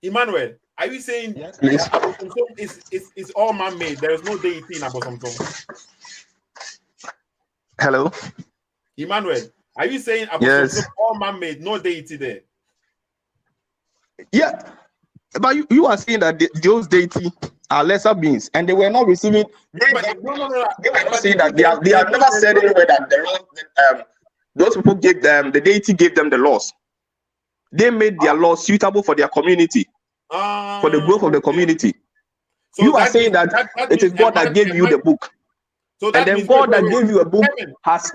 Emmanuel. Are you saying Abosom is all man-made? There is no deity in Abosom. Hello, Emmanuel. Are you saying Abosom all man-made, no deity there? Yeah, but you are saying that those deity are lesser beings, and they were not receiving. They were not saying that they have never said anywhere that those people gave them the deity gave them the laws. They made their laws suitable for their community, for the growth of the community. So you are saying that it is God that gave you the book. So and then God that gave you a book has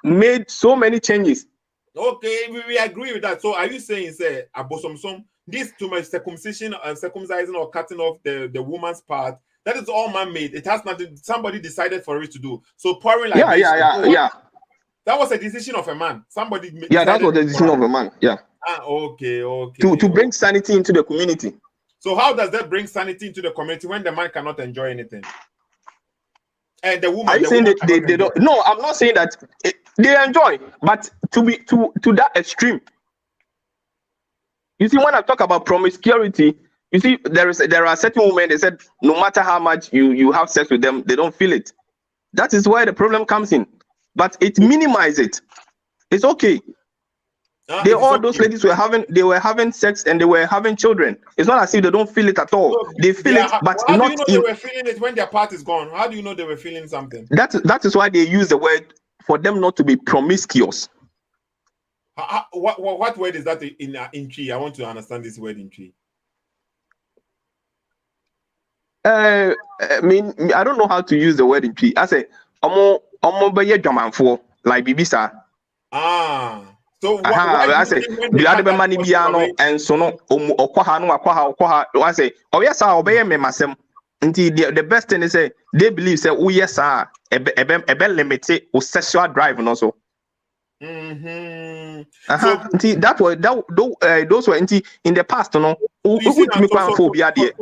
made so many changes. Okay, we agree with that. So are you saying, say, Abosom, this too much circumcision and circumcising or cutting off the woman's part, that is all man-made. It has nothing, somebody decided for it to do. So pouring like yeah. That was a decision of a man. Somebody that was the decision of a man. Yeah. Okay. To bring sanity into the community. So how does that bring sanity into the community when the man cannot enjoy anything? And the woman. Are you saying they don't? No, I'm not saying that they enjoy, but to that extreme. You see, when I talk about promiscuity, you see, there are certain women. They said no matter how much you have sex with them, they don't feel it. That is where the problem comes in. But it minimizes it. It's okay. Those ladies were having sex and they were having children. It's not as if they don't feel it at all. So they feel it, but how do you know they were feeling it when their part is gone? How do you know they were feeling something? That is why they use the word for them not to be promiscuous. What word is that in tree? I want to understand this word in tree. I mean, I don't know how to use the word in tree. I say, like Bibisa. So I say the other money piano and so no okwaha I say oh yes obey me masem until the best thing is say they believe say oh yes ebe limit o sexual drive and also so that was those were in the past no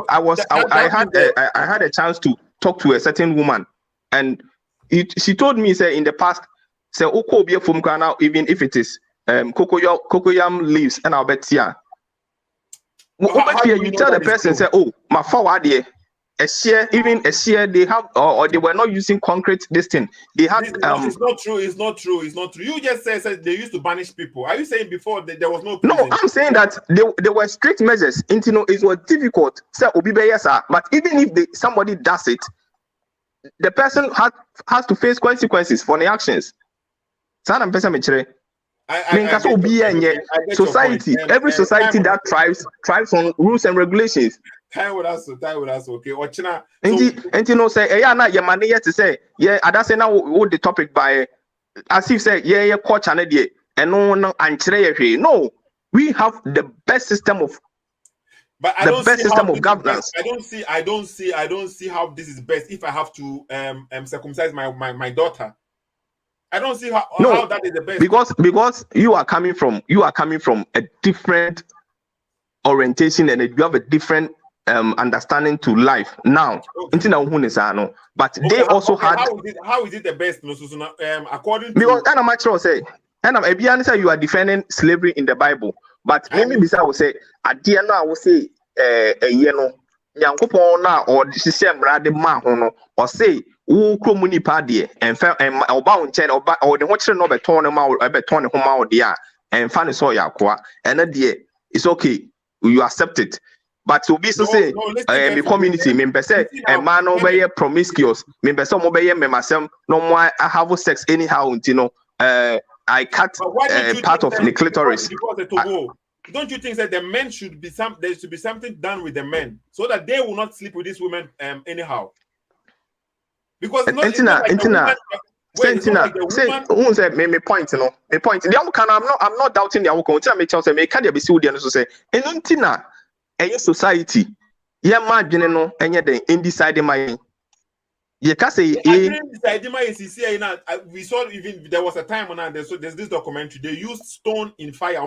I had a chance to talk to a certain woman and she told me say in the past say oko be from now even if it is cocoyam leaves and I'll bet here. You tell the person say, oh, my forward here. A share they have or they were not using concrete this thing. They had it's not true. You just said they used to banish people. Are you saying before there was no prison? No, I'm saying that there were strict measures. It was difficult. Say but even if somebody does it, the person has to face consequences for the actions. Society, every society that thrives on rules and regulations. Time with us, okay. And you know, say, yeah, now your money to say, yeah, I don't say now what the topic by as if say, yeah, coach and idea, and no, no, we have the best system of. But I don't best system of governance. I don't see how this is best if I have to circumcise my daughter. I don't see how that is the best. Because you are coming from a different orientation and you have a different understanding to life now. Okay. But they also had. How is it the best? According to because I'm actually say, and you are defending slavery in the Bible. But maybe I will say at the end I will say ɛyɛ no nyankopɔn na ɔde hyehyɛ mmara de ma ho no ɔse wo kurom nipa deɛ ɛmfa ɔba wo nkyɛn ɔde ho kyerɛ no ɔbɛtɔn ne ma ɔbɛtɔn ne ho ma wo deɛ a ɛmfa ne sɛ ɔyɛ akoa ɛno deɛ it's okay you accept it but obi so say me community me mpɛ sɛ man no bɛyɛ promiscuous me mpɛ sɛ ɔmo bɛyɛ mmemasɛm no mo have sex anyhow until no I cut part of the clitoris. Don't you think that the men should be there should be something done with the men so that they will not sleep with these women anyhow? Because say me point no me point. I'm not doubting the outcome. Tell me Chelsea me can be see no so say enuntina a society ye ma dwene no enye den indecide my ye ka say we saw even there was a time when there's this documentary they used stone in fire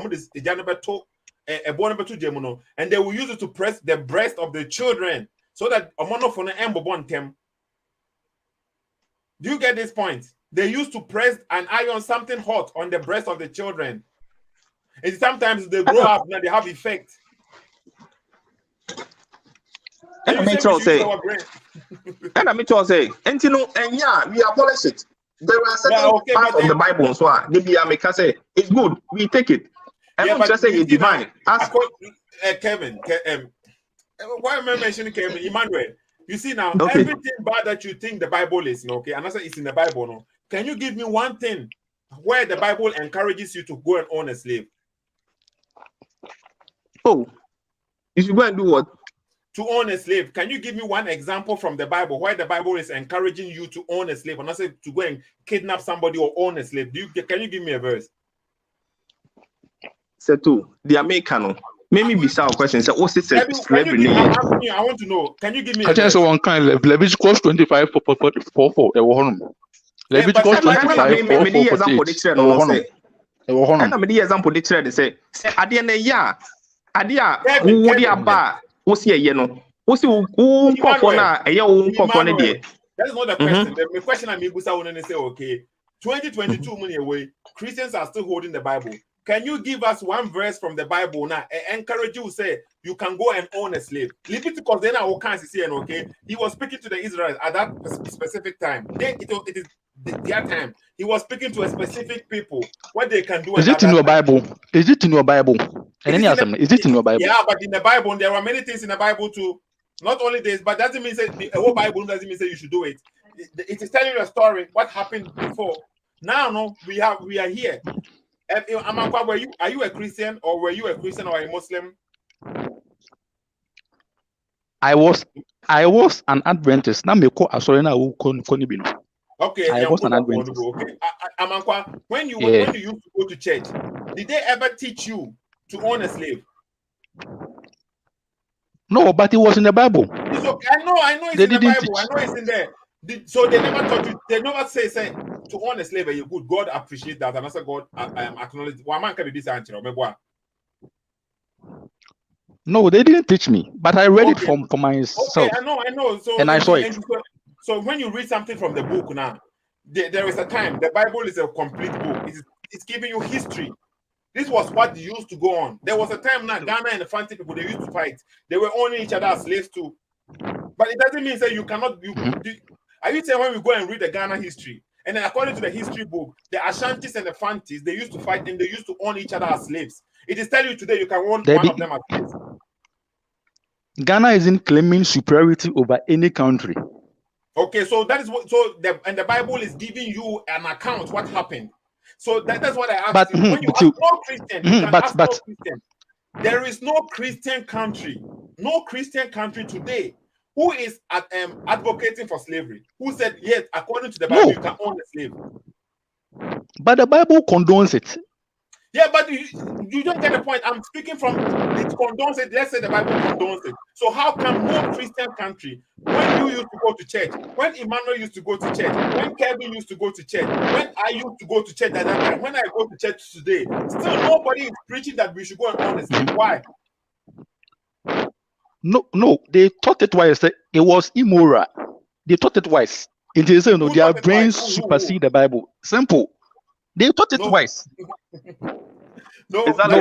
and they will use it to press the breast of the children so that them. Do you get this point? They used to press and iron something hot on the breast of the children, and sometimes they grow up now they have effect. And I say, and you know, and yeah, we abolish it. There are certain parts of the Bible, so maybe I make say it's good, we take it. And I'm just saying it's divine. Kevin, why am I mentioning Kevin? Emmanuel, you see now, everything bad that you think the Bible is, okay, and I say it's in the Bible, no. Can you give me one thing where the Bible encourages you to go and own a slave? Oh, you should go and do what? To own a slave. Can you give me one example from the Bible where the Bible is encouraging you to own a slave and not say to go and kidnap somebody or own a slave? Can you give me a verse? Setu, the American. Maybe be some question. So what's it say? I want to know. Can you give me a verse? One kind of Leviticus 25 for Leviticus 25 What's here, no? What's you for now? A young company there. That's not the question. The question I'm going to say, okay, 2022 money away, Christians are still holding the Bible. Can you give us one verse from the Bible now? Encourage you say you can go and own a slave. Leviticus then I can't see okay. He was speaking to the Israelites at that specific time. It is their time. He was speaking to a specific people what they can do. Is it in your Bible? Is it in your Bible? And any other? Is it in your Bible? Yeah, but in the Bible there are many things in the Bible too. Not only this, but doesn't mean that the whole Bible doesn't mean that you should do it. It is telling you a story what happened before. Now, no, we are here. Amakwa, are you a Christian or were you a Christian or a Muslim? I was an Adventist. Now me ko asorena wo konibino. Okay, I was an Adventist. Okay. Amankwa, when you used to go to church, did they ever teach you to own a slave? No, but it was in the Bible. So, I know it's in the Bible. I know it's in there. So they never taught you. They never say to own a slave. Are you good? God appreciate that, and also God acknowledge. One man can be this answer. No, they didn't teach me, but I read it for myself. Okay, I know. So and I saw it. So when you read something from the book now, there is a time. The Bible is a complete book. It's giving you history. This was what used to go on. There was a time now, Ghana and the Fanti people, they used to fight. They were owning each other as slaves too. But it doesn't mean that you cannot. Are you saying when we go and read the Ghana history, and then according to the history book, the Ashantis and the Fantis, they used to fight and they used to own each other as slaves. It is telling you today you can own one of them as slaves. Ghana isn't claiming superiority over any country. Okay, so that is what. So the Bible is giving you an account what happened. So that's what I asked. But you. When you ask no Christian, you can ask no Christian. There is no Christian country today who is advocating for slavery. Who said yes, according to the Bible, you can own a slave. But the Bible condones it. Yeah, but you don't get the point. I'm speaking from it condones it. Let's say the Bible condones it. So how come no Christian country, when you used to go to church, when Emmanuel used to go to church, when Kevin used to go to church, when I used to go to church at that time, when I go to church today, still nobody is preaching that we should go and own a slave. Why? No, they taught it twice. It was immoral. They taught it twice. It is their brains supersede the Bible. Simple. They taught it twice. No, exactly.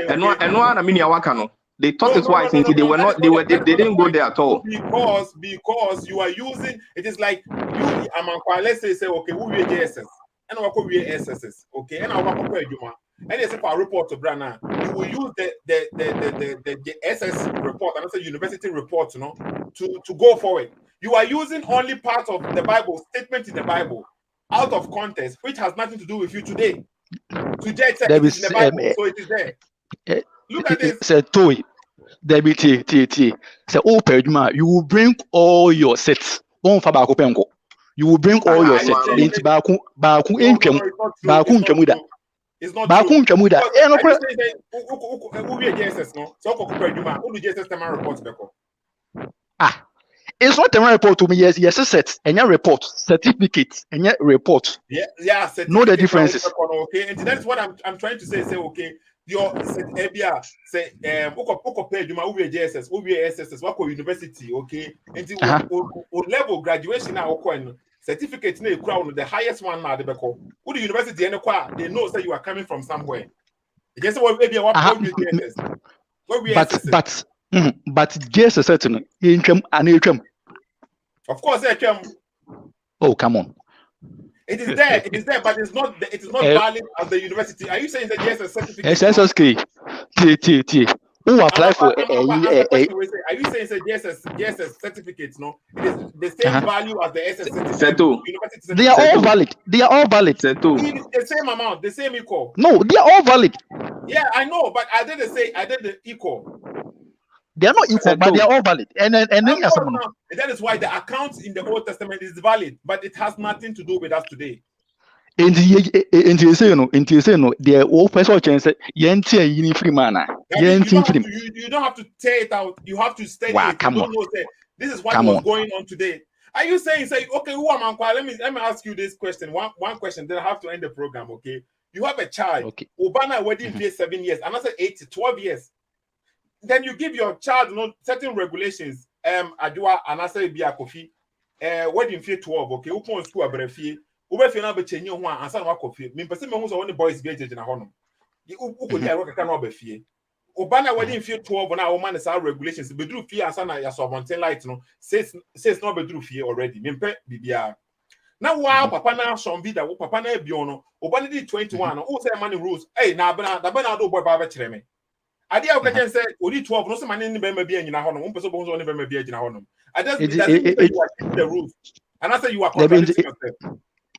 And one I mean, They thought it's wise until they were not. They didn't go there at all. Because you are using it is like you. Let's say okay, who we JSS and we SSS. Okay, and our and they say for a report to Brana, you will use the SS report and also university report, to go forward. You are using only part of the Bible statement in the Bible out of context, which has nothing to do with you today. Today it's in the Bible, so it is there. Look at this. Say toy. There be T. Say you will bring all your sets. You will bring all your sets. It's not true. It's not a report to me. Yes, a set and your report, certificate and your report. Yeah. Know the differences. Okay, and that's what I'm trying to say. Say okay. Your say pay you my JSS, SSS, university, okay, and level graduation now certificate na crown the highest one now the who the university they know that you are coming from somewhere. Just what maybe what JSS. But JSS certain and of course oh come on. It is there, but it is not valid as the university. Are you saying that JSS certificate? SSK. Who apply for are you saying that JSS certificates? No, it is the same value as the SS certificate. They are all valid. The same amount, the same equal. No, they are all valid. Yeah, I know, but I didn't say I did the equal. They are not equal, but they are all valid. And that is why the accounts in the Old Testament is valid, but it has nothing to do with us today. You the old person chance free man. You don't have to tear it out. You have to study it. Come on. This is what was going on today. Are you saying okay, who am I? Let me ask you this question. One question, then I have to end the program. Okay. You have a child. Okay. Obana wedding 7 years, another 12 years. Then you give your child certain regulations. Adua anasa bia kofi. Wedding fee 12. Okay, upon school abrefie. Ube na be chenye ho ansa na wakofi. Me pese me hu so when the boys be eje na hono. Uko dia ro kaka na obefie. Obana wedding fee 12 na o man say regulations. Bedru fee ansa na ya so mountain light no. Says no bedru fee already. Me mpe bibia. Now wow papa na shombi da papa na ebio no. Obana di 21 no. O say man rules. Hey na bana do boy ba be kire me. Ade a can say odi 12 no so man ni be ma bi anyina hono. Mo pese bo so ni be ma bi anyina hono. I just the rules. And I say you are contradicting yourself.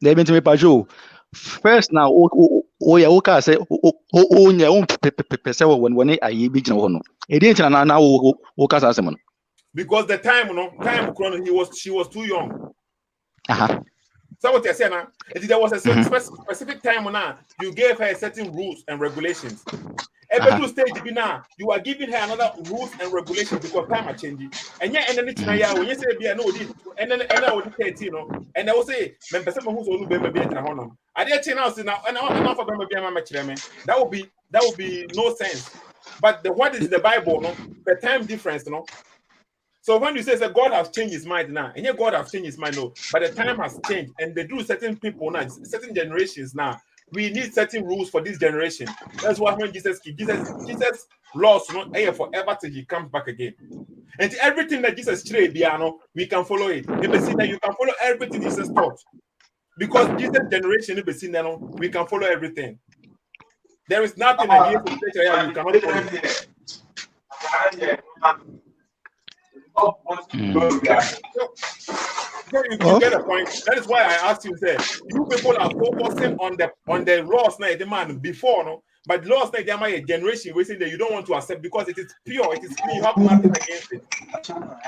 They been to me Pajo. First now, ya oka say nya pese when I be jina hono. E dey na na oka say asem no. Because the time she was too young. So what you say now? There was a specific time now you gave her certain rules and regulations. Every stage now you are giving her another rules and regulations because time are changing. And yet and then when you say be no and then I would 13 and I will say men person who's only be maybe na honum. I dey change now and I for be my children. That would be no sense. But what is the Bible the time difference So when you say that God has changed his mind now, and yet God has changed his mind, no, but the time has changed, and they do certain people now, certain generations now. We need certain rules for this generation. That's why when Jesus laws not here forever till he comes back again. And everything that Jesus trade, we can follow it. You can follow everything Jesus taught. Because Jesus generation, we can follow everything. There is nothing against the church you cannot follow. You get a point. That is why I asked you, you people are focusing on the laws now, the man before, no? But laws like there might a generation we say that you don't want to accept because it is pure, it is clean, you have nothing against it.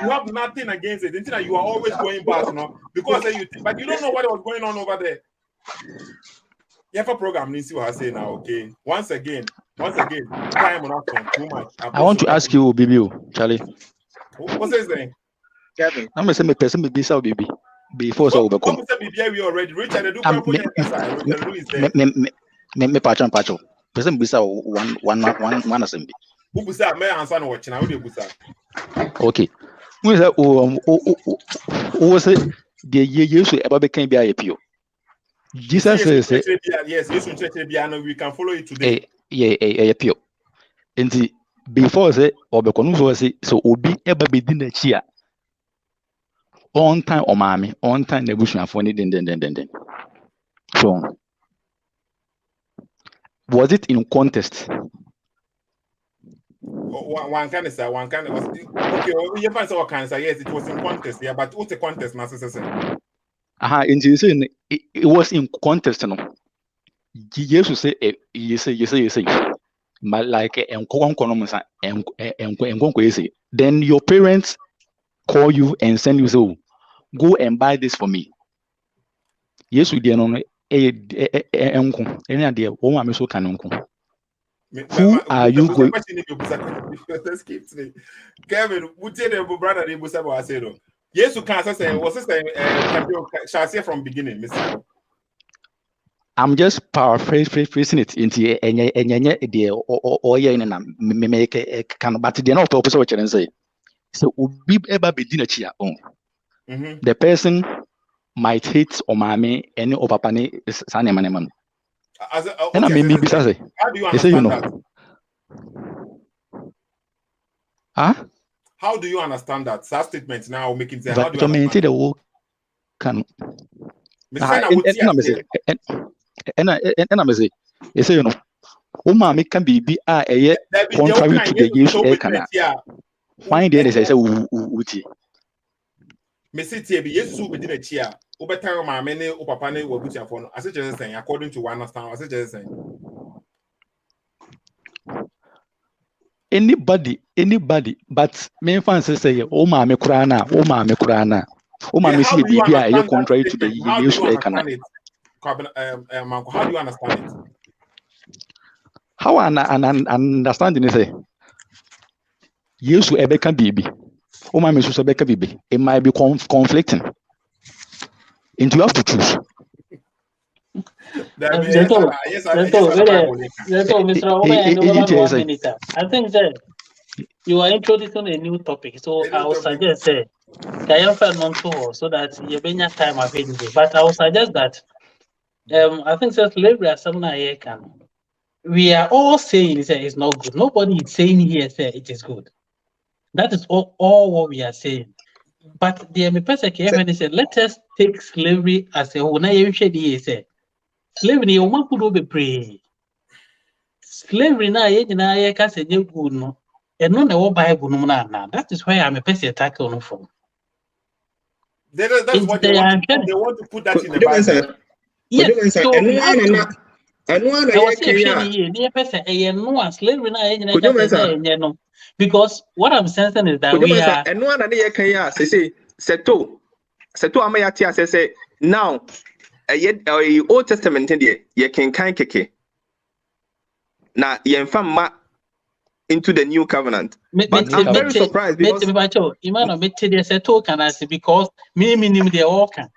You have nothing against it. Until you are always going back, because but you don't know what was going on over there. You have a program, you see what I say now, okay? Once again, time on too much. I want to ask you, Bibi, Charlie. What's his name? Kevin. I'm going to say person be this baby before so we come. We already Richard do me patch. Person be so one assembly. Who busa me answer no watch na we dey busa. Okay. We say o say the yesu eba be kan bia pio. Jesus says yes, we can follow it today. Yeah, pio. Enti before say obekonu so obi eba bedi na chi a on time omami on time nebusuafo ni den. So was it in contest? One can say one can okay. You find what can say yes, it was in contest. Yeah, but what's the contest now? It was in contest. No, Jesus say you say. But like then your parents call you and send you so go and buy this for me. Yes, we did no who are you going? Kevin, would you the brother they was about say no? Yes, you can't say was shall say from beginning, Mr. I'm just paraphrasing it into the or make a kind of but they're not opposite what you say. So be ever be dinner chia on. The person might hate or mammy any or papani is Sunny man. And I mean, maybe say, how do you understand that? Huh? How do you understand that? That statement now making say, how do you understand the whole can and I say, you say, Oma can be a contrary to the use a canal. Find the say, Uti. Messi be yes, who within a chair. Over time, my many Opapane were put upon, as it is saying, according to one understand, as it is saying. Anybody, but main fans say, Oh, Mamma Kurana, Oh, Mamma, see, be contrary to the use a canal. How do you understand it? How I understand it say, yes, to Rebecca baby. Oh, my Miss Rebecca baby. It might be conflicting. And you have to choose. I think that you are introducing a new topic, so I would suggest so that you bring your time available. But I would suggest that I think that slavery as something I can. We are all saying it's not good. Nobody is saying here it is good. That is all what we are saying. But the person said, let us take slavery as a whole. Slavery, you could be pray. Slavery na ye can say good no. And no Bible no na. That is why I'm a person tackle no from. That's what they want to put that in the Bible. Yes, so because what I'm sensing is that we are and one say Seto Amayatia say now a Old Testament in ye can keke na ye ma into the new covenant. But I'm very surprised because they all can.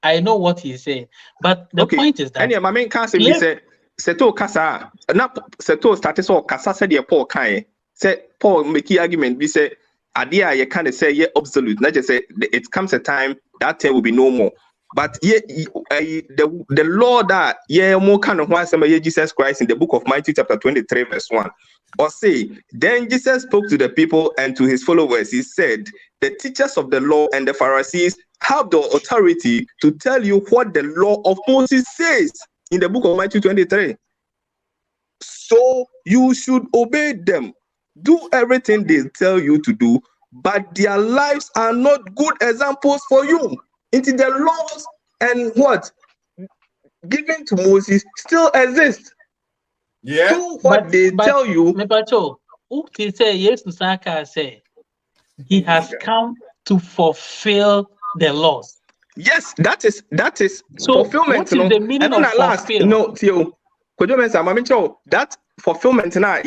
I know what he's saying, but the point is that any my main cancer we say Seto Kasa not Seto status or Kasa said your Paul Kai say Paul make argument we say idea you kind of say yeah absolute not just say it comes a time that time will be no more. But yeah, the law that more kind of one Jesus Christ in the book of Matthew chapter 23 verse 1 or say then Jesus spoke to the people and to his followers. He said the teachers of the law and the Pharisees have the authority to tell you what the law of Moses says in the book of Matthew 23. So you should obey them. Do everything they tell you to do, but their lives are not good examples for you. Into the laws and what given to Moses still exist. Yeah. Do what they tell you. He has come to fulfill the laws. Yes, that is so fulfillment. What is the meaning of fulfill? No, Theo. That fulfillment now,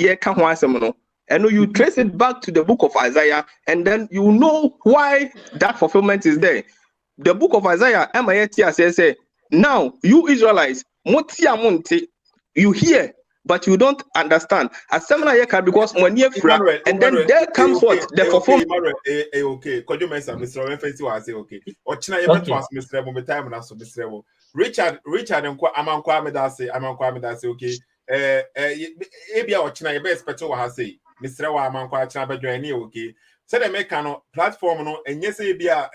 and you trace it back to the book of Isaiah, and then you know why that fulfillment is there. The book of Isaiah, says, now you Israelites, you hear, but you don't understand. As because when you and then there comes what the fulfillment. Okay, could you mention Mr. Wenfensi was okay? Or China Mr. Moment time and also Mr. Richard and Aman Kwame that say, okay. Ebia or China best petrol has say. Mr. Wa man kwa chana join ni okay. So the make no platform no enye say bia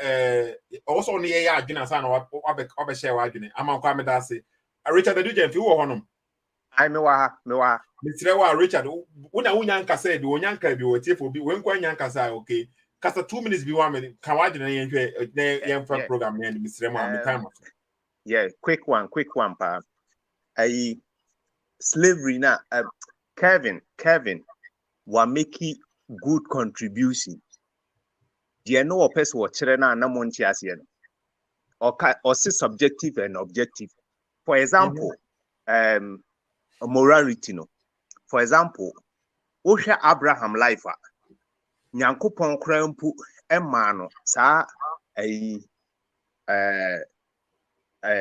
also on the ya adwena sa na obe share wa adwene ama kwa me da say Richard Adujem fi wo honom. I me wa Mr. Wa Richard una unya nkasa bi onya nka bi o tiefo bi wen kwa nya nkasa okay. Kasa 2 minutes bi 1 minute kan wa adwene yen yen program yen Mr. Mo am time. Yeah, quick one pa. Slavery na Kevin wa making good contribution. The no a person wa chere na monti ase no. Or say subjective and objective. For example, morality no. For example, ohwe Abraham life a Nyankopon kra mpu ema no sa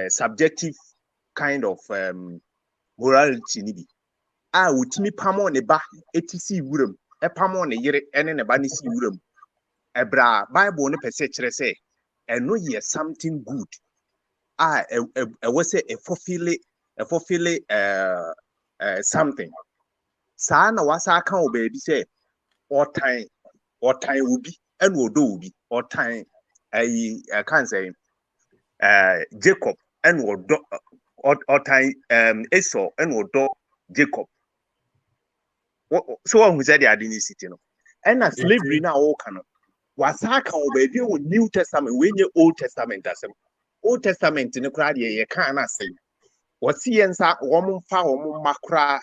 subjective kind of morality ni bi utimi pamo ne ba etisi wuram pamo ne yere ene ne ba ne si wuram ebra Bible ne pese kire say eno ye something good was say a fulfill something sa na wasa kan obabi say all time will be and will be all time I can't say Jacob and or time Esau and would Jacob. So who said the identity no? And a slavery now all can was baby with New Testament when your Old Testament as Old Testament in the crowd ye can't say. What see and sa woman found macra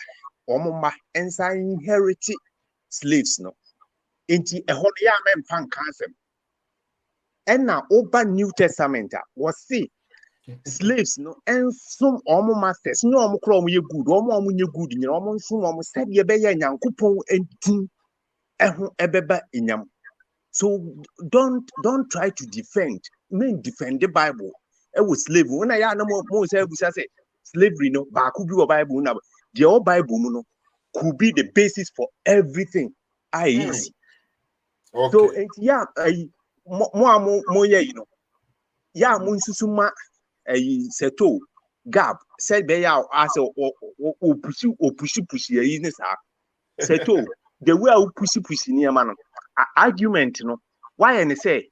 or and inherited slaves no. Into a whole man fan cancer. And now open New Testament was see slaves no and some omo masters no omo kro ye good omo nye good nyina omo nso omo said ye be ye Nyankopon entin eho ebeba enyam. So don't try to defend the Bible was slavery when I no mo say slavery no ba could be Bible na the old Bible no could be the basis for everything easy. Okay. So yeah mo ye you know ya mo nsusuma seto gap said be ya as o push yi ni sa seto the way o push ni ma no argument no why and say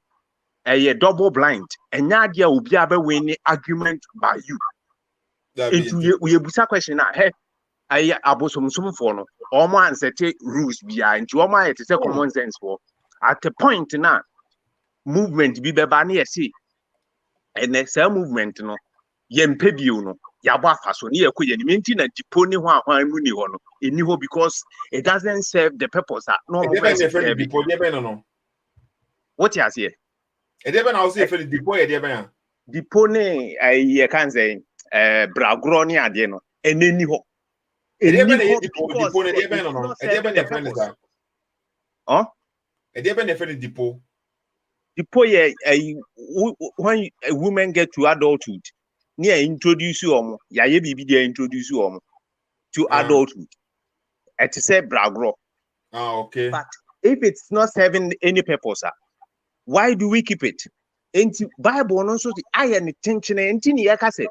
a double blind enya dia obi abe win argument by you into we busa question na hey ayi abosomsom for no omo answer rules bia into omo ayi say common sense for at the point na movement bi beba na yesi and next movement no yempe bio no yabo afaso ne yakoye ni menti na dipo ni ho ahwan mu ni ho no eni ho because it doesn't serve the purpose no no what you say e dey be na o say for dipo e dey be ya dipo ne ye kan say bragro ni ade no eneni ho e dey be na dipo ne dey be no e dey be na friend that e dey be na friend dipo when a woman get to adulthood, near introduce you ya bibi they introduce you to adulthood. It is a bragro. Okay. But if it's not serving any purpose, why do we keep it? Into Bible no so I any tension entini yaka say.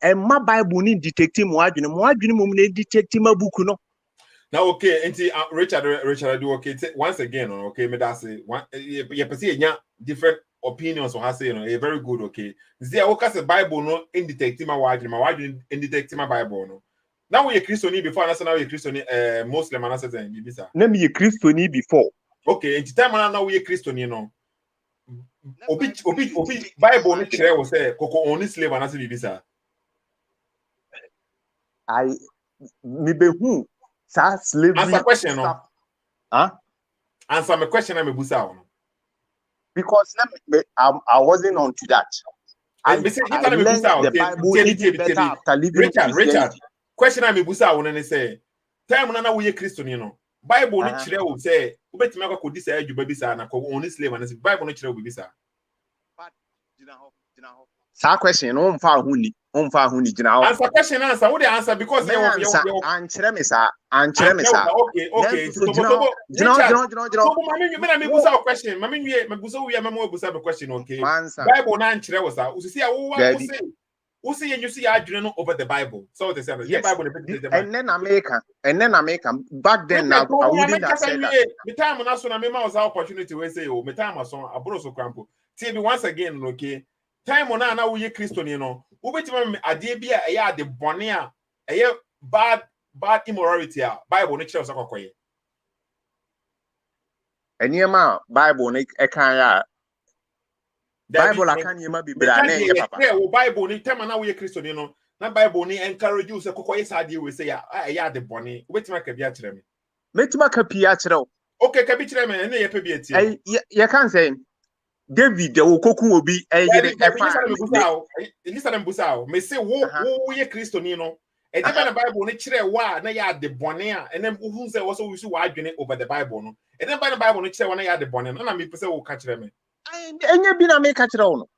And my Bible need detective mo adwene mo need detective ma book no. Now, okay, and Richard, do okay. Once again, okay, me that say one. You perceive different opinions on how say very good. Okay, see, I say Bible no in detective my wife in detective my Bible no. Now we a Christian before, and now we a Christian Muslim, and I say Bibisa. Let me a Christian before. Okay, in time now we a Christian, Obi Bible no clear was say koko only slave and I say Bibisa. Me be who. Slavery. Answer question, no? Answer my question. I'm a busa. Because I wasn't on to that. I learned the Bible Richard. Question I'm a busa. When I say, time when I we a Christian, Bible no chire will say, "Ubeti me ko disa eju baby sa na ko only slave and Bible no chire will be sa." Sa question on fa huni jina. Answer question answer. What the answer because you answer me sa. Okay. So me busa question. Mami me busa we me busa the question okay. Bible na nchire wo sa. Usisi a wo say. who say you see adwene over the Bible. So they say the Bible and then America back then now I wouldn't have said that. The time when I saw me was opportunity we say oh me time was on abro so crampo. See me once again okay. Time on na we Christian you know. Ubetima ade bia eya de bone a eya bad immorality a Bible no kire us akokoye. Eniema Bible no ekan ya Bible akan yema bibira na ye papa. Bible ni time na we Christian you know. Na Bible ni encourage you say kokoye sade we say eya de bone. Ubetima ka bia kire me. Metima ka pia kire o. Okay, ka bi kire me na ye pa bia tie. You can say David the wokoku obi eyere listen busao me say wo ye Kristo ni no e dey na Bible ni kire wa na ya de bone a enem hu say wo so we wa adwene over the Bible no e dey na Bible ni kire wa na ya de bone no na me pese wo ka kire me enye bi na me ka kire wo no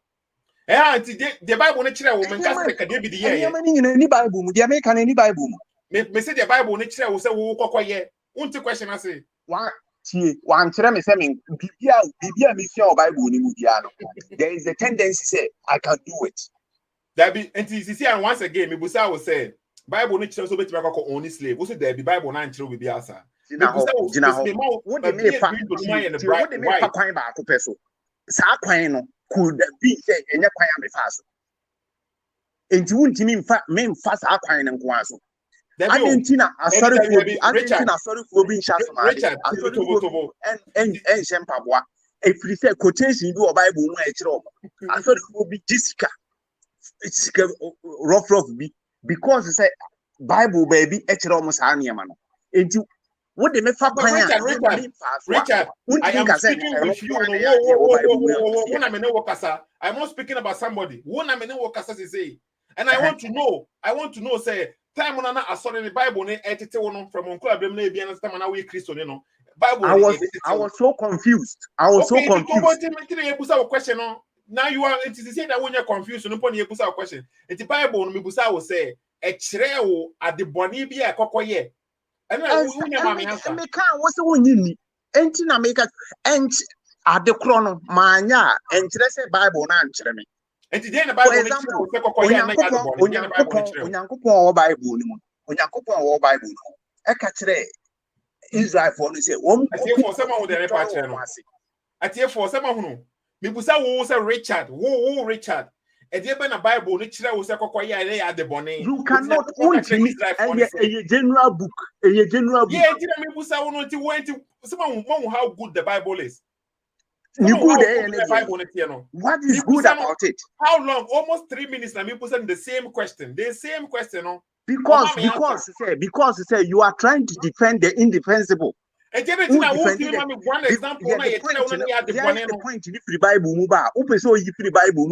anti the Bible ni kire wo me ka say ka David ye enye mani nyina ni Bible mu dia me ka na ni Bible mu me say the Bible ni kire wo say wo kokoye unti question ase wa one tell me saying Bibia mission Bible ni mu bia no there is a tendency say I can do it that be and see and once again me busa will say Bible ni kire so beti makọ only slave wo say there be Bible na nkire we bi asa jina ho wo de me fa kwan ba akopɛ so saa kwan no could be say enye kwan am fa so enti wuntimi mfa saa kwan no nko aso Argentina sorry for being shot Richard and Shempaboa if you say quotation do Bible no e kire o sorry for be Jessica it's rough be because say Bible baby e kire o mo saa niam no enti what they me fa pan Richard I am speaking with you I'm not speaking about somebody say and I want to know say time when I saw in the Bible from Uncle Abraham na we Christian no Bible I was so confused question now you are it is say that when you're confused no pon you busa question the Bible no me busa will say e kire wo ade boni bi e kokoye and we mama answer me kan wo se wonyi ni enti na me ka ent ade kro no manya enkyere say Bible na nkire me enti dey na Bible no kire kokoye na ya de boni Onyankopon wo Bible ni mu Onyankopon wo Bible no e ka kire Israel for no say wom for some of the repatriate no atie for some hunu me busa wo say Richard e dey be na Bible no kire wo say kokoye na ya de boni you cannot ultimate a general book yeah did me busa wo no ti went some how good the Bible is. What is good about it? How long? Almost 3 minutes. Now, people saying the same question. No? Because say you are trying to defend the indefensible. One example. The point in the Bible, Muba. Open so you free Bible.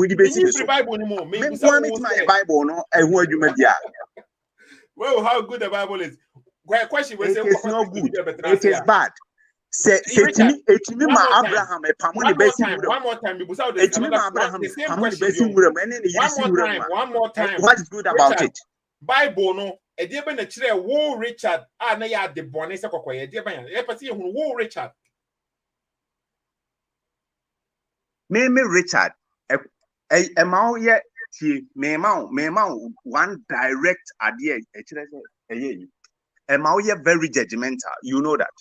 Bible no. I want you media. Well, how good the Bible is. Question it is not good. It is bad. Say etimi ma Abraham e pamo ne besi wura one more time etimi ma Abraham pamo ne besi wura me ne yisi wura one more time what is good about it Bible no e dey be na kire wo Richard na ya de bone se kokoye dey be ya pese ehunu wo Richard me Richard e ma o ye ti me ma one direct idea e kire se eye e ma o ye very judgmental you know that.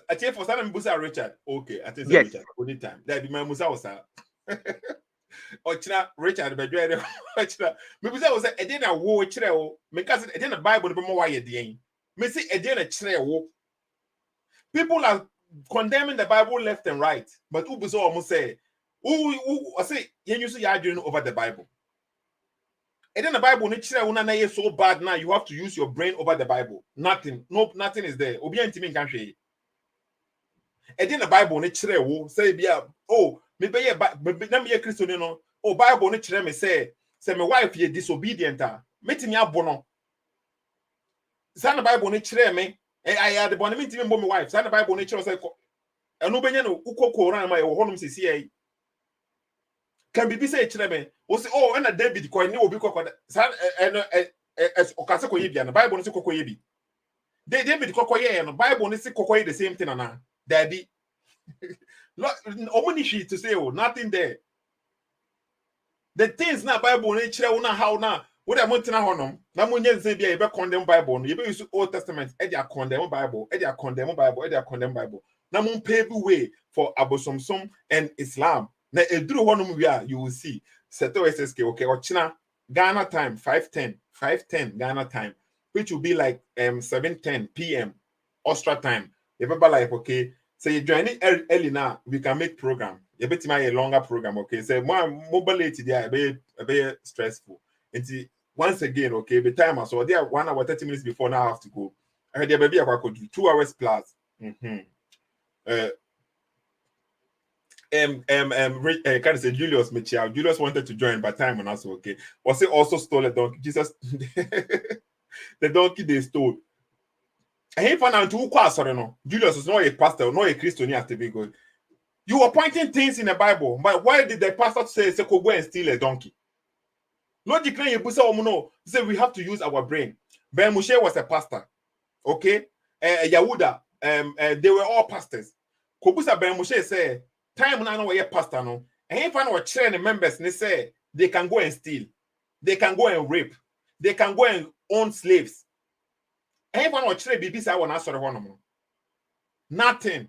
I tell for some Musa Richard. Okay, I think yes. Richard. Only time. That be my Musa was Ochina Richard be dwere. Ochina. Me Musa was e dey na wo kire wo. Me ka say e dey na Bible be mo wa ye dey. Me say e dey na kire wo. People are condemning the Bible left and right, but who be so almost say I say you use your arguing over the Bible. And then the Bible is so bad now you have to use your brain over the Bible. Nothing is there. Obi antimi kan hwe. And then the Bible ne kire wo say bia oh me be na me Christian no oh Bible ne kire me say my wife ye disobedient metimi abo no. Say the Bible ne kire me I had the born me ntimi mbo me wife. Say the Bible ne kire say eno benya no ukoko ran ma ye wo honum sisi ai. Can be say kire me o say oh na David ko ni obi kokko say o ka se ko ye bia no Bible ne se kokko ye bi David kokko ye no Bible ne se kokko ye the same thing na daddy omoni she to say oh nothing there The things na Bible na chire una how na what am tina honom na munye say bia e be condemn Bible no you be use Old Testament e dey condemn Bible e dey condemn Bible e dey condemn Bible na mun pave way for abosomsom and Islam na eduru honom wi a you will see Seto SSK okay ochina Ghana time 5:10 Ghana time which will be like 7:10 p.m. Austria time. If ever like okay, so you join it early now, we can make program. You bet a longer program, okay? So more mobility there, a bit stressful. And once again, okay, the time so there 1 hour 30 minutes before now I have to go. I heard there maybe I could do 2 hours plus. Kind of say Julius Michel. Julius wanted to join, but time on us okay. Was it also stole a donkey? Jesus, the donkey they stole. And he found out who was no. Julius was not a pastor, not a Christian at the big good. You were pointing things in the Bible, but why did the pastor say go and steal a donkey? Logically, you say we have to use our brain. Ben Moshe was a pastor, okay? Yahuda, they were all pastors. Kobusa Ben Moshe say time now no pastor no. And he found out train members and say they can go and steal, they can go and rape, they can go and own slaves. And he found out train BBC I want to answer one more. Nothing.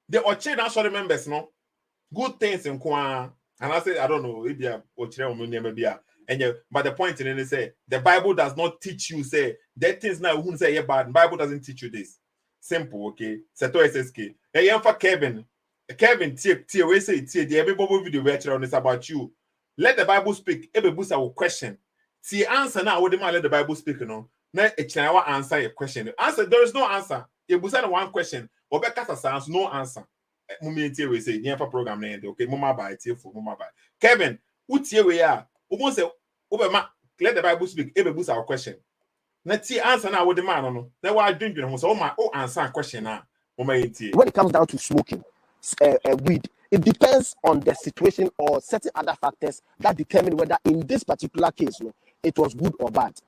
The Oche national members no good things in Kwa. And I say I don't know if you are Oche or maybe and but the point in it is say the Bible does not teach you say that things now who say bad. The Bible doesn't teach you this. Simple, okay? Seto SSK. Hey, for Kevin. Kevin, tie we say tie the everybody video we on this about you. Let the Bible speak. Every boost our question. See answer now. What the man let the Bible speak? No, now it's now answer your question. Answer there is no answer. You boost one question. Obeka sans no answer. Mummy tie we say near for program na okay. Mama by tie for mama by. Kevin, who tie we are? Who say Obama let the Bible speak. Every boost our question. Now tie answer now. What the man no. Now what drink you? So my answer question now. When it comes down to smoking. Weed, it depends on the situation or certain other factors that determine whether in this particular case it was good or bad.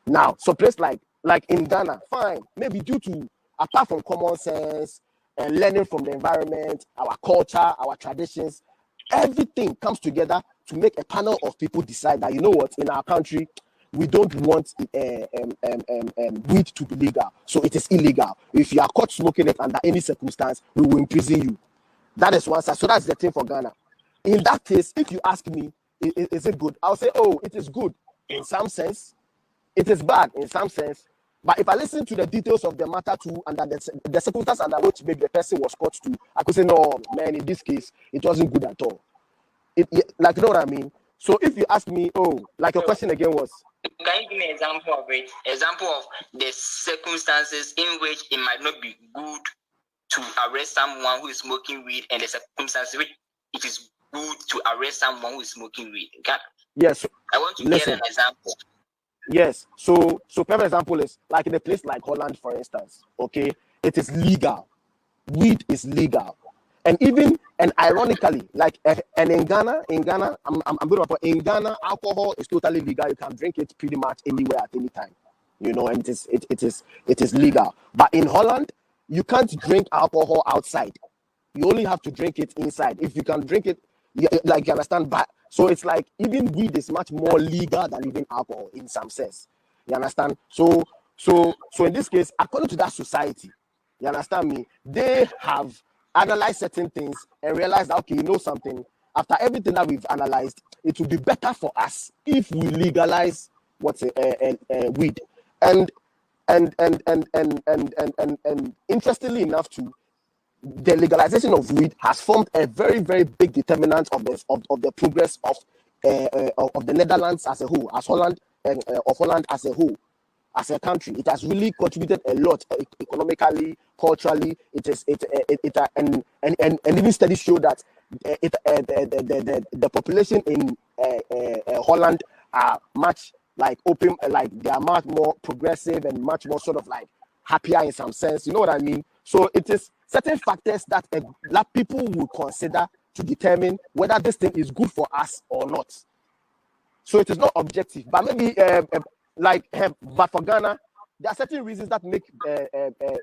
Now, so place like in Ghana, fine, maybe due to apart from common sense and learning from the environment, our culture, our traditions, everything comes together to make a panel of people decide that, you know what, in our country we don't want weed to be legal, so it is illegal. If you are caught smoking it under any circumstance, we will imprison you. That is one side. So that's the thing for Ghana. In that case, if you ask me, is it good? I'll say, oh, it is good in some sense. It is bad in some sense. But if I listen to the details of the matter too, and the circumstance under which maybe the person was caught to, I could say, no, man, in this case, it wasn't good at all. Like, you know what I mean? So if you ask me, oh, like your question again was? Can you give me an example of it? Example of the circumstances in which it might not be good to arrest someone who is smoking weed, and the circumstances which it is good to arrest someone who is smoking weed. Yes. I want to get an example. Yes. So perfect example is like in a place like Holland, for instance. Okay, it is legal. Weed is legal, and ironically, like and in Ghana, I'm good about in Ghana, alcohol is totally legal. You can drink it pretty much anywhere at any time, you know, and it is legal. But in Holland, you can't drink alcohol outside. You only have to drink it inside. If you can drink it, like you understand, but so it's like even weed is much more legal than even alcohol in some sense. You understand? So in this case, according to that society, you understand me, they have analyzed certain things and realized that, okay, you know something, after everything that we've analyzed, it would be better for us if we legalize what's weed. And interestingly enough, too, the legalization of weed has formed a very, very big determinant of the progress of the Netherlands as a whole, as Holland of Holland as a whole, as a country. It has really contributed a lot economically, culturally. And even studies show that the population in Holland are much like open, like they are much more progressive and much more sort of like happier in some sense. You know what I mean? So it is certain factors that people will consider to determine whether this thing is good for us or not. So it is not objective, but maybe but for Ghana, there are certain reasons that make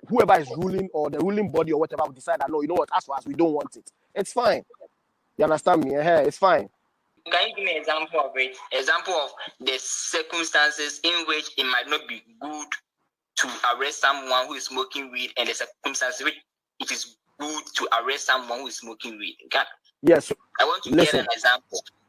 whoever is ruling or the ruling body or whatever will decide that no, you know what, as for us, we don't want it. It's fine. You understand me? It's fine. can you give me an example of it? Example of the circumstances in which it might not be good to arrest someone who is smoking weed, and the circumstances which it is good to arrest someone who is smoking weed. Okay? Yes. I want to Listen. get an example.